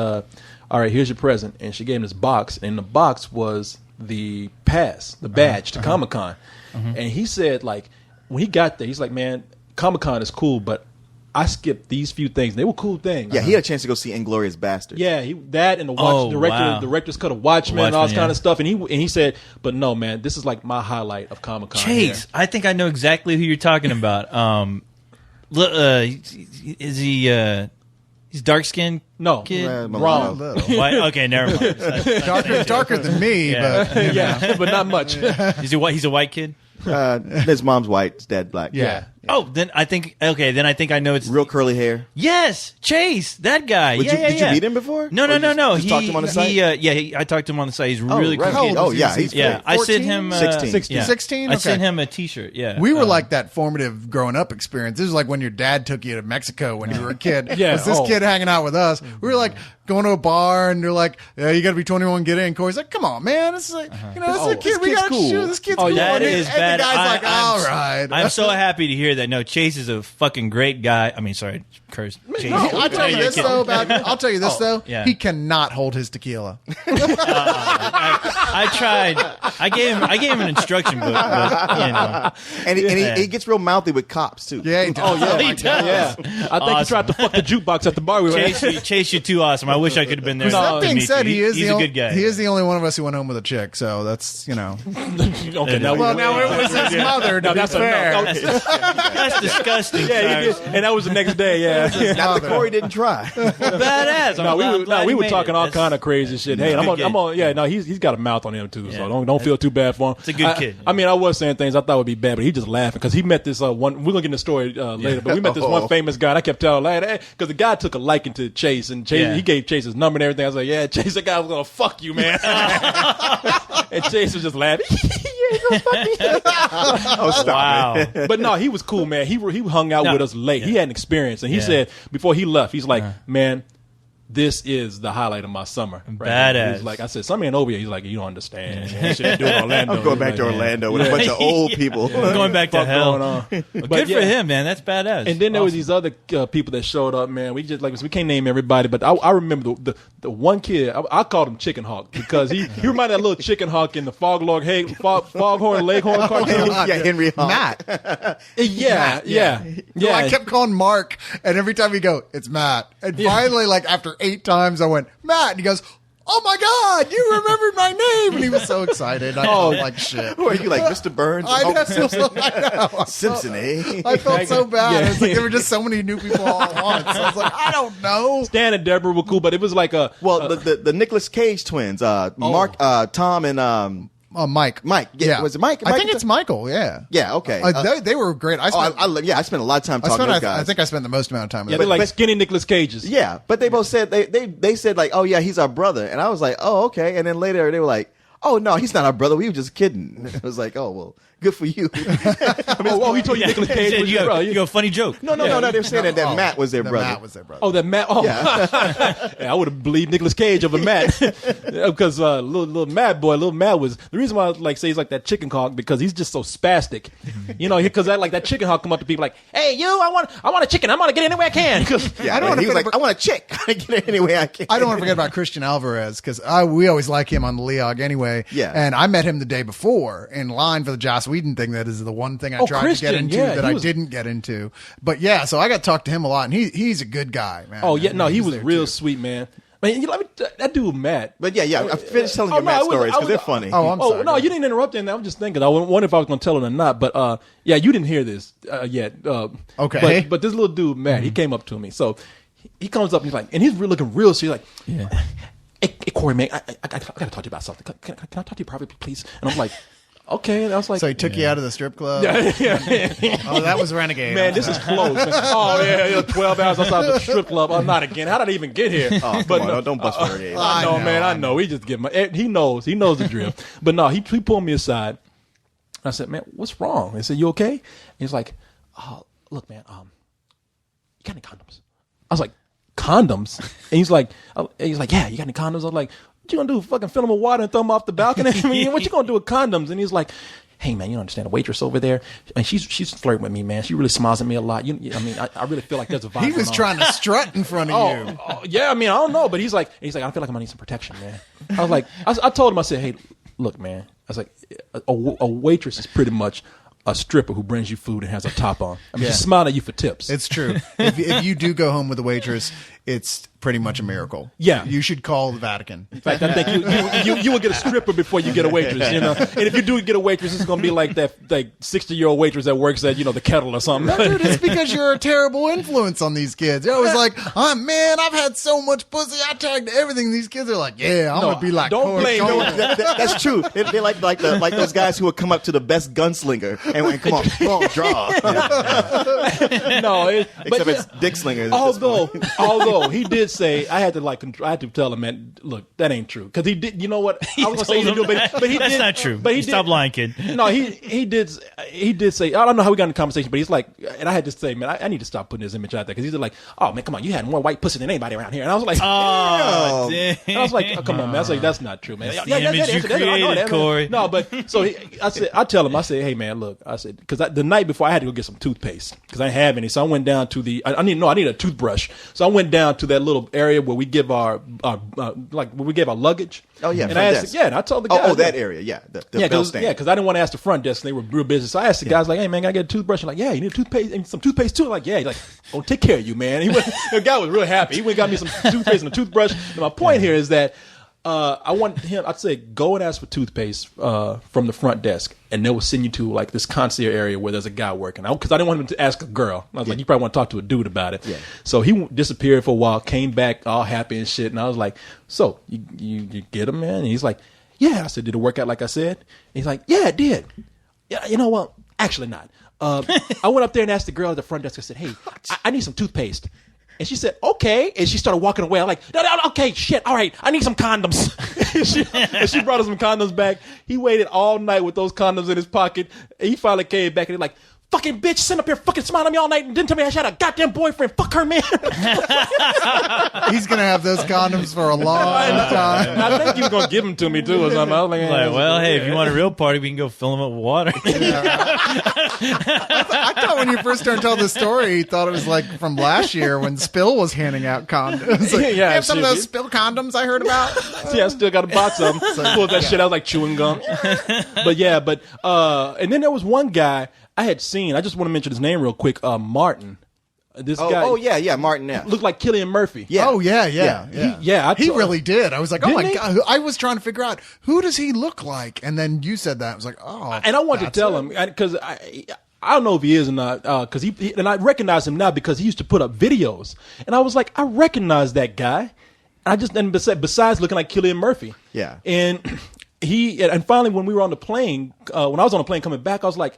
all right, here's your present. And she gave him this box, and the box was the pass, the badge to Comic-Con. And he said, like, when he got there, he's like, man, Comic-Con is cool, but I skipped these few things. They were cool things. Yeah, he had a chance to go see Inglourious Bastards. Yeah, that and the Oh, wow. director's cut of Watchmen and all this Watchmen, kind yeah. of stuff. And he said, but no, man, this is like my highlight of Comic-Con. Chase, here. I think I know exactly who you're talking about. Is he? He's dark skinned. No, Kid? Milano. wrong. White? Okay, never mind. Darker than me, Yeah. but Yeah, but not much. Is he white? He's a white kid. His mom's white, his dad black. yeah. Oh, then I think I know it's Real curly hair. Yes, Chase, that guy. Did you meet him before? No. Or just talked to him on the site? I talked to him on the site. He's really right. cool. kid. Oh, yeah, he's Yeah, I sent him 16. yeah. 16? I sent Okay. him a T-shirt. Yeah, We were like that formative growing up experience. This was like when your dad took you to Mexico when you were a kid. Yeah. Was this Oh. kid hanging out with us? We were like going to a bar and they're like, "Yeah, you got to be 21, get in." Corey's like, "Come on, man, this is like, this is a kid. We kid's got to cool. shoot. This kid's Oh, cool." yeah, that and is and bad. the guy's like, I'm "All right." I'm so happy to hear that. No, Chase is a fucking great guy. I mean, sorry, curse. Chase. I'll tell you You're this kidding. though. I'll tell you this though. yeah. He cannot hold his tequila. I tried. I gave him an instruction book, but you know. And he gets real mouthy with cops too. Yeah, he does. yeah, he does. yeah. I think he tried to fuck the jukebox at the bar we were at. Chase, you're too awesome. I wish I could have been there. That to being meet said, you. He's the a only, good guy. He is the only one of us who went home with a chick. So that's Okay, now Well, now it was his mother. To No, be that's a no. fair. No, That's disgusting. yeah, he did, and that was the next day. Yeah, Not that Corey didn't try. Badass. no, we were talking all kind of crazy shit. Hey, He's a I'm good on. kid. Yeah, no, he's got a mouth on him too. Yeah. So don't feel too bad for him. It's a good kid. I mean, I was saying things I thought would be bad, but he just laughing because he met this one. We're gonna get in the story later, but we met this one famous guy. And I kept telling him because the guy took a liking to Chase, and Chase he gave Chase his number and everything. I was like, yeah, Chase, that guy was gonna fuck you, man. And Chase was just laughing. you gonna fuck me? Oh, stop Wow. it. But no, he was cool, man. He hung out with us late. He had an experience, and he said before he left, he's like, man, this is the highlight of my summer. Right? Badass. He's like, I said, something ain't over yet. He's like, you don't understand. Man. Shit, do it in Orlando. I'm going back to Orlando with a bunch of old people. Going back to Fuck hell. going on. But But good for him, man. That's badass. And then there was these other people that showed up, man. We just we can't name everybody, but I remember the one kid. I called him Chicken Hawk because he reminded that little Chicken Hawk in the Foghorn Leghorn cartoon. Yeah, Henry Hawk. Matt. Yeah. No, I kept calling Mark, and every time he go, it's Matt. And finally, like after 8 times, I went, Matt. And he goes, oh my God, you remembered my name. And he was so excited. I felt like shit. Who are you, like Mr. Burns? I know. Simpson, eh? I felt so bad. Yeah. It was like there were just so many new people all at once. I was like, I don't know. Stan and Deborah were cool, but it was like a The Nicolas Cage twins, Mark, Tom, and Mike. Yeah, was it Mike? I think it's Michael. Yeah. Yeah. Okay. They were great. I spent I think I spent the most amount of time with yeah, them. they're like skinny Nicolas Cages. Yeah, but they both said they said like, oh yeah, he's our brother, and I was like, oh okay, and then later they were like, oh no, he's not our brother. We were just kidding. I was like, oh well, good for you. He told you Nicolas Cage was your brother. You got a funny joke. No. They were saying that Matt was their brother. Matt was their brother. Oh, that Matt. Oh, Yeah. yeah, I would have believed Nicolas Cage over Matt because little Matt was the reason why I say he's like that chicken hawk because he's just so spastic, because that chicken hawk come up to people like, hey you, I want a chicken, I'm gonna get it any way I can. Yeah, I don't wanna he was forget like, I want a chick, I get it any way I can. I don't want to forget about Christian Alvarez because we always like him on the Leog anyway. Yeah. And I met him the day before in line for the Joss Whedon thing. That is the one thing I tried Christian, to get into that I didn't get into. But yeah, so I got to talk to him a lot, and he's a good guy, man. Oh yeah, no, he was there, real too. sweet, man. Man, that dude Matt. But yeah, I finished telling you Matt stories because they're funny. Oh, I'm sorry. No, you didn't interrupt him. I'm just thinking. I wonder if I was going to tell it or not. But yeah, you didn't hear this yet. Okay. But this little dude, Matt, he came up to me. So he comes up and he's like, and he's looking real serious. He's like, hey, Corey, man, I got to talk to you about something. Can I talk to you privately, please? And I'm like, okay. And I was like, So he took you out of the strip club? yeah. Oh, that was Renegade. Man, this is close. Oh yeah, 12 hours outside the strip club. Oh, not again. How did I even get here? Oh, but come on, don't bust for it. I know, man. I know. He just get he knows the drill. But no, he pulled me aside. I said, man, what's wrong? He said, you okay? And he's like, look, man, you got any condoms? I was like, condoms? And he's like, yeah, you got any condoms? I was like, what you gonna do? Fucking fill them with water and throw them off the balcony? I mean, what you gonna do with condoms? And he's like, hey man, you don't understand, the waitress over there, and she's flirting with me, man. She really smiles at me a lot. I really feel like there's a vibe. He was going trying to strut in front of you. Yeah, I mean, I don't know, but he's like, I feel like I'm gonna need some protection, man. I was like, I told him, I said, hey, look, man, I was like, a waitress is pretty much a stripper who brings you food and has a top on. I mean, she's smiling at you for tips. It's true. If you do go home with a waitress, it's pretty much a miracle. Yeah. You should call the Vatican. In fact, I think you will get a stripper before you get a waitress, And if you do get a waitress, it's going to be like that 60-year-old waitress that works at, the kettle or something. No, dude, it's because you're a terrible influence on these kids. They're always like, man, I've had so much pussy, I tagged everything. These kids are like, yeah, I'm going to be like, don't blame Corey. me. That's true. They're like those guys who would come up to the best gunslinger and come on, draw. No, Except it's dick slingers. Although he did say, I had to tell him, man, look, that ain't true. Because he did, you know what? I was going to say he did, but he That's did. not true. But he Stop did, lying, kid. No, he did say, I don't know how we got in the conversation, but he's like, and I had to say, man, I need to stop putting this image out there. Because he's like, oh man, come on, you had more white pussy than anybody around here. And I was like, Oh, damn. and I was like, oh, come on, man. I was like, that's not true, man. That's the image you created, Corey. No, but so I tell him, I said, hey man, look, I said, because the night before I had to go get some toothpaste because I didn't have any, so I went down to I need a toothbrush, so I went down to that little area where we give our where we gave our luggage. Oh yeah, and I asked, and I told the guy, that area, yeah, the bell stand. because I didn't want to ask the front desk, and they were real busy. So I asked the guys, like, hey man, can I get a toothbrush? And like, yeah, you need a toothpaste and some toothpaste too. I'm like, yeah, he's like, oh, take care of you, man. The guy was real happy. He went and got me some toothpaste and a toothbrush. And my point here is that I want him. I'd say go and ask for toothpaste from the front desk, and they will send you to like this concierge area where there's a guy working. Because I didn't want him to ask a girl. I was like, you probably want to talk to a dude about it. Yeah. So he disappeared for a while, came back all happy and shit. And I was like, so you get him, man? And he's like, yeah. I said, did it work out like I said? And he's like, yeah, it did. Yeah, you know what? Actually not. I went up there and asked the girl at the front desk. I said, hey, I need some toothpaste. And she said, okay. And she started walking away. I'm like, no, okay, shit, all right, I need some condoms. she brought us some condoms back. He waited all night with those condoms in his pocket. He finally came back and he's like, fucking bitch, sit up here fucking smiling at me all night and didn't tell me I had a goddamn boyfriend. Fuck her, man. He's going to have those condoms for a long time. I think he was going to give them to me, too, or something. I was like, well, hey, if you want a real party, we can go fill them up with water. I thought when you first started telling the story, you thought it was like from last year when Spill was handing out condoms. Like, Yeah, you have some of shit, those Spill condoms I heard about? yeah, I still got a box of them. Pulled that shit out like chewing gum. And then there was one guy I had seen. I just want to mention his name real quick. Martin. This guy. Yeah, Martin F. Looked like Killian Murphy. Yeah. Oh, yeah. He really did. I was like, oh my Didn't he? God. I was trying to figure out, who does he look like? And then you said that. I was like, oh. And I wanted to tell him, because I don't know if he is or not, because and I recognize him now because he used to put up videos. And I was like, I recognize that guy. And besides looking like Killian Murphy. Yeah. And and finally when we were on the plane, when I was on the plane coming back, I was like,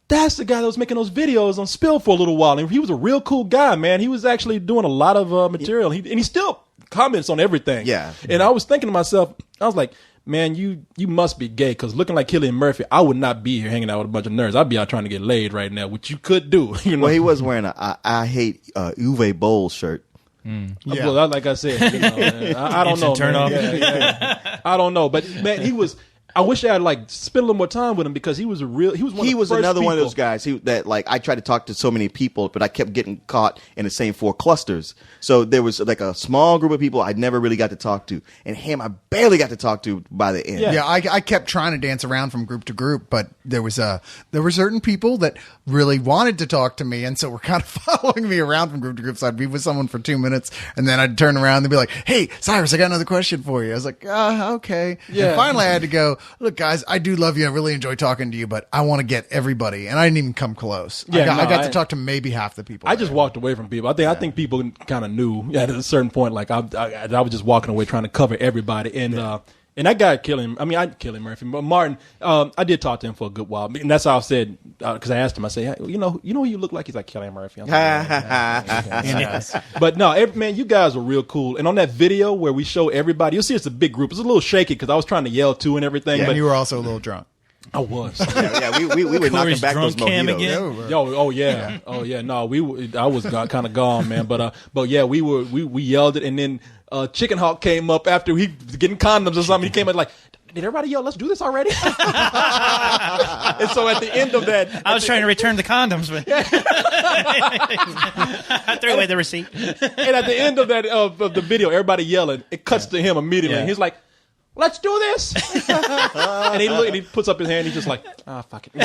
that's the guy that was making those videos on Spill for a little while. And he was a real cool guy, man. He was actually doing a lot of material. And he still comments on everything. Yeah. And I was thinking to myself, I was like, man, you must be gay, because looking like Killian Murphy, I would not be here hanging out with a bunch of nerds. I'd be out trying to get laid right now, which you could do. You know? Well, he was wearing a I hate Uwe Boll shirt. Yeah. Well, like I said, you know, man, I don't know. Turn man. off. Yeah. I don't know, but man, he was. I wish I had spent a little more time with him, because he was one of the first another one of people. those guys that I tried to talk to so many people, but I kept getting caught in the same 4 clusters. So there was like a small group of people I never really got to talk to, and him I barely got to talk to by the end. Yeah, I kept trying to dance around from group to group, but there were certain people that really wanted to talk to me, and so were kind of following me around from group to group. So I'd be with someone for 2 minutes, and then I'd turn around and be like, "Hey, Cyrus, I got another question for you." I was like, "Okay." Yeah. And finally, I had to go, "Look, guys, I do love you. I really enjoy talking to you, but I want to get everybody," and I didn't even come close. Yeah, I got to talk to maybe half the people. I just walked away from people. I think people kind of knew at a certain point. Like I was just walking away trying to cover everybody. And that guy Killian Murphy, but Martin, I did talk to him for a good while, and that's how I said, because I asked him, I said, hey, you know who you look like? He's like, Killian Murphy. I'm like, yeah. But no, man, you guys were real cool. And on that video where we show everybody, you'll see it's a big group. It's a little shaky because I was trying to yell too and everything. Yeah, but and you were also a little drunk. I was. we were knocking back those drunk cam mojitos. again? Oh yeah. No, I was kind of gone, man. But yeah, we yelled it, and then Chicken Hawk came up after he was getting condoms or something. He came up like, did everybody yell, let's do this already? And so at the end of that, I was trying to return the condoms, but I threw away the receipt. and at the end of that of the video, everybody yelling. It cuts to him immediately. Yeah. He's like, let's do this. And he puts up his hand. He's just like, fuck it.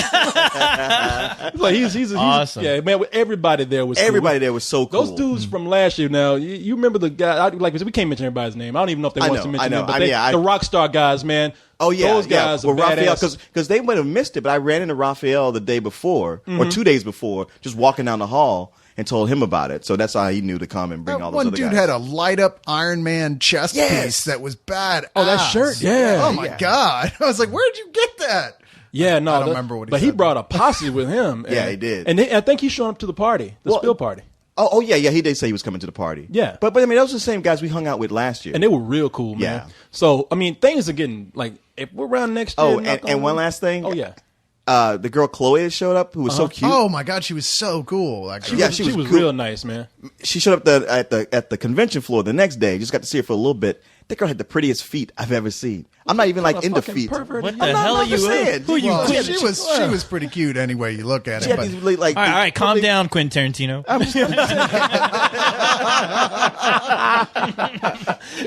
Like he's awesome. Yeah, man. Everybody there was Everybody cool. there was so cool. Those dudes from last year. Now you remember the guy? We can't mention everybody's name. I don't even know if they want to mention them. But the Rockstar guys, man. Oh yeah, those guys. Well, are Raphael, badass. because they might have missed it, but I ran into Raphael the day before or 2 days before, just walking down the hall, and told him about it. So that's how he knew to come and bring all those One other dude guys. had a light up Iron Man chest piece that was bad. Oh, that shirt? Yeah. Oh my God. I was like, where'd you get that? Yeah, no, I don't remember what he but said. he brought a posse with him. Yeah, he did. And I think he's showing up to the party, the Spill party. Oh yeah, he did say he was coming to the party. Yeah. but I mean, those are the same guys we hung out with last year. And they were real cool, man. Yeah. So, I mean, things are getting, like, if we're around next year. Oh, and one last thing. Oh, yeah. The girl Chloe showed up, who was so cute. Oh my God, she was so cool. That girl. Yeah, She she was cool. real nice, man. She showed up at the convention floor the next day. Just got to see her for a little bit. That girl had the prettiest feet I've ever seen. I'm not even like into Fucking feet. pervert. What I'm the not- hell are I'm you? just saying. Who you? Well, Quentin? she was pretty cute anyway you look at She it. had But these really, like, All right, calm down, Quentin Tarantino.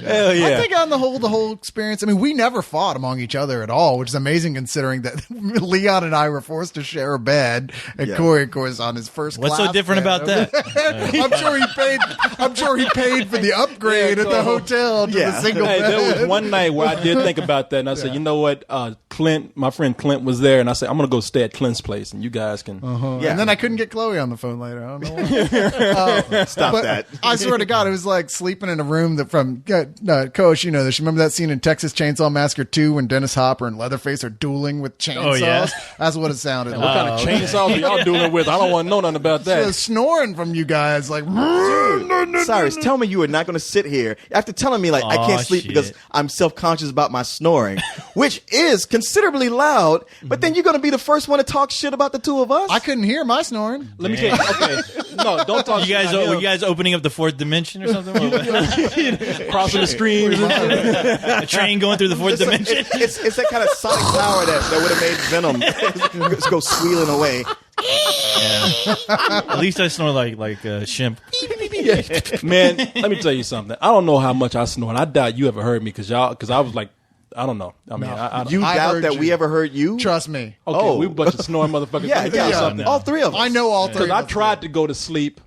Hell yeah. I think on the whole experience, I mean, we never fought among each other at all, which is amazing considering that Leon and I were forced to share a bed, and Yeah. Corey, of course, on his first. What's so class different bed. about that? I'm sure he paid for the upgrade at the hotel to the Yeah. single Hey, bed. there was one night where I did think about that, and I said, you know what? Clint, my friend Clint was there, and I said, I'm going to go stay at Clint's place, and you guys can. Yeah. And then I couldn't get Chloe on the phone later. I don't know why. Stop But that. I swear to God, it was like sleeping in a room that from Coach, you know this. Remember that scene in Texas Chainsaw Massacre 2 when Dennis Hopper and Leatherface are dueling with chainsaws? Oh, yeah. That's what it sounded What like. kind of chainsaws are y'all doing it with? I don't want to know nothing about The that. snoring from you guys, like Cyrus, tell me you are not going to sit here after telling me like I can't can't sleep shit. because I'm self-conscious about my snoring, which is considerably loud. But then you're going to be the first one to talk shit about the two of us. I couldn't hear my snoring. Let me tell you. Okay, no, don't talk. You guys, shit about were him. you guys opening up the fourth dimension or something? Crossing the streams. A train going through the fourth dimension? It's that kind of sonic power that would have made Venom just go squealing away. At least I snore like a chimp. Man, let me tell you something. I don't know how much I snore, and I doubt you ever heard me because I was like, I don't know. I mean, You I doubt heard that you. we ever heard you? Trust me. okay, we a bunch of snoring motherfuckers. Yeah, Let me tell you yeah. something. All three of us. I know all three. Because I tried to go to sleep,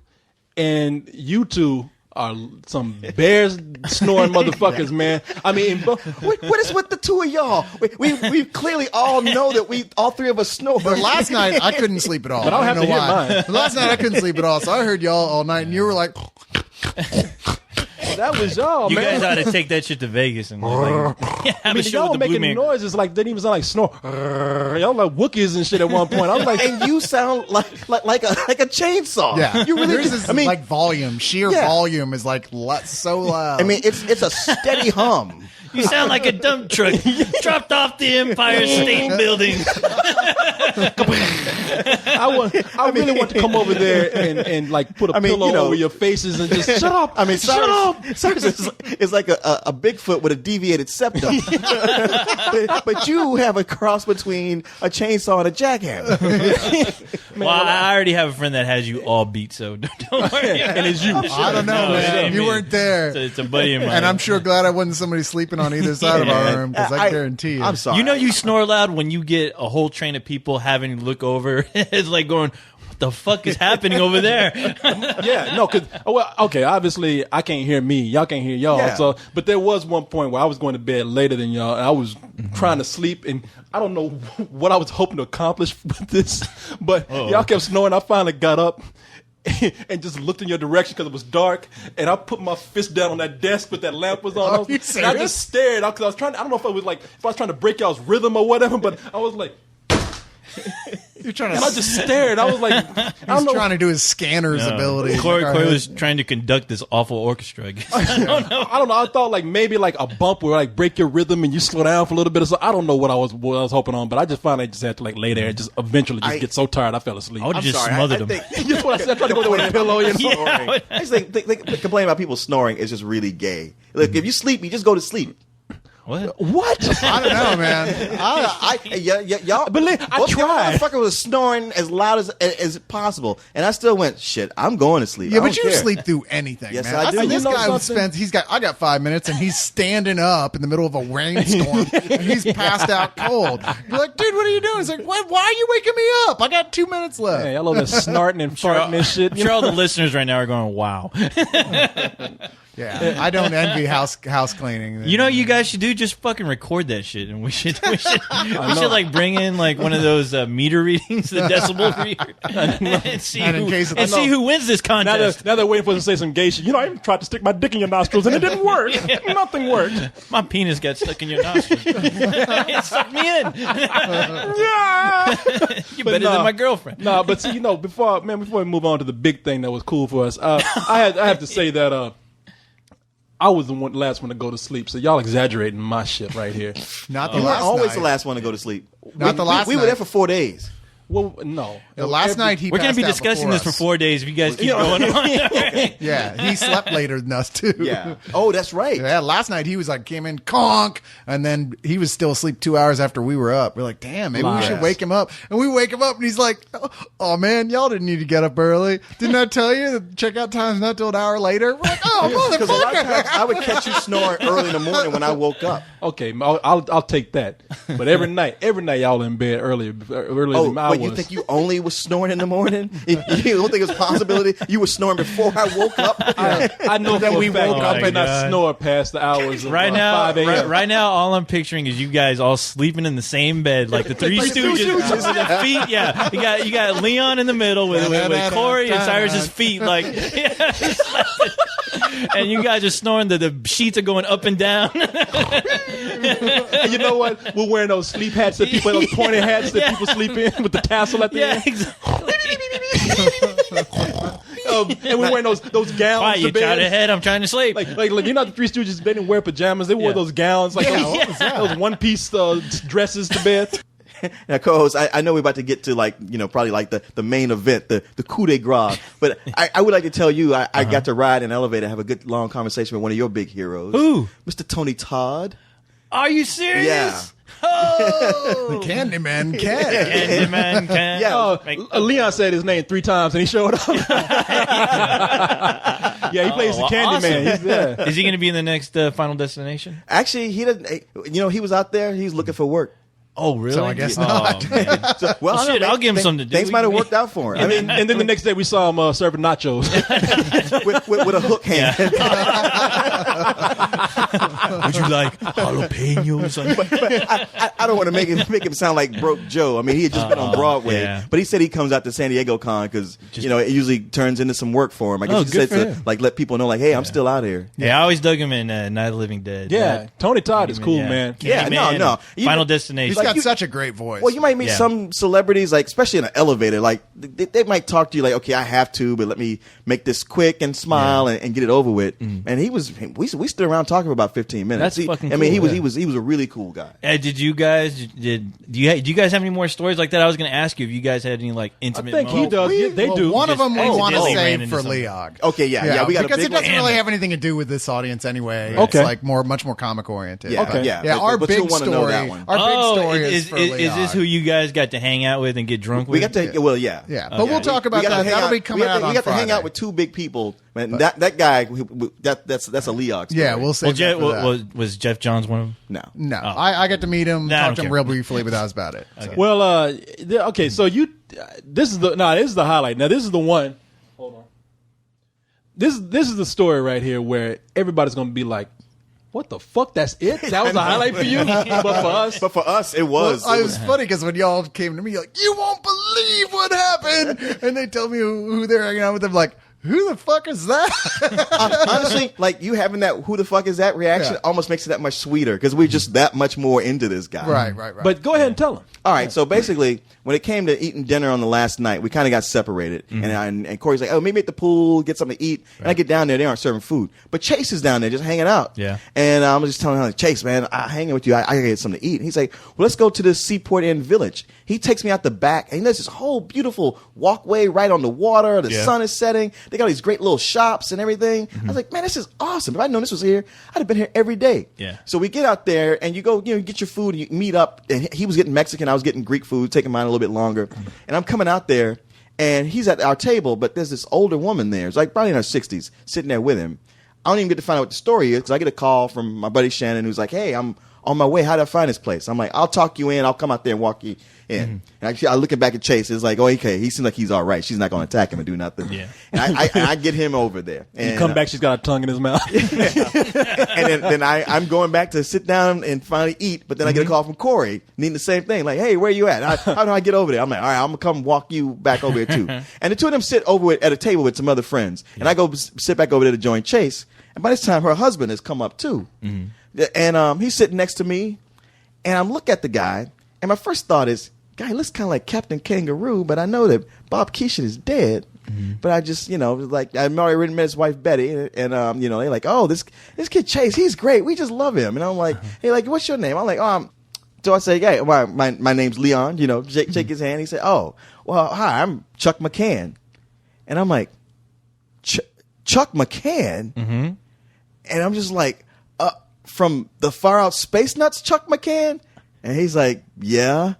and you two are some bears snoring motherfuckers, man. I mean, What is with the two of y'all? We clearly all know that all three of us snore. But last night I couldn't sleep at all. But I don't have know to hear why. mine. But last night I couldn't sleep at all, so I heard y'all all night, and you were like, that was y'all, You man. guys ought to take that shit to Vegas and have I a mean, show y'all with the Blue making Man. noises like they didn't even sound like snore. Y'all like Wookiees and shit at one point. I was like, and you sound like a chainsaw. yeah. You really Yours do. is I mean, like volume. Sheer Yeah. volume is like so loud. I mean, it's a steady hum. You sound like a dump truck dropped off the Empire State Building. I really want to come over there and like put a pillow over your faces and just shut up. I mean, shut up. Cyrus is like a Bigfoot with a deviated septum. but you have a cross between a chainsaw and a jackhammer. Well, I already have a friend that has you all beat, so don't worry. And it's you. I don't know, No, it man. ain't You me. weren't there. It's a buddy of mine. And I'm sure glad I wasn't somebody sleeping on either side of our room, because I guarantee you. I'm sorry. You know you snore loud when you get a whole train of people having to look over. It's like going, what the fuck is happening over there? Yeah, no, because okay, obviously I can't hear me, y'all can't hear y'all. Yeah. So, but there was one point where I was going to bed later than y'all, and I was trying to sleep, and I don't know what I was hoping to accomplish with this, but y'all kept snoring. I finally got up and just looked in your direction because it was dark, and I put my fist down on that desk, but that lamp was on. Are you And I serious? just stared because I was trying. I don't know if I was trying to break y'all's rhythm or whatever, but I was like. You're trying to. And I just stared. I was like, I don't He's know. trying to do his scanner's ability. Corey was trying to conduct this awful orchestra. I guess. I don't know. I thought like maybe like a bump would like break your rhythm and you slow down for a little bit or so. I don't know what I was hoping on, but I just finally just had to like lay there and just eventually get so tired I fell asleep. I would have just sorry, smothered I him. think That's what I said. I tried to go there with a pillow. You know? Yeah. I just think complaining about people snoring is just really gay. Look, if you sleep, you just go to sleep. What? What? I don't know, man. Y'all, Believe- I both y'all tried. motherfucker was snoring as loud as possible, and I still went, shit, I'm going to sleep. Yeah, I but don't you care. sleep through anything, Yes, man. I do. See, You this know guy something? spends. I got 5 minutes, and he's standing up in the middle of a rainstorm, and he's passed out cold. You're like, dude, what are you doing? He's like, why are you waking me up? I got 2 minutes left. Yeah, y'all over there snorting and farting and shit. I'm sure all the listeners right now are going, wow. Yeah, I don't envy house cleaning. You know what you guys should do? Just fucking record that shit, and we should like bring in like one of those meter readings, the decibel reader, and see And in case of- see who wins this Now contest. they're waiting for us to say some gay shit. You know, I even tried to stick my dick in your nostrils and it didn't work. Nothing worked. My penis got stuck in your nostrils. It sucked me in. Yeah. You're But better no. than my girlfriend. No, but see, before we move on to the big thing that was cool for us, I have to say that I was the last one to go to sleep. So y'all exaggerating my shit right here. Not the You weren't last always night. the last one to go to sleep. Not the last We were night. there for 4 days. Well, no. The last night he. We're going to be passed out discussing before this for us. 4 days if you guys keep going on. Yeah, he slept later than us too. Yeah. Oh, that's right. Yeah, last night he was like came in conk, and then he was still asleep 2 hours after we were up. We're like, damn, maybe we should Lies. wake him up. And we wake him up, and he's like, oh man, y'all didn't need to get up early. Didn't I tell you the checkout time's not till an hour later? We're like, oh Because a lot of times motherfucker. I would catch you snoring early in the morning when I woke up. Okay, I'll take that. But every night y'all in bed earlier Oh, than I but was. you think you only was snoring in the morning? You don't think it was a possibility you were snoring before I woke up? I know Then for we a fact woke I up could and- not snore past the hours of Right now, 5 a.m. right now, all I'm picturing is you guys all sleeping in the same bed, like the Three Like the Three Stooges. Stooges. With the feet, yeah. You got Leon in the middle with Corey and Cyrus's feet, like, and you guys are snoring. The sheets are going up and down. And you know what? We're wearing those sleep hats that people, those pointy hats that Yeah. people sleep in with the tassel at the Yeah, end. exactly. Oh and we're wearing those gowns Quiet, to you child bed. ahead. I'm trying to sleep. Like you know, the Three Stooges didn't wear pajamas. They wore Yeah. those gowns, like Yeah, those, what was that? those one-piece dresses to bed. Now, co-host, I know we're about to get to probably like the main event, the coup de grace. But I would like to tell you, I got to ride in an elevator, have a good long conversation with one of your big heroes. Who? Mr. Tony Todd. Are you serious? Yeah. Oh, Candyman Ken. Candyman can. Yeah. Leon said his name 3 times and he showed up. Yeah, he plays the Candyman. awesome. He's there. Is he going to be in the next Final Destination? Actually, he doesn't. He was out there. He's looking for work. Oh, really? So I guess oh, not. Man. So, well, I don't shit, know, I'll give him something to do. Things might have worked out for him. I mean, And then the next day we saw him serving nachos. with a hook hand. Would you like jalapenos? I don't want to make him sound like Broke Joe. I mean, he had just been on Broadway, yeah. but he said he comes out to San Diego Con because it usually turns into some work for him. I guess he good said for to him. let people know, hey, I'm still out here. Yeah, I always dug him in Night of the Living Dead. Yeah, Tony Todd is cool, yeah. man. Yeah, Candyman no. and Final Destination. He's got such a great voice. Well, you might meet Yeah. some celebrities, like especially in an elevator, like they might talk to you like, okay, I have to, but let me make this quick and smile and get it over with. And we stood around talking for about 15 minutes. That's fucking I mean, cool, he was a really cool guy. Did you guys do you guys have any more stories like that? I was going to ask you if you guys had any like intimate. I think he moments. does. Yeah, they do. One of them we Just want to accidentally ran save into for something. Leog. Okay, yeah, we got because a it big one. doesn't really have anything to do with this audience anyway. Okay. It's like much more comic oriented. Yeah, Okay. yeah, Yeah, but- our but big you'll wanna know story. that one. Our big story is for is Leog. this who you guys got to hang out with and get drunk with? We got to, well, yeah. Yeah, but we'll talk about We got to that. hang That'll out- be coming out on We got to hang Friday. out with two big people. Man, that guy, that's a Leog story. Yeah, we'll save that for that. Was Jeff Johns one of them? No. No, I got to meet him, Nah, I talk don't to him care. real briefly, but that was about it. So. Well, okay, so this is the highlight. Now this is the one. Hold on. This is the story right here where everybody's gonna be like, "What the fuck? That's it? That was the highlight for you?" But for us, it was. Well, it was funny because when y'all came to me, you're like, you won't believe what happened, and they tell me who they're hanging out with. I'm like, who the fuck is that? honestly, like you having that "who the fuck is that" reaction almost makes it that much sweeter because we're just that much more into this guy. Right. But go ahead and tell them. All right, so basically, when it came to eating dinner on the last night, we kind of got separated. And Corey's like, oh, maybe at the pool, get something to eat. And I get down there, they aren't serving food. But Chase is down there just hanging out. Yeah. And I'm just telling him, like, Chase, man, I'm hanging with you. I got to get something to eat. And he's like, well, let's go to the Seaport Inn Village. He takes me out the back, and there's this whole beautiful walkway right on the water. The sun is setting. They got these great little shops and everything. I was like, man, this is awesome. If I'd known this was here, I'd have been here every day. Yeah. So we get out there, and you go, you get your food, and you meet up. And he was getting Mexican, I was getting Greek food, taking mine a little bit longer. And I'm coming out there, and he's at our table, but there's this older woman there. It's like probably in her 60s, sitting there with him. I don't even get to find out what the story is because I get a call from my buddy Shannon who's like, hey, I'm on my way. How do I find this place? I'm like, I'll talk you in. I'll come out there and walk you in. And actually, I looking back at Chase. It's like, oh, okay. He seems like he's all right. She's not going to attack him and do nothing. Yeah. And I get him over there. And You come back, she's got a tongue in his mouth. and then I'm going back to sit down and finally eat. But then I get a call from Corey needing the same thing. Like, hey, where you at? How do I get over there? I'm like, all right, I'm going to come walk you back over here too. And the two of them sit over at a table with some other friends. And I go sit back over there to join Chase. And by this time, her husband has come up too. And he's sitting next to me. And I'm looking at the guy. And my first thought is, guy looks kind of like Captain Kangaroo. But I know that Bob Keeshan is dead. But I just, like I've already met his wife Betty, and they're like, oh, this kid Chase, he's great. We just love him. And I'm like, hey, like, what's your name? I'm like, so I say, hey, my name's Leon. Shake his hand. He said, oh, well, hi, I'm Chuck McCann. And I'm like, Chuck McCann, and I'm just like, from the Far Out Space Nuts, Chuck McCann. And he's like, yeah. And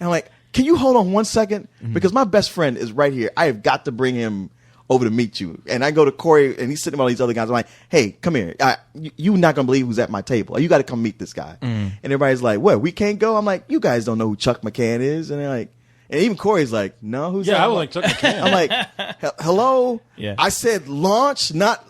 I'm like, can you hold on 1 second? Because my best friend is right here. I have got to bring him over to meet you. And I go to Corey, and he's sitting with all these other guys. I'm like, hey, come here. You're not going to believe who's at my table. You got to come meet this guy. And everybody's like, what, we can't go? I'm like, you guys don't know who Chuck McCann is. And they're like, and even Corey's like, no, who's that? Yeah, I was like, Chuck McCann. I'm like, hello? Yeah. I said lunch, not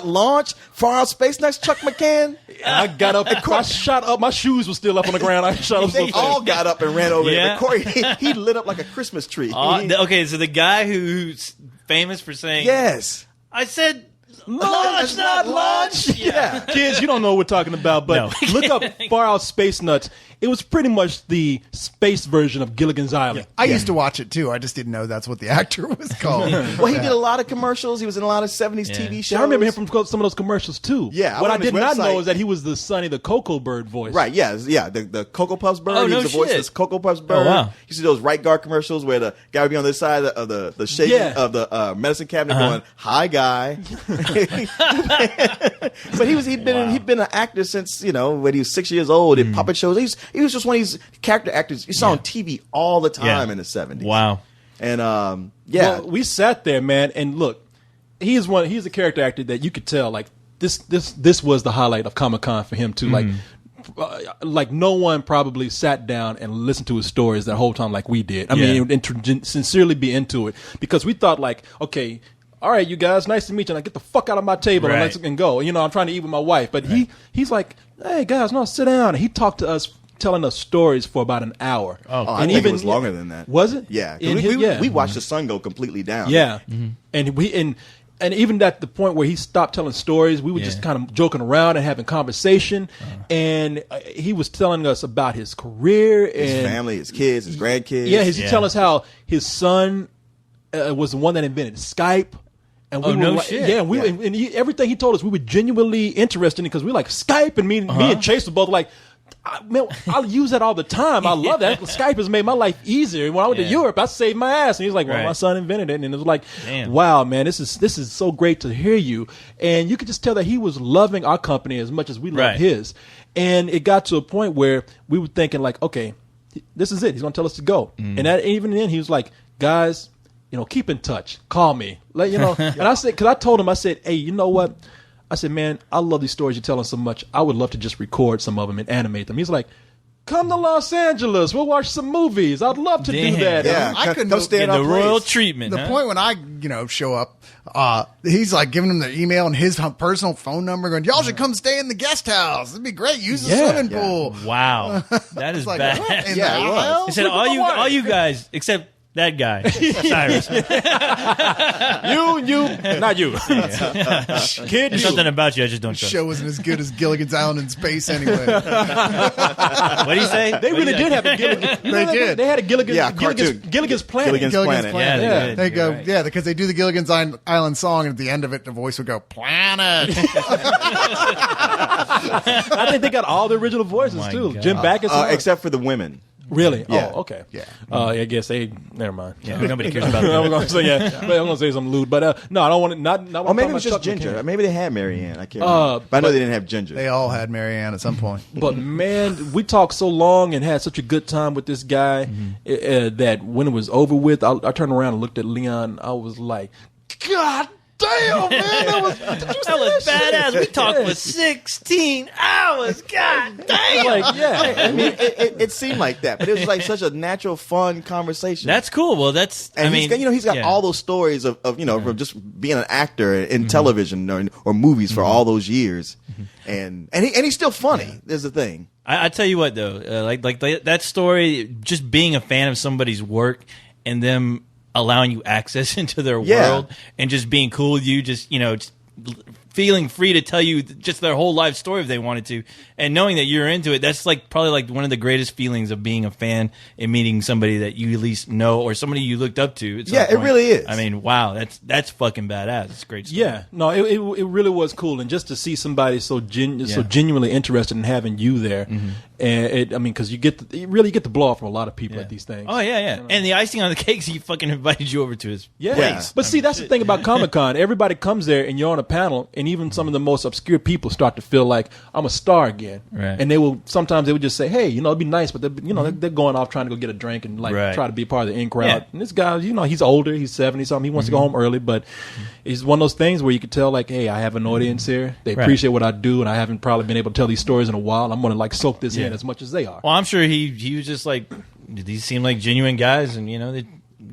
launch. Far Out Space Nuts, Chuck McCann. And I got up. I shot up. My shoes were still up on the ground. I shot up so They all fast. got up and ran over there. Yeah. But Corey, he lit up like a Christmas tree. Okay, so the guy who's famous for saying, Yes. I said Launch, not launch. Yeah. Kids, you don't know what we're talking about, but No. look up Far Out Space Nuts. It was pretty much the space version of Gilligan's Island. I used to watch it too. I just didn't know that's what the actor was called. Well, he did a lot of commercials. He was in a lot of 70s TV shows. Yeah, I remember him from some of those commercials too. Yeah, What I on his did not know website- is that he was the Sonny the Cocoa Bird voice. Right, yeah. The Cocoa Puffs bird. Oh, he no was the voice shit. of this Cocoa Puffs bird. wow. You see those right guard commercials where the guy would be on this side of the shaking Yeah. of the medicine cabinet going, "Hi, guy." But he'd been an actor since when he was 6 years old in puppet shows. He was just one of these character actors you saw on TV all the time in the 70s. Wow. And Well, we sat there, man, and look, he's a character actor that you could tell like this was the highlight of Comic-Con for him too. Like no one probably sat down and listened to his stories that whole time like we did. I mean, and sincerely be into it because we thought like, okay, all right, you guys, nice to meet you. Now get the fuck out of my table and Right. let's go. I'm trying to eat with my wife, but he's like, hey guys, no, sit down. And he talked to us, telling us stories for about an hour. Oh, I think it was longer than that. Was it? Yeah. 'Cause And we watched the sun go completely down. Yeah, and even at the point where he stopped telling stories, we were just kind of joking around and having conversation. And he was telling us about his career and His family, his kids, his grandkids. Yeah, he's telling us how his son was the one that invented Skype. And we Oh, were no like, shit. yeah, and everything he told us, we were genuinely interested in because we like Skype, and me and Chase were both like, man, I'll use that all the time. I love that. Skype has made my life easier. When I went to Europe, I saved my ass. And he's like, well, Right. my son invented it. And it was like, Damn. wow, man, this is so great to hear you. And you could just tell that he was loving our company as much as we loved Right. his. And it got to a point where we were thinking like, okay, this is it. He's going to tell us to go. And even then he was like, guys, keep in touch. Call me. And I said, because I told him, I said, hey, you know what? I said, man, I love these stories you're telling so much. I would love to just record some of them and animate them. He's like, come to Los Angeles. We'll watch some movies. I'd love to do Damn. that. Yeah, I couldn't come stay Get at our the royal place. treatment. The huh? point when I, show up, he's like giving him the email and his personal phone number, going, "Y'all should come stay in the guest house. It'd be great. Use the swimming pool." Wow, that is Like, bad. what in Yeah, the it was. hell? He said, all you guys except that guy, Cyrus. Not you. Kid, There's you. something about you I just don't The trust. show wasn't as good as Gilligan's Island in space anyway. What do you say? They really did have a Gilligan. They did. They had a Gilligan's, Yeah, Gilligan's, cartoon. Gilligan's Planet. Gilligan's Planet. Yeah, they Yeah. did. They You're go, right. yeah, because they do the Gilligan's Island song, and at the end of it, the voice would go, "Planet." I think they got all the original voices my too. God. Jim Backus. Except for the women. Really? Yeah. Oh, okay. Yeah. I guess they. Never mind. Yeah, nobody cares about I was that. gonna say but I'm gonna say something lewd, but no, I don't want to. Not. Or maybe it was talking just about Chuck Ginger. McCain. Maybe they had Mary Ann. I can't remember. But I know they didn't have Ginger. They all had Marianne at some point. But man, we talked so long and had such a good time with this guy that when it was over with, I turned around and looked at Leon. I was like, God damn, man, that was That was badass. We talked for 16 hours. God damn. like, yeah. I mean, it seemed like that, but it was like such a natural, fun conversation. That's cool. Well, that's. And I mean, he's got yeah. all those stories of from just being an actor in television or movies for all those years, and he's still funny. There's the thing. I tell you what though, like that story, just being a fan of somebody's work and them allowing you access into their Yeah. world and just being cool with you, just feeling free to tell you just their whole life story if they wanted to, and knowing that you're into it. That's probably one of the greatest feelings of being a fan and meeting somebody that you at least know or somebody you looked up to. At some Yeah, it point. really is. I mean, wow, that's fucking badass. It's a great story. Yeah, no, it really was cool, and just to see somebody so genuinely interested in having you there, and because you really get the blow off from a lot of people at these things. Oh yeah. And the icing on the cake, he fucking invited you over to his Yeah. place. But see, that's the thing about Comic-Con. Everybody comes there and you're on a panel, and even some of the most obscure people start to feel like, I'm a star again. Right. And sometimes they would just say, hey, it'd be nice, but they're going off trying to go get a drink and Right. try to be part of the in crowd. Yeah. And this guy, he's older, he's 70-something, he wants to go home early, but it's one of those things where you could tell, like, hey, I have an audience here. They Right. appreciate what I do, and I haven't probably been able to tell these stories in a while. I'm going to soak this in as much as they are. Well, I'm sure he was just like, these seem like genuine guys, and the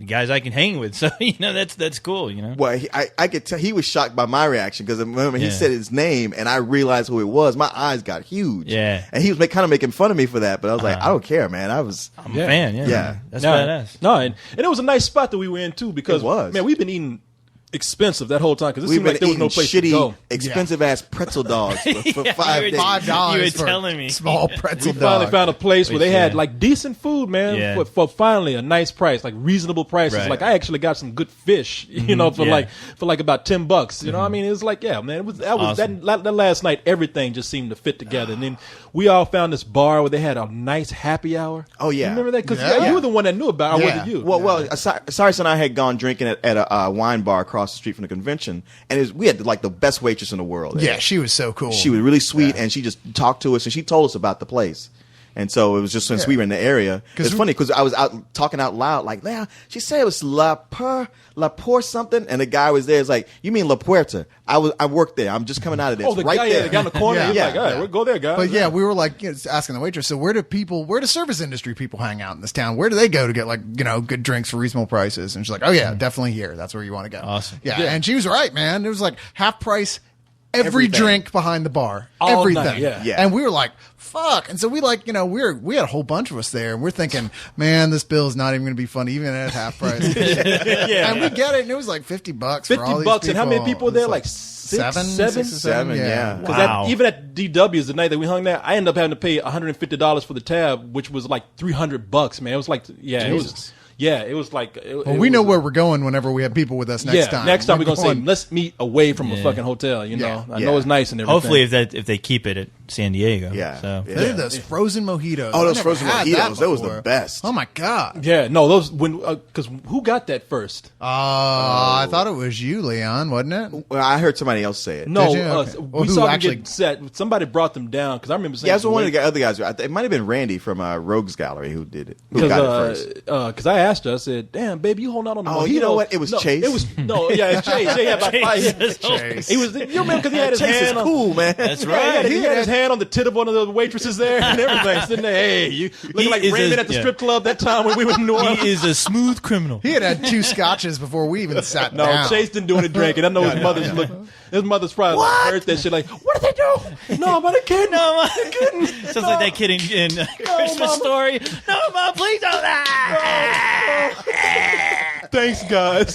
guys I can hang with. So that's cool. Well, I could tell he was shocked by my reaction because when he Yeah. said his name and I realized who it was, my eyes got huge. Yeah. and he was kind of making fun of me for that, but I was like, I don't care, man. I'm I'm a fan. Yeah, Yeah. that's No, badass. No, and it was a nice spot that we were in too because It was. man, we've been eating expensive that whole time because it We've seemed been like there was eating no place shitty, to go. expensive ass pretzel dogs for Yeah, 5 you days. were- $5 You were for telling me. small pretzel We finally dog. found a place where they Yeah. had like decent food, man, Yeah. for finally a nice price, like reasonable prices. Right. Like I actually got some good fish, you know, for Yeah. like about $10. You know, what I mean, it was like, yeah, man, it was Awesome. that last night. Everything just seemed to fit together, and then we all found this bar where they had a nice happy hour. Oh, yeah. You remember that? Because Yeah. you were the one that knew about it. Or Yeah. was it you? Well, Cyrus and I had gone drinking at a wine bar across the street from the convention, and we had like the best waitress in the world. Yeah, she was so cool. She was really sweet, and she just talked to us, and she told us about the place. And so it was just since we were in the area. It's funny because I was out talking out loud, like, yeah, she said it was La Por something, and the guy was there. It's like, you mean La Puerta? I worked there. I'm just coming out of there. Oh, It's the right guy, there. the guy in the corner. Yeah. He's Yeah. like, all right, we'll go there, guys. But yeah, we were like asking the waitress, so where do service industry people hang out in this town? Where do they go to get like, good drinks for reasonable prices? And she's like, oh yeah, definitely here. That's where you want to go. Awesome. Yeah. And she was right, man. It was like half price every Everything. drink behind the bar. All Everything. night, yeah. Yeah. And we were like, fuck. And so we like, we had a whole bunch of us there and we're thinking, man, this bill is not even going to be fun even at half price. yeah. And we get it and it was like $50 for all these $50, and how many people were there? It's Like seven? seven? Six or Seven, yeah. Because Wow. even at DW's the night that we hung there, I ended up having to pay $150 for the tab, which was like $300, man. It was like, yeah, Jesus. it was like. Well, we know where we're going whenever we have people with us next time. Next time we're gonna say, going- let's meet away from a Yeah. fucking hotel. You know, Yeah. I know it's nice and everything. Hopefully, if they keep it at San Diego. Yeah. So. Yeah. They did those frozen mojitos. Oh, I those never frozen had mojitos. That was the before. best. Oh my god. Yeah, no, those because who got that first? I thought it was you, Leon, wasn't it? Well, I heard somebody else say it. No, Did you? Okay. we Well, who saw them actually- get set. Somebody brought them down because I remember saying, Yeah, that's one of the other guys. It might have been Randy from Rogues Gallery who did it. Who Because got it first. I asked her, I said, "Damn, baby, you holding out on the Oh, mojito." you know what? It was No, Chase. It was it's Chase. They had about five. Chase. He was. You remember because he had his Chase is hand on. cool, man. That's Yeah, right. he had his hand on the tit of one of the waitresses there and everything. Sitting there, hey, you looking He like is Raymond a- at the yeah. strip club that time when we were in New Orleans. He is a smooth criminal. He had two scotches before we even sat No, down. Chase didn't do any drinking. I know his mother's look. His mother's probably like, heard that shit. Like, what did they do? No, but I can't. No, Mom. Sounds like that kid in Christmas Mama. Story. No, Mom, please don't. Thanks, guys.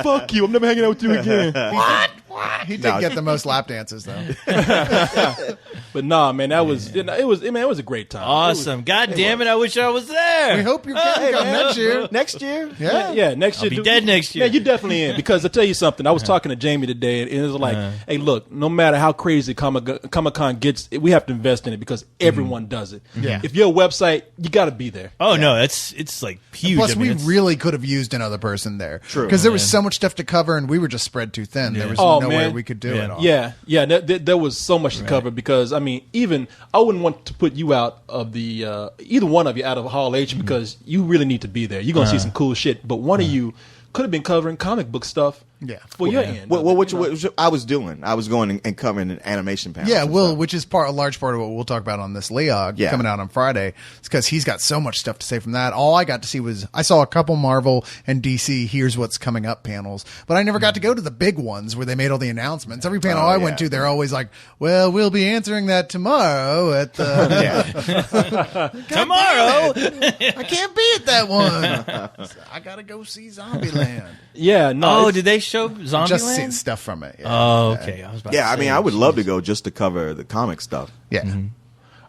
Fuck you. I'm never hanging out with you again. He did get the most lap dances though. But nah, man, that was it was a great time. Awesome. God damn it, I wish I was there. We hope you can come next year. Next year? Yeah. Yeah, next year. I'll be dead next year. Yeah, you're definitely in because I tell you something. I was talking to Jamie today, and it was like, "Hey, look, no matter how crazy Comic-Con gets, we have to invest in it because everyone does it. Yeah. If you're a website, you got to be there. Oh no, it's like huge. Plus, I mean, we it's- really could have used another person there. True. Because there was so much stuff to cover, and we were just spread too thin. There was Oh, no way man. we could do Yeah. it all. Yeah. There was so much to cover because I mean, even I wouldn't want to put you out of the either one of you out of Hall H because you really need to be there. You're gonna see some cool shit, but one of you could have been covering comic book stuff. Yeah. for your end. What I was doing, I was going and covering an animation panel. Yeah, Will, which is a large part of what we'll talk about on this Leog Yeah. coming out on Friday. It's because he's got so much stuff to say from that. All I got to see was I saw a couple Marvel and DC Here's What's Coming Up panels, but I never got to go to the big ones where they made all the announcements. Every panel I went to, they're always like, "Well, we'll be answering that tomorrow at the tomorrow. I can't be at that one. So I gotta go see Zombieland. Yeah, no. Oh, it's- did they show Zombieland? Just see stuff from it. Yeah. Oh, okay. I was about to Yeah, I say, mean, I would love to jeez. go just to cover the comic stuff. Yeah.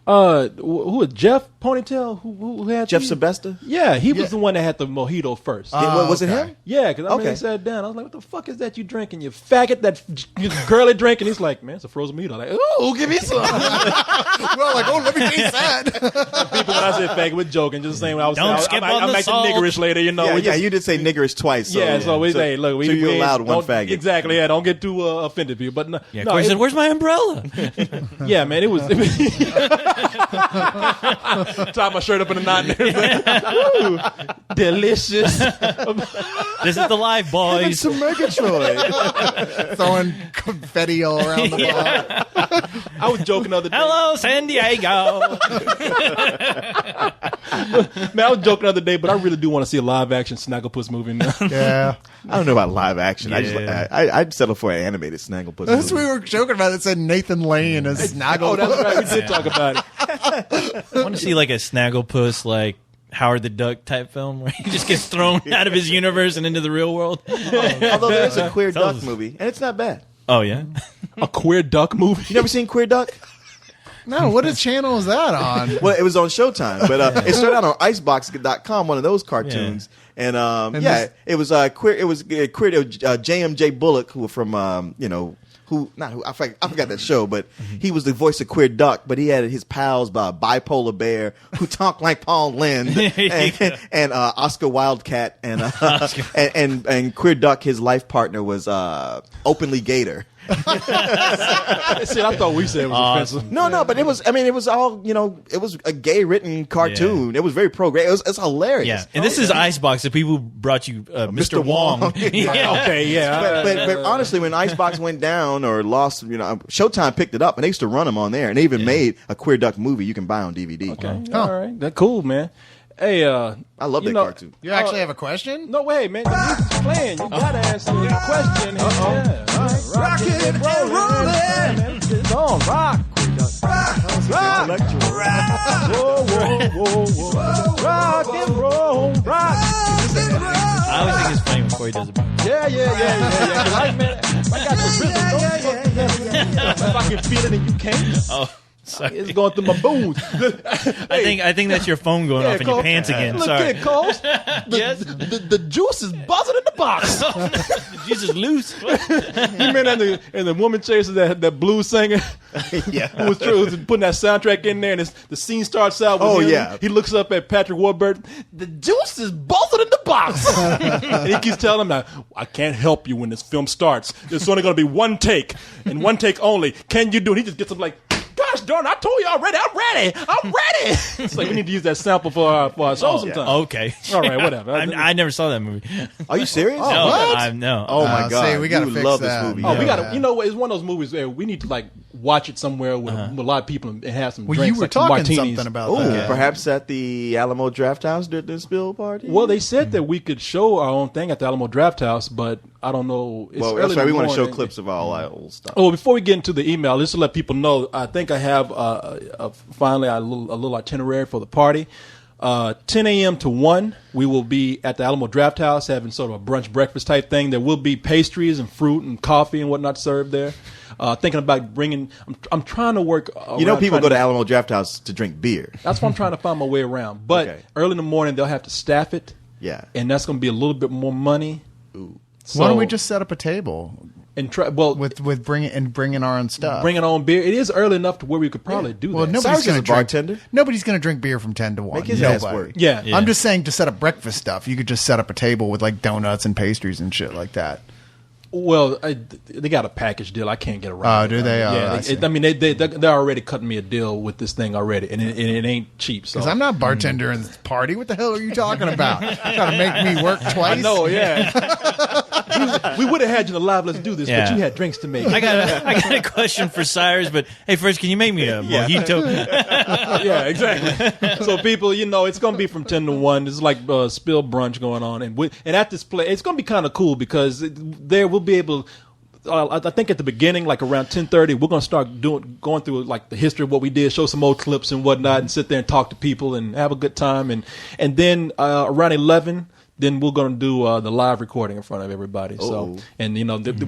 who was Jeff Ponytail? Who had Jeff the- Sebesta? Yeah, he was the one that had the mojito first. Was it okay. him? Yeah, because I mean, Okay. he sat down. I was like, "What the fuck is that you drinking? You faggot, that girly drink?" And he's like, "Man, it's a frozen mojito." I'm like, "Oh, give me some." Well, like, oh, let me taste that. People, when I said faggot, we're joking. Just the same way I was. Don't I, skip I, on I'm the acting salt. niggerish later, you know. Yeah, we yeah, just- you did say niggerish twice. So, yeah, so we say, look, so you allowed one don't- faggot. Exactly. Yeah, don't get too offended people. But no, Yeah, no, Corey it- said, "Where's my umbrella?" yeah, man, it was. Tie my shirt up in a knot and everything. Ooh, delicious. This is the live boys. Some Megatroid. Throwing confetti all around the bar. I was joking the other day. Hello, San Diego. Man, I was joking the other day, but I really do want to see a live action Snagglepuss movie now. Yeah. I don't know about live action. Yeah. I'd settle for an animated Snagglepuss. That's what movie. we were joking about. It said Nathan Lane as Snaggle. Oh, that's right. We did talk about it. I want to see like a Snagglepuss like Howard the Duck type film where he just gets thrown out of his universe and into the real world. Although there's a Queer Tell Duck us. movie, and it's not bad. Oh yeah. A queer duck movie. You never seen Queer Duck? No, what channel is that on? Well, it was on Showtime, but it started out on Icebox.com, one of those cartoons. And it was queer. It was queer. J.M.J. Bullock, who from I forgot that show, but he was the voice of Queer Duck, but he had his pals by Bipolar Bear, who talked like Paul Lynde, and Oscar Wildcat, and Queer Duck. His life partner was Openly Gator. See, I thought we said it was offensive. No, but it was. I mean, it was all. It was a gay written cartoon. It was very pro-gay. It's hilarious. Yeah, and this is Icebox. The people who brought you Mr. Wong. Yeah. Okay, yeah. But honestly, when Icebox went down or lost, Showtime picked it up and they used to run them on there, and they even made a Queer Duck movie you can buy on DVD. Okay, all right, that's cool, man. Hey, I love that cartoon. You actually have a question? No way, man. The music's playing. You gotta answer the question. Yeah. Rock it and rollin'. It's on. Rock. Rock. Whoa, whoa, whoa, whoa. Rock and roll. Rock. I always think it's funny when Corey does it. Yeah. 'Cause I got the rhythm. If I can feel it and you can't. Oh. Sorry. It's going through my bones. I think that's your phone going off in your pants again. Look Sorry. at Coles. Yes. The juice is buzzing in the box. Jesus loose. You mean and the woman chases that blues singer? Yeah. who was putting that soundtrack in there, and the scene starts out with him. yeah. He looks up at Patrick Warburton. The juice is buzzing in the box. And he keeps telling him, I can't help you when this film starts. There's only going to be one take, and one take only. Can you do it? He just gets up like, gosh darn, I told you already. I'm ready. It's like we need to use that sample for our show sometime. Okay. All right, whatever. I never saw that movie. Are you serious? No. Oh my god! See, we gotta you fix love that. this movie. Oh, yeah. we got to. You know what? It's one of those movies where we need to like watch it somewhere with a lot of people and have some Well, drinks. you were like some talking martinis. something about Ooh, that. perhaps at the Alamo Draft House during the spill party. Well, they said that we could show our own thing at the Alamo Draft House, but I don't know. It's Well, early that's in right. the We want to show morning. clips of all our old stuff. Oh, before we get into the email, just to let people know, I think I have finally a little itinerary for the party. 10 a.m. to 1, we will be at the Alamo Draft House having sort of a brunch breakfast type thing. There will be pastries and fruit and coffee and whatnot served there. Thinking about bringing, I'm trying to work. People go to Alamo Draft House to drink beer. That's what I'm trying to find my way around. But Okay. early in the morning, they'll have to staff it. Yeah. And that's going to be a little bit more money. Ooh. So, Why don't we just set up a table and try? Well, with bringing our own stuff? bring it on beer. It is early enough to where we could probably do Well, that. nobody's Cyrus is going a to drink. bartender. Nobody's going to drink beer from 10 to 1. Make his Nobody. ass work. Yeah. Yeah. I'm just saying to set up breakfast stuff. You could just set up a table with like donuts and pastries and shit like that. Well, they got a package deal. I can't get around. Oh, it. do they? Oh, Yeah, I see. they're already cutting me a deal with this thing already, and it ain't cheap. So Because I'm not bartender in this party. What the hell are you talking about? Trying to make me work twice? I know, yeah. we would have had you alive. Let's do this, Yeah. but you had drinks to make. I got a question for Cyrus, but hey, first, can you make me a mojito? Yeah, exactly. So people, it's going to be from 10 to 1. This is like spill brunch going on, and at this place, it's going to be kind of cool because there we'll be able. I think at the beginning, like around 10:30, we're going to start going through like the history of what we did, show some old clips and whatnot, and sit there and talk to people and have a good time, and then around 11. Then we're going to do the live recording in front of everybody. So, and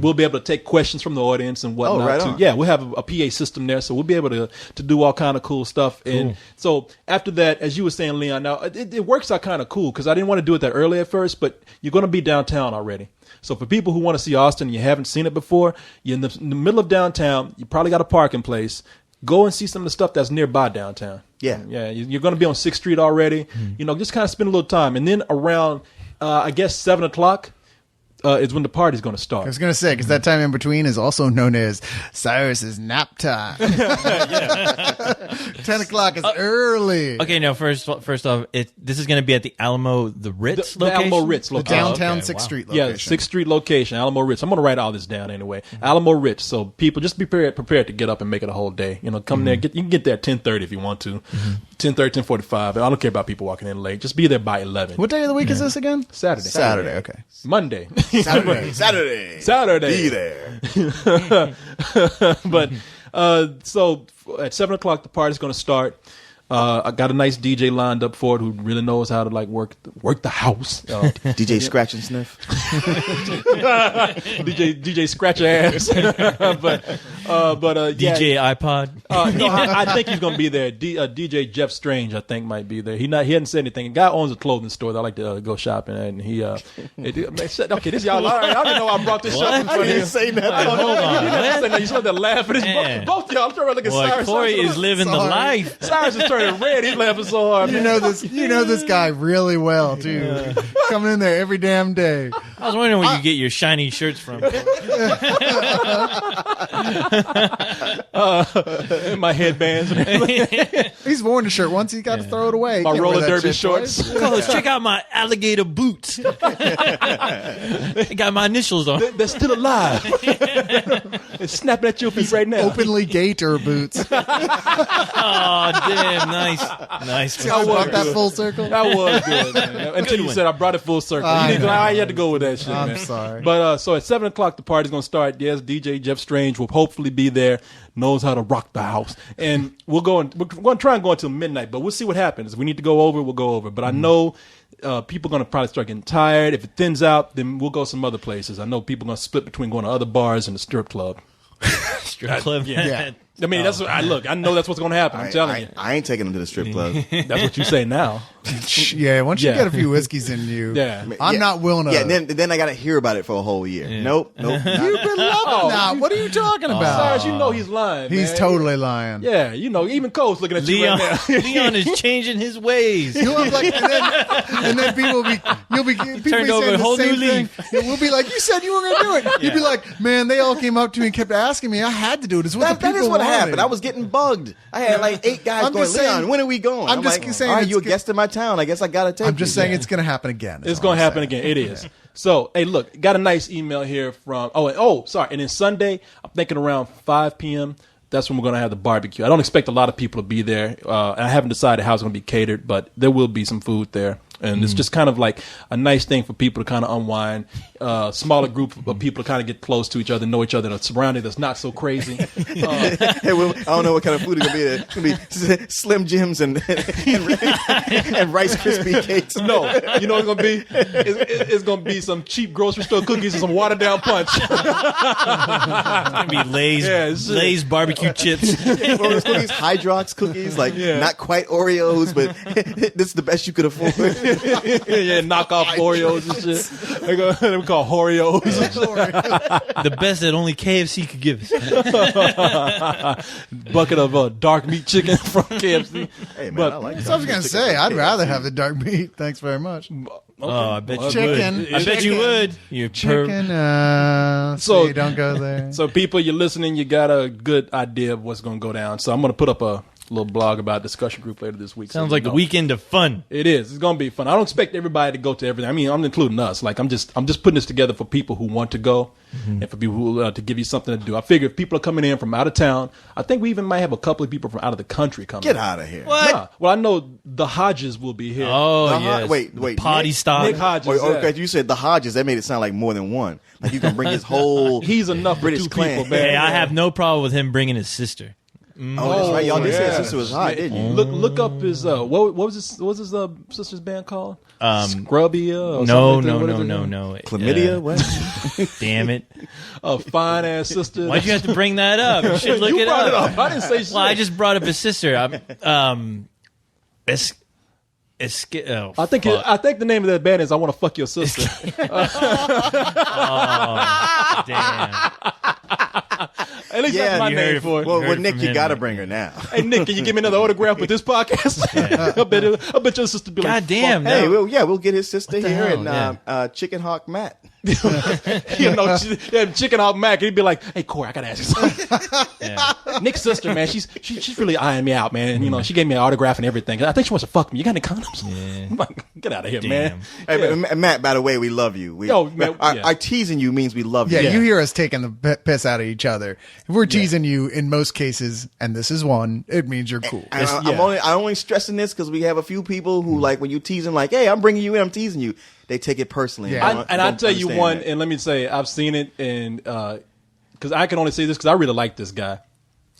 we'll be able to take questions from the audience and whatnot. right too. on. Yeah, we'll have a PA system there, so we'll be able to do all kind of cool stuff. And so after that, as you were saying, Leon, now it works out kind of cool because I didn't want to do it that early at first, but you're going to be downtown already. So for people who want to see Austin and you haven't seen it before, you're in the middle of downtown. You probably got a parking place. Go and see some of the stuff that's nearby downtown. Yeah. Yeah, you're going to be on 6th Street already. Just kind of spend a little time. And then around, I guess, 7 o'clock is when the party's going to start. I was going to say, because that time in between is also known as Cyrus's nap time. 10 o'clock is early. Okay, now first off, this is going to be at the Alamo, the Ritz The location? Alamo Ritz The location. downtown okay, 6th wow. Street Yeah, location. 6th Street location, Alamo Ritz. I'm going to write all this down anyway. Alamo Ritz. So people just be prepared to get up and make it a whole day. Come there. You can get there at 10:30 if you want to. 10:30, 10:45. I don't care about people walking in late. Just be there by 11. What day of the week is this again? Saturday. Saturday, okay. Monday. Saturday. Be there. But so at 7 o'clock the party's going to start. I got a nice DJ lined up for it who really knows how to like work the house. DJ Scratch and Sniff. DJ Scratch your ass. but DJ iPod. no, I think he's gonna be there. DJ Jeff Strange, I think, might be there. He hadn't said anything. The guy owns a clothing store that I like to go shopping at, and he okay, this y'all. All right, I didn't know I brought this What? up in front I of didn't you. say nothing. Hold on. You started to laugh at this. Man. Both y'all. I'm trying to look at Boy, Cyrus. Corey Cyrus is living the Sorry. life. Cyrus is turning red. He's laughing so hard. You know this guy really well too. Coming in there every damn day. I was wondering where you get your shiny shirts from. My headbands and everything. He's worn the shirt once. He got to throw it away. My Can't wear roller that derby shit shorts. twice. Fellas, check out my alligator boots. They got my initials on. They're still alive. It's snapping at your feet right now. Openly gator boots. Oh, damn, nice. I brought that full circle. That was good, man. Until you one. said I brought it full circle. I know. I had to go with that shit, I'm man. sorry. But so at 7 o'clock, the party's going to start. Yes, DJ Jeff Strange will hopefully be there, knows how to rock the house. And we're going to try and go until midnight, but we'll see what happens. If we need to go over, we'll go over. But I know people are going to probably start getting tired. If it thins out, then we'll go some other places. I know people are going to split between going to other bars and the strip club. Strip club. Yeah. I mean, that's what I know that's what's going to happen. I'm telling you. I ain't taking them to the strip club. That's what you say now. Yeah, once you Yeah. get a few whiskeys in you, Yeah. I'm not willing to. Yeah, then I got to hear about it for a whole year. Nope. You've been loving that. What are you talking about? Cyrus, you know he's lying. He's man. totally lying. Yeah, you know, even Cole's looking at you Leon, right now. Leon is changing his ways. You'll have like, and then people will be, people be Turned over saying a the whole same new thing. leaf. Yeah, we'll be like, you said you were going to do it. You'd be like, man, they all came up to me and kept asking me. I had to do it. It's what the That people is what wanted. happened. I was getting bugged. I had like 8 guys I'm going, just saying- Leon, when are we going? I'm just like, saying all right, it's you a good- guest in my town. I guess I got to take I'm just you. saying it's going to happen again. It's going to happen again. It is. So, hey, look, got a nice email here from, sorry. And then Sunday, I'm thinking around 5 p.m., that's when we're going to have the barbecue. I don't expect a lot of people to be there. I haven't decided how it's going to be catered, but there will be some food there. And it's just kind of like a nice thing for people to kind of unwind. Smaller group of people to kind of get close to each other, know each other in a surrounding that's not so crazy. Hey, well, I don't know what kind of food it's going to be. It's going to be Slim Jims and Rice Krispie cakes. No, you know what it's going to be? It's going to be some cheap grocery store cookies and some watered down punch. It's gonna be Lay's, Yeah, it's- Lay's barbecue chips. One of those cookies, Hydrox cookies, like not quite Oreos, but this is the best you could afford. Yeah, knock off Oreos and shit. They call Oreos. The best that only KFC could give us. Bucket of dark meat chicken from KFC. Hey, man, But- I like So I was going to say, I'd rather have the dark meat. Thanks very much. Oh, I bet you Chicken. would. I bet you would. You Chicken. So- See, don't go there. So people, you're listening, you got a good idea of what's going to go down. So I'm going to put up a little blog about discussion group later this week. Sounds so like you a know. weekend of fun. It is. It's going to be fun. I don't expect everybody to go to everything. I mean, I'm including us. Like I'm just putting this together for people who want to go and for people who to give you something to do. I figure if people are coming in from out of town, I think we even might have a couple of people from out of the country coming. Get out of here. What? Nah. Well, I know the Hodges will be here. Oh, The yeah. wait, Potty Nick- stop. Nick Hodges. Wait, yeah. okay, you said the Hodges. That made it sound like more than one. Like you can bring his whole. He's enough for British two clan. people, man. Hey, I have no problem with him bringing his sister. Oh, that's right. Y'all did say yeah. his sister was hot, didn't you? Look up his what was his sister's band called? Scrubbia? Or No, something like that? What is it? no. Chlamydia? What? Damn it. A fine ass sister. Why'd you have to bring that up? You should look You it brought it up. up. I didn't say shit. Well, I just brought up his sister. Oh, I think the name of that band is "I Want to Fuck Your Sister." damn. At least Yeah, that's my you name heard for it. Well, Heard Nick, from you him, got to man. bring her now. Hey Nick, can you give me another autograph with this podcast? I bet your sister be like, God damn. Hey, No. we'll get his sister the here hell? and Chicken Hawk Matt. you know, Chicken Hawk Mac. He'd be like, "Hey Corey, I gotta ask you something." Yeah. Nick's sister, man, she's really eyeing me out, man. And, you know, she gave me an autograph and everything. I think she wants to fuck me. You got any condoms? Yeah. I'm like, get out of here, Damn. man. Hey, Matt, by the way, we love you. Our teasing you means we love you. Yeah, you hear us taking the piss out of each other. If we're teasing you, in most cases, and this is one, it means you're cool. And I'm only stressing this because we have a few people who like when you tease them, like, "Hey, I'm bringing you in. I'm teasing you." They take it personally. Yeah. I'll tell you one, that. and let me say, I've seen it, and because I can only say this because I really like this guy.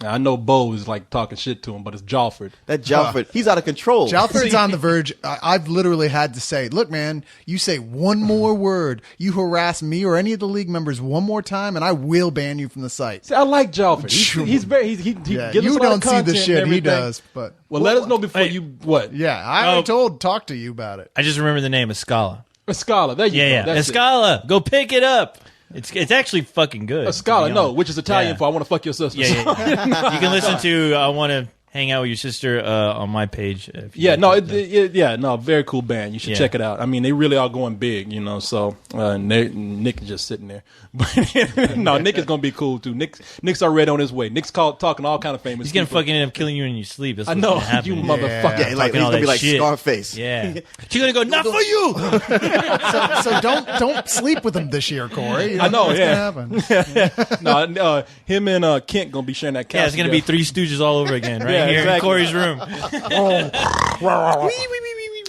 I know Bo is like talking shit to him, but it's Jalford. That Jalford, he's out of control. Jalford's on the verge. I've literally had to say, look, man, you say one more word, you harass me or any of the league members one more time, and I will ban you from the site. See, I like Jalford. He's very he gives us You a lot don't of see content the and shit he everything. does, but Well, let us know before Hey. you what. yeah, I already talked to you about it. I just remember the name Escala. Escala. There you go. Yeah. That's it. Escala. Go pick it up. It's actually fucking good. Escala, to be no, honest. which is Italian Yeah. for I want to fuck your sister. Yeah. You can listen to I Want to Hang Out with Your Sister on my page. If you Yeah, like no, no, very cool band. You should Yeah. check it out. I mean, they really are going big, you know. So Nick is just sitting there, but no, Nick is going to be cool too. Nick's already on his way. Nick's talking all kind of famous. He's gonna people. fucking end up killing you in your sleep. That's I what's know gonna happen. you motherfucker. Yeah, like, Talking he's all going to be that like shit. Scarface. Yeah. She's gonna go, not for you. So don't sleep with him this year, Corey. You I know, what's yeah. gonna happen. No, him and Kent gonna be sharing that couch. Yeah, it's gonna be together. Three Stooges all over again, right Yeah, here exactly. in Corey's room.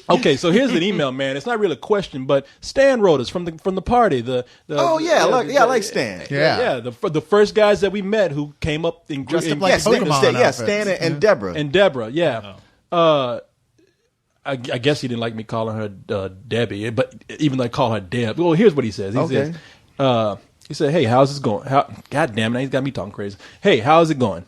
Okay, so here's an email, man. It's not really a question, but Stan wrote us from the party. Oh, yeah, I like Stan. Yeah. The first guys that we met who came up in Dressed up in- like Yeah, Stan, Pokemon Stan, outfits. Stan and Deborah. and Deborah, yeah. I guess he didn't like me calling her Debbie, but even though I call her Deb. Well, here's what he says. Okay. He said, "Hey, how's this going? God damn it, he's got me talking crazy. Hey, how's it going?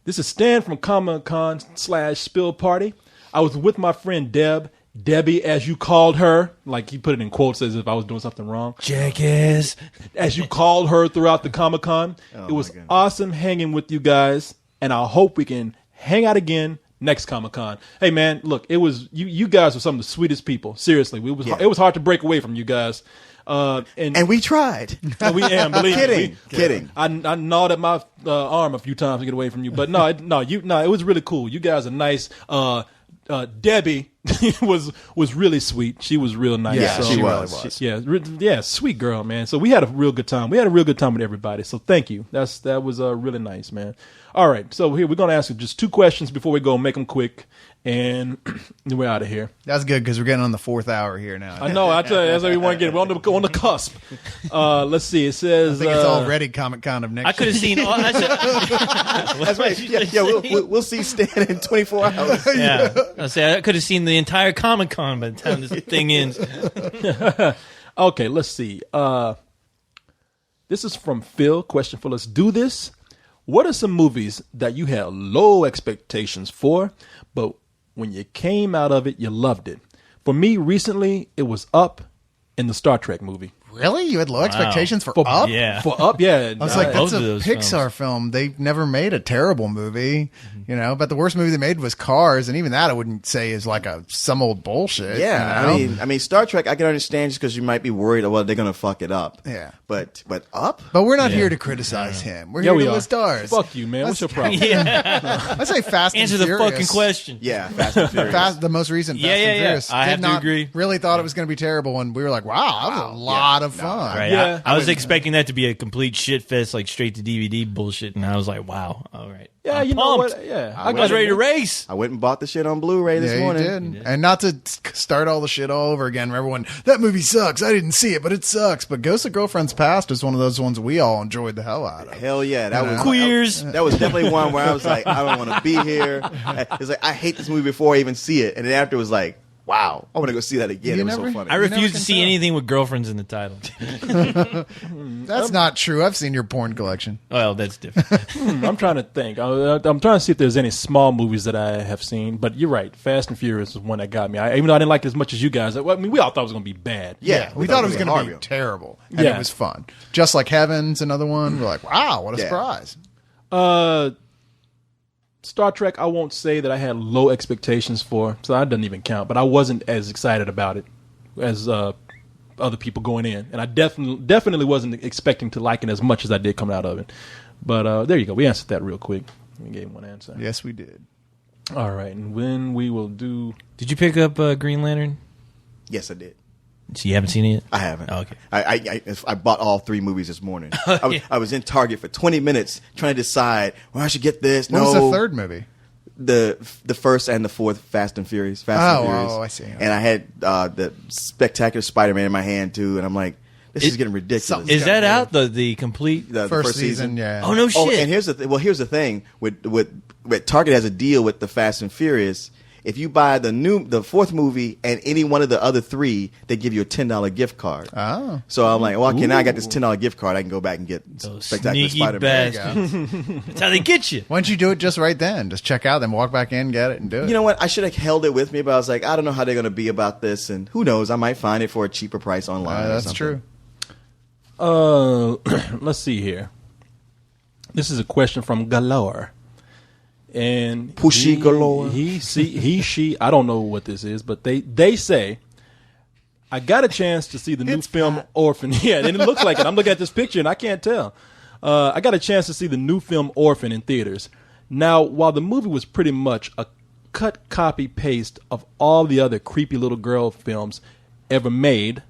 This is Stan from Comic-Con / Spill Party. I was with my friend Debbie, as you called her, like he put it in quotes as if I was doing something wrong. Jackass. As you called her throughout the Comic-Con. It was my goodness. awesome hanging with you guys, and I hope we can hang out again next Comic-Con. Hey man, look, it was you guys were some of the sweetest people. Seriously, it was hard to break away from you guys. And we tried. we am believe me. Kidding. I gnawed at my arm a few times to get away from you, but it was really cool. You guys are nice. Debbie was really sweet. She was real nice. Yeah, so, she was. Yeah, sweet girl, man. So we had a real good time. We had a real good time with everybody. So thank you. That was really nice, man. All right, so here we're gonna ask you just 2 questions before we go. Make them quick, and then we're out of here. That's good because we're getting on the 4th hour here now. I know. I tell you, that's what we want to get. We're on the cusp. Let's see. It says I think it's already Comic-Con of next I could have seen. That's right. Yeah, we'll see Stan in 24 hours. Yeah, I could have seen the entire Comic Con by the time this thing ends. Okay, let's see. This is from Phil. Question for Let's Do This. What are some movies that you had low expectations for, but when you came out of it, you loved it? For me, recently, it was Up in the Star Trek movie. Really? You had low expectations for For Up? Yeah. For Up, yeah. I was like, Both that's of a those Pixar film. They never made a terrible movie, you know. But the worst movie they made was Cars, and even that I wouldn't say is like some old bullshit. Yeah, you know? I mean, Star Trek. I can understand just because you might be worried. Well, they're gonna fuck it up. Yeah. but Up. But we're not here to criticize him. We're Yeah, here we to are. list ours. Fuck you, man. What's your problem? I say Fast Answer and the Furious. fucking question. Yeah, Fast and Furious. The most recent Fast Yeah, and yeah, yeah. Furious. I did have to not agree. Really thought it was going to be terrible, and we were like, "Wow, that was a lot of fun." Right. Yeah. I was expecting that to be a complete shit fest, like straight to DVD bullshit, and I was like, wow, all right. Yeah, I'm you know pumped. what? Yeah. I was ready to race. I went and bought the shit on Blu-ray this Yeah, morning. you did. And not to start all the shit all over again. Remember when that movie sucks? I didn't see it, but it sucks. But Ghost of Girlfriend's Past is one of those ones we all enjoyed the hell out of. Hell yeah, that was Queers. That was definitely one where I was like, I don't want to be here. It's like I hate this movie before I even see it, and then after it was like, wow, I want to go see that again. You It was never- so funny. I You never refuse to can see tell. anything with girlfriends in the title. That's not true. I've seen your porn collection. Well, that's different. I'm trying to think. I'm trying to see if there's any small movies that I have seen. But you're right. Fast and Furious is one that got me. Even though I didn't like it as much as you guys. I mean, we all thought it was going to be bad. Yeah, We thought it was going to be horrible. terrible, and Yeah. it was fun. Just like Heaven's another one. We're like, wow, what a Yeah. surprise! Star Trek, I won't say that I had low expectations for, so that doesn't even count. But I wasn't as excited about it as other people going in, and I definitely wasn't expecting to like it as much as I did coming out of it. But there you go. We answered that real quick. We gave one answer. Yes, we did. All right, and when we will do. Did you pick up Green Lantern? Yes, I did. So you haven't seen it yet? I haven't. Oh, okay. I bought all 3 movies this morning. I was in Target for 20 minutes trying to decide, well, I should get this. What was the third movie? The first and the fourth Fast and Furious. Oh, I see. And I had the Spectacular Spider-Man in my hand too, and I'm like, This is getting ridiculous. Is that out the complete The First season, yeah. Oh no shit! Oh, and here's the thing with Target has a deal with the Fast and Furious. If you buy the fourth movie and any one of the other three, they give you a $10 gift card. Oh. So I'm like, well, okay, now I got this $10 gift card. I can go back and get Those Spectacular sneaky Spider-Man. bastards. That's how they get you. Why don't you do it just right then? Just check out, then walk back in, get it, and do it. You know what? I should have held it with me, but I was like, I don't know how they're going to be about this, and who knows? I might find it for a cheaper price online. or That's something. true. Let's see here. This is a question from Galore. And Pushy galore. she, I don't know what this is, but they say, I got a chance to see the new film Orphan. Yeah, and it looks like it. I'm looking at this picture and I can't tell. I got a chance to see the new film Orphan in theaters. Now, while the movie was pretty much a cut, copy, paste of all the other creepy little girl films ever made,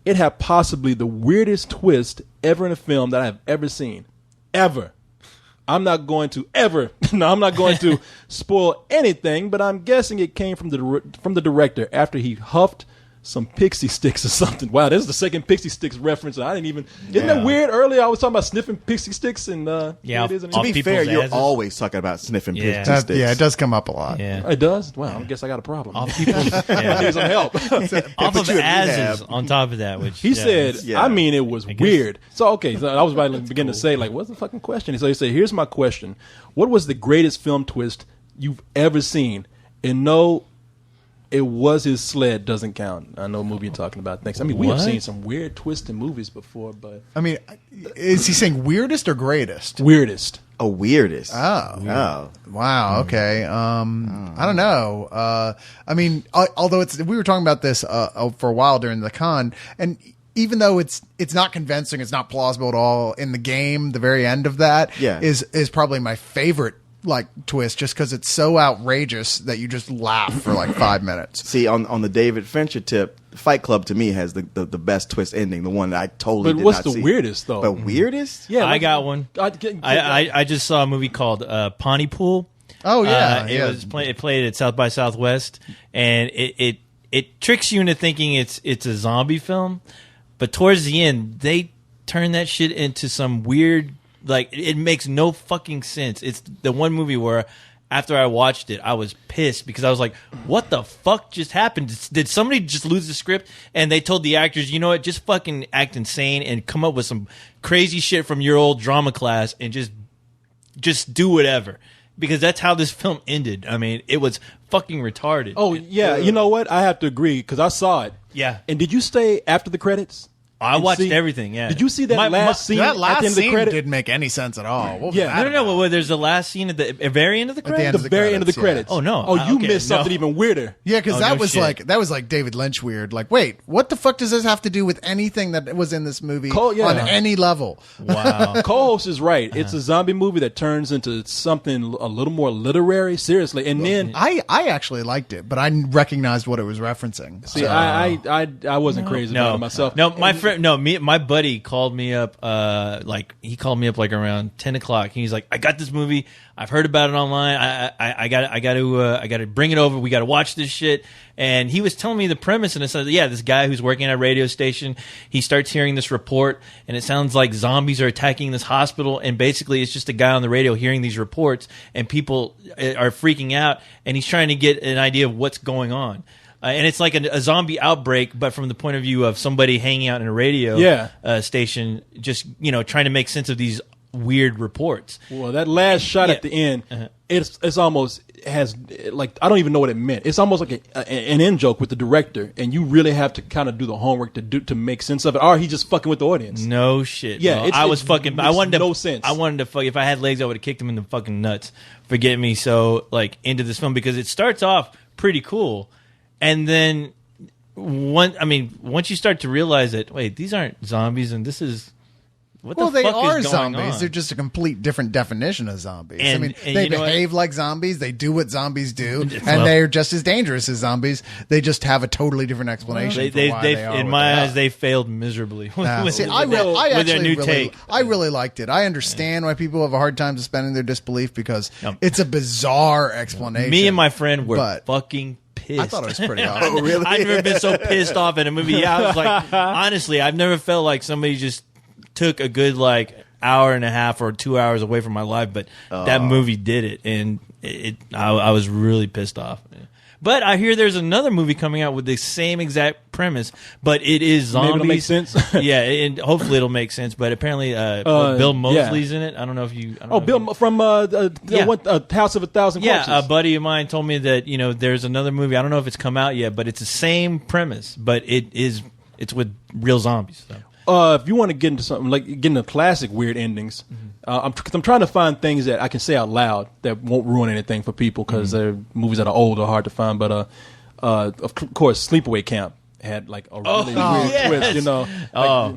it had possibly the weirdest twist ever in a film that I have ever seen. Ever. I'm not going to spoil anything, but I'm guessing it came from the director after he huffed some pixie sticks or something. Wow, this is the second pixie sticks reference. I didn't even. Isn't that weird? Earlier I was talking about sniffing pixie sticks and Yeah, it is and To be fair, you're asses. always talking about sniffing Yeah. pixie sticks. Yeah, it does come up a lot. Yeah. it does. Wow, I guess I got a problem. Off people's I need some help. off of you in asses rehab. on top of that, which He said, Yeah. I mean, it was guess- weird. So, okay, so I was about to begin to say, like, what's the fucking question? So he said, here's my question. What was the greatest film twist you've ever seen? And no, it was his sled doesn't count. I know what movie you're talking about. Thanks. I mean, we have What? seen some weird twists in movies before, but I mean, is he saying weirdest or greatest? weirdest. A weirdest. Oh. Wow. Okay. I don't know. I mean, although we were talking about this for a while during the con, and even though it's not convincing, it's not plausible at all in the game. The very end of that is probably my favorite twist, just because it's so outrageous that you just laugh for like 5 minutes. See, on the David Fincher tip, Fight Club to me has the best twist ending, the one that I totally But did what's not the see. weirdest, though? But weirdest? Yeah, I got one. I just saw a movie called Pontypool. Oh yeah, It played at South by Southwest, and it tricks you into thinking it's a zombie film, but towards the end they turn that shit into some weird, like, it makes no fucking sense. It's the one movie where after I watched it, I was pissed because I was like, what the fuck just happened? Did somebody just lose the script? And they told the actors, you know what, just fucking act insane and come up with some crazy shit from your old drama class and just do whatever. Because that's how this film ended. I mean, it was fucking retarded. Oh, yeah. You know what? I have to agree because I saw it. Yeah. And did you stay after the credits? I and watched see- everything, yeah. Did you see that last scene that at the last end of the scene credit? didn't make any sense at all. What was Yeah. that No. about? Well, there's the last scene at the very end of the the credits. end The of the very end of the credits, credits. yeah. Oh, no. Oh, you Okay, missed no. something even weirder. Yeah, because Oh, that no was shit. that was like David Lynch weird. Like, wait, what the fuck does this have to do with anything that was in this movie Cole, yeah. on any level? Wow. Co-host is right. It's a zombie movie that turns into something a little more literary, seriously. And then, I actually liked it, but I recognized what it was referencing. see, I wasn't crazy about it myself. No, my friend, my buddy called me up. He called me up like around 10 o'clock. He's like, I got this movie. I've heard about it online. I got to bring it over. We got to watch this shit. And he was telling me the premise, and it says, yeah, this guy who's working at a radio station, he starts hearing this report, and it sounds like zombies are attacking this hospital, and basically it's just a guy on the radio hearing these reports, and people are freaking out, and he's trying to get an idea of what's going on. And it's like a zombie outbreak, but from the point of view of somebody hanging out in a radio station, just trying to make sense of these weird reports. Well, that last shot at the end, it's almost has, like, I don't even know what it meant. It's almost like an in joke with the director, and you really have to kind of do the homework to make sense of it, or he's just fucking with the audience. No shit. Yeah, bro. I was fucking. I wanted to. no sense. I wanted to fuck. If I had legs, I would have kicked him in the fucking nuts for getting me so into this film, because it starts off pretty cool, and then once you start to realize that, wait, these aren't zombies, and this is. What the They fuck are is going zombies. on? They're just a complete different definition of zombies. I And- mean, and they you know what? behave like zombies. They do what zombies do, and Well- they're just as dangerous as zombies. They just have a totally different explanation for why they are. in what my they eyes, are. they failed miserably. Nah, with, see, with I their actually new really, take. I really liked it. I understand why people have a hard time suspending their disbelief because Yep. it's a bizarre explanation. Me and my friend were But- fucking pissed. I thought it was pretty awesome. Oh, really? I've never been so pissed off at a movie. Yeah, I was like, honestly, I've never felt like somebody just took a good like hour and a half or 2 hours away from my life, but that movie did it, and I was really pissed off. But I hear there's another movie coming out with the same exact premise, but it is zombies. Maybe it'll make sense. Yeah, and hopefully it'll make sense. But apparently, Bill Moseley's in it. I don't know if you. Bill from House of a Thousand Corpses. Yeah, a buddy of mine told me that there's another movie. I don't know if it's come out yet, but it's the same premise, but it's with real zombies. So. If you want to get into something like getting into classic weird endings, I'm trying to find things that I can say out loud that won't ruin anything for people because they're movies that are old or hard to find. But of course, Sleepaway Camp had like a really weird twist,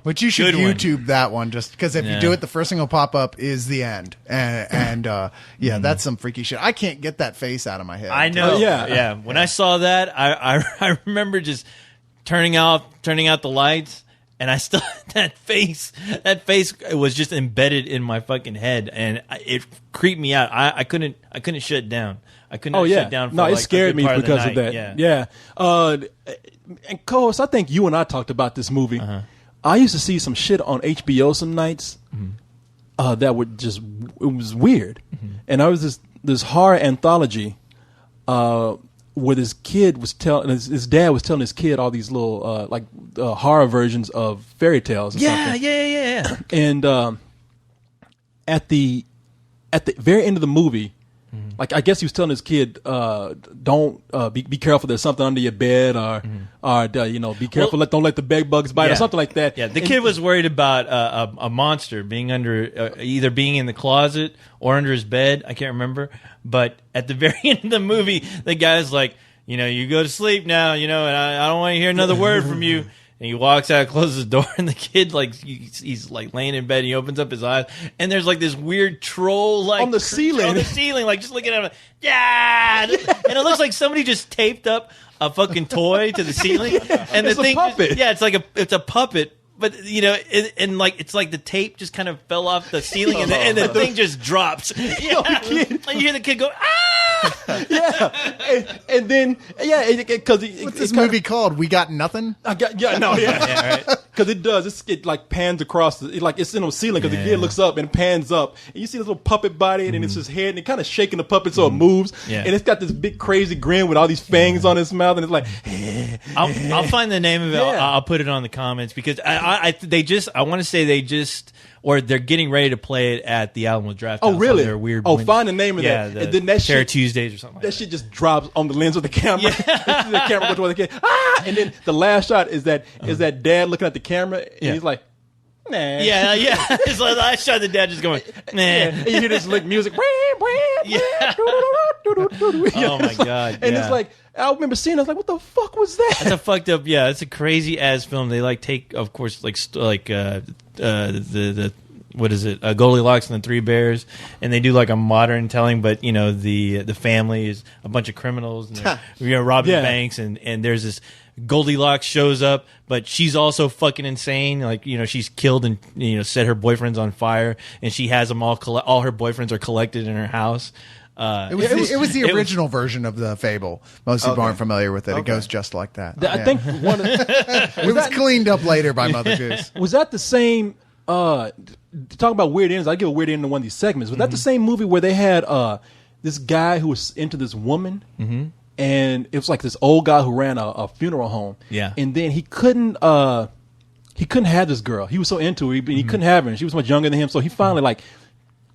But you should Good one. YouTube that one just because if you do it, the first thing will pop up is the end, and that's some freaky shit. I can't get that face out of my head. I know. Yeah. When I saw that, I remember just turning out the lights. And I still that face was just embedded in my fucking head, and it creeped me out. I couldn't shut it down. I couldn't shut it down. For it scared me because of that. Yeah. And co-host, I think you and I talked about this movie. I used to see some shit on HBO some nights that would just it was weird, and I was this horror anthology. Where this kid was telling his dad was telling his kid all these little horror versions of fairy tales. And something. Yeah. And at the very end of the movie, like I guess he was telling his kid, "Don't be careful. There's something under your bed, or be careful. Don't let the bed bugs bite, or something like that." Yeah, the kid was worried about a monster being under either being in the closet or under his bed. I can't remember. But at the very end of the movie, the guy's like, you go to sleep now, and I don't want to hear another word from you. And he walks out, closes the door, and the kid, like, he's like laying in bed, and he opens up his eyes, and there's like this weird troll, like on the ceiling, like just looking at him, and it looks like somebody just taped up a fucking toy to the ceiling, and It's the thing, a puppet. it's a puppet. But and like it's like the tape just kind of fell off the ceiling, and the thing just drops. Yeah, and you hear the kid go, "Ah!" Yeah, and then because What's this movie called? We Got Nothing? Because it does. It like pans across. It's in the ceiling because the kid looks up and pans up, and you see this little puppet body, and then it's his head, and it kind of shaking the puppet so it moves, and it's got this big crazy grin with all these fangs on its mouth, and it's like. I'll find the name of it. I'll put it on the comments because I want to say they're getting ready to play it at the Alamo Draft House. Oh, really? Their weird find the name of that. Yeah, and then that Terror shit, Tuesdays or something like that shit just drops on the lens of the camera. Yeah. The camera goes toward the kid. And then the last shot is that dad looking at the camera, and he's like, nah. Yeah. It's like I shot the dad just going, nah. And you hear this like music. Oh my god. And it's like, I remember seeing it, I was like, what the fuck was that? It's a fucked up, it's a crazy ass film. They like take, of course, the what is it, Goldilocks and the Three Bears, and they do like a modern telling, but the family is a bunch of criminals and they're robbing banks, and there's this Goldilocks shows up, but she's also fucking insane. Like, she's killed and set her boyfriends on fire, and she has them all her boyfriends are collected in her house. It was the original version of the fable. Most people aren't familiar with it. It goes just like that. I think it was cleaned up later by Mother Goose. Was that the same? Talking about weird endings, I give a weird ending to one of these segments. Was that the same movie where they had this guy who was into this woman, and it was like this old guy who ran a funeral home. Yeah, and then he couldn't have this girl. He was so into her, he couldn't have her. And she was much younger than him, so he finally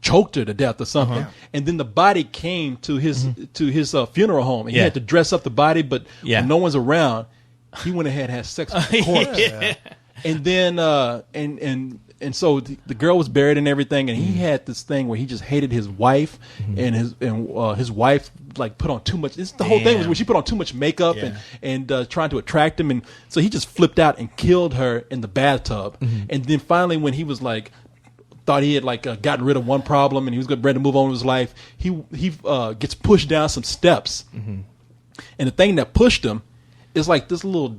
choked her to death or something. And then the body came to his funeral home, and he had to dress up the body, but when no one's around, he went ahead and had sex with the corpse. And then and so the girl was buried and everything, and he had this thing where he just hated his wife, and his wife put on too much. The whole thing was where she put on too much makeup and trying to attract him, and so he just flipped out and killed her in the bathtub. And then finally, when he was thought he had gotten rid of one problem and he was ready to move on with his life, he gets pushed down some steps, and the thing that pushed him is this little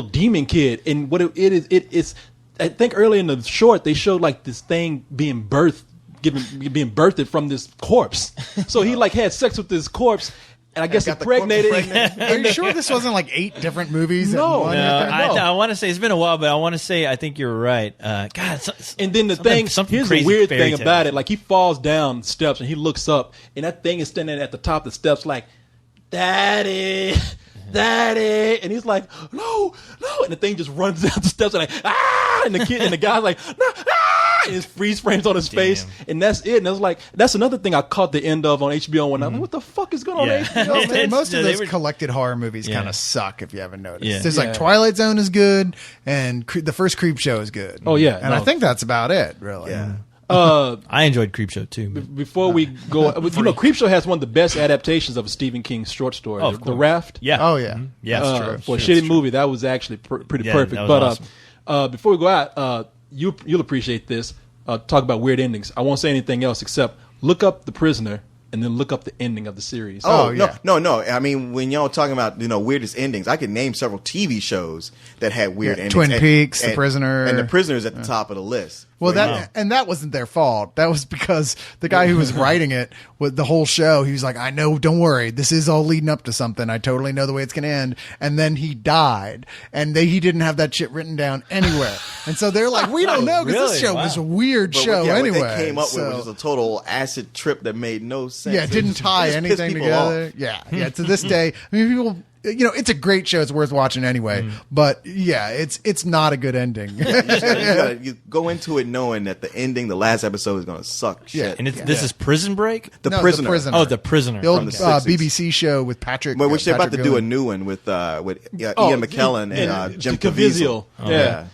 demon kid. And what it's I think early in the short they showed this thing being birthed from this corpse. So he had sex with this corpse, and I guess got the corpse impregnated. Are you sure this wasn't like 8 different movies? in No. one? No, No. I want to say it's been a while, but I want to say I think you're right. God, And then here's the weird thing about it. Like, he falls down steps and he looks up, and that thing is standing at the top of the steps like, Daddy, Daddy. And he's like, no. And the thing just runs down the steps and like, ah! And the guy's like, no, ah! And his freeze frames on his face. And that's it. And I was like, that's another thing I caught the end of on HBO one night. I'm like, what the fuck is going on Yeah. HBO, man? Most of They those were- collected horror movies Yeah. kind of suck if you haven't noticed. Yeah. There's Yeah. like Twilight Zone is good, and the first Creep Show is good. Oh, yeah. and No. I think that's about it, really. Yeah. I enjoyed Creepshow too. but- Before we go, Creepshow has one of the best adaptations of a Stephen King short story, Oh, of The course. Raft. Yeah. Oh yeah. Yeah, That's it's true. For a That's shitty true. movie, that was actually pretty Yeah, perfect. that was But awesome. before we go out, you'll appreciate this. Talk about weird endings. I won't say anything else except look up The Prisoner and then look up the ending of the series. Oh, yeah. No. I mean, when y'all talking about weirdest endings, I could name several TV shows that had weird endings. Twin Peaks, The Prisoner. and The Prisoner is at the top of the list. Well, Wow. that wasn't their fault. That was because the guy who was writing it with the whole show, he was like, "I know, don't worry, this is all leading up to something. I totally know the way it's going to end." And then he died, and he didn't have that shit written down anywhere. And so they're like, "We don't know because this Really? show Wow. was a weird But show yeah, anyway." what they came up with So- was just a total acid trip that made no sense. yeah, it didn't just- tie it just pissed anything people together. off. Yeah. To this day, I mean, people. It's a great show. It's worth watching anyway. But yeah, it's not a good ending. You go into it knowing that the ending, the last episode, is going to suck shit. Yeah. And this is Prison Break. The No, Prisoner. Oh, The Prisoner. The old From the 60s. BBC show with Patrick. But which they're about to Patrick do a Gillen. new one with Oh, Ian McKellen and Jim Caviezel. Yeah.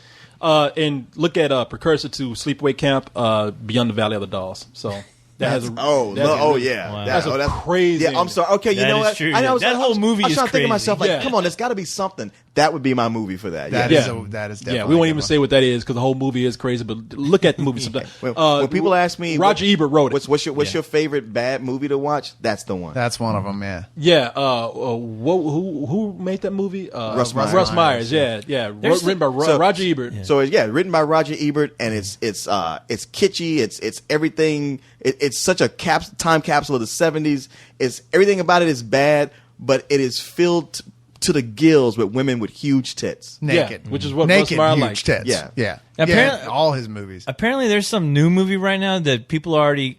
And look at precursor to Sleepaway Camp, Beyond the Valley of the Dolls. So that has a, Oh, that's no, a- yeah. Wow. That's a that's crazy. Yeah, I'm sorry. Okay, you That know is what? true. I was- That whole movie I was is trying to think of crazy. myself like, Yeah. come on, there's got to be something. That would be my movie for that. That yeah. is definitely. Yeah, we won't a even good say what that is because the whole movie is crazy. But look at the movie sometime. When people ask me, Roger Ebert wrote it. What's your favorite bad movie to watch? That's the one. one. That's one of them. Yeah. Yeah, who made that movie? Russ Myers. Russ Myers. Yeah. Written by So- Roger Ebert. So written by Roger Ebert, and it's kitschy. It's everything. It's such a time capsule of the '70s. It's everything about it is bad, but it is filled to the gills with women with huge tits. Naked, which is what naked, Russ Meyer huge liked. tits. Yeah. yeah. Apparently- all his movies. Apparently, there's some new movie right now that people are already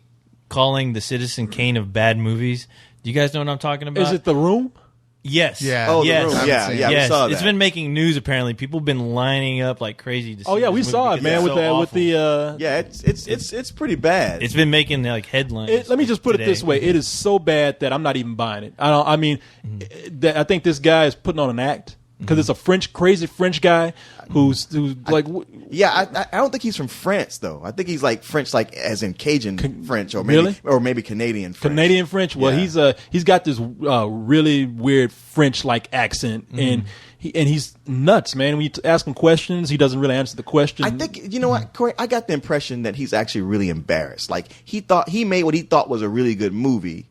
calling the Citizen Kane of bad movies. Do you guys know what I'm talking about? Is it The Room? Yes. Yeah. Oh, The yes. Room. I Yeah, haven't seen yeah, it. we Yes. saw that. It's been making news. Apparently, people have been lining up like crazy. To see Oh yeah, this we movie saw it, because man. it's With so the with awful. the. Yeah, it's pretty bad. It's been making like headlines. Let me just put it today. this way: it is so bad that I'm not even buying it. I mean, I think this guy is putting on an act because it's a crazy French guy who's like. Yeah, I don't think he's from France though. I think he's like French, like as in Cajun French, or really? maybe Canadian French. Canadian French. Well, Yeah. he's got this really weird French like accent, and he's nuts, man. When you ask him questions, he doesn't really answer the question. I think you know what, Corey. I got the impression that he's actually really embarrassed. Like he made what he thought was a really good movie,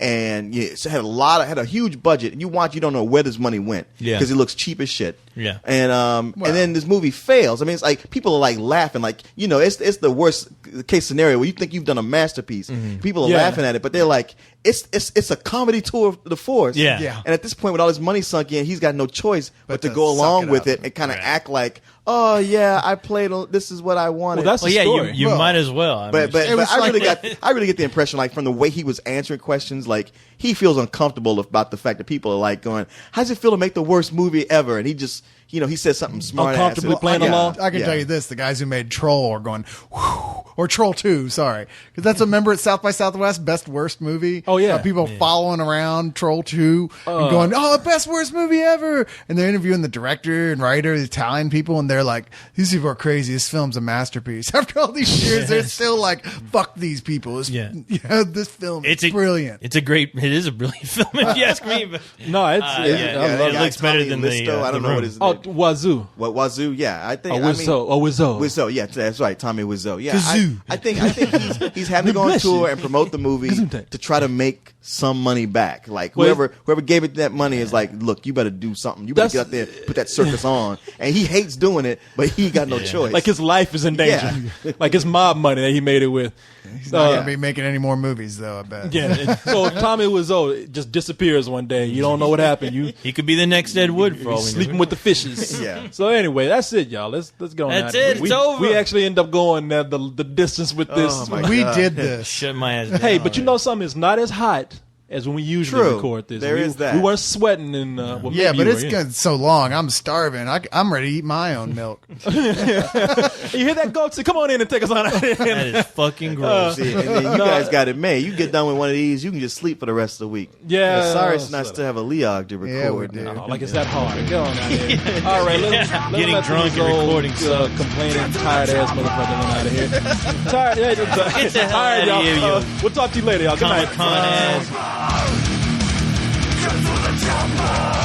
and so had a huge budget. And you don't know where this money went, Yeah. because it looks cheap as shit. Yeah. And then this movie fails. I mean, it's like people are like laughing, like it's the worst case scenario where you think you've done a masterpiece. People are Yeah. laughing at it, but they're like, it's a comedy tour of the force. Yeah. Yeah. And at this point, with all his money sunk in, he's got no choice but to to go suck along it with up. it and kind of act like, oh yeah, I played. This is what I wanted. Well, that's Well, the yeah, story. you Well, might as well. I mean, but It was I like- really I really get the impression, like from the way he was answering questions, like he feels uncomfortable about the fact that people are like going, "How does it feel to make the worst movie ever?" And he just, he says something smart. Uncomfortably playing along? I can tell you this: the guys who made Troll are going, whew, or Troll 2, sorry, because that's a member at South by Southwest best worst movie. Oh, yeah. people following around Troll 2 and going, oh, best worst movie ever, and they're interviewing the director and writer, the Italian people, and they're like, these people are crazy. This film's a masterpiece. After all these years, they're still like, fuck these people. This film is brilliant. It is a brilliant film if you ask me. But No, I I love love it it. looks better than the, Listo. I don't The know Room. what his Oh, Wazoo. Wazoo. Yeah, I think. Wizzo. Wizzo. Yeah, that's right. Tommy Wiseau. Yeah, I think he's having to go on tour and promote the movie to try to make some money back. Like whoever gave it that money is like, look, you better do something. You better get out there, put that circus on. And he hates doing it, but he got no choice. Like his life is in danger. Like his mob money that he made it with. He's not going to be making any more movies, though, I bet. Yeah. So if Tommy Wiseau just disappears one day, you don't know what happened. He could be the next Ed Wood for all we know. Sleeping with the fishes. Yeah. So anyway, that's it, y'all. Let's go. That's it. It's over. We actually end up going the distance with this. Oh, my We God. did this. Shut my ass down. Hey, but you know something? It's not as hot as when we usually True. record this. There is that. We weren't sweating and well, Yeah, maybe but you it's were, good so long. I'm starving. I'm ready to eat my own milk. You hear that, Goatsy? Come on in and take us on out of here. That is fucking gross. See, and then you guys got it made. You get done with one of these, you can just sleep for the rest of the week. Yeah. But sorry, it's not still have a Leog to record. Yeah, we do. Oh, like it's that hard. Get on out of here. All right, let's Getting let drunk these and old, recording sucks. complaining, tired ass motherfucker on out of here. Tired. Get the hell All right, out of here, y'all. you We'll talk to you later, y'all. Good night. Comic-Con ass. To the temple.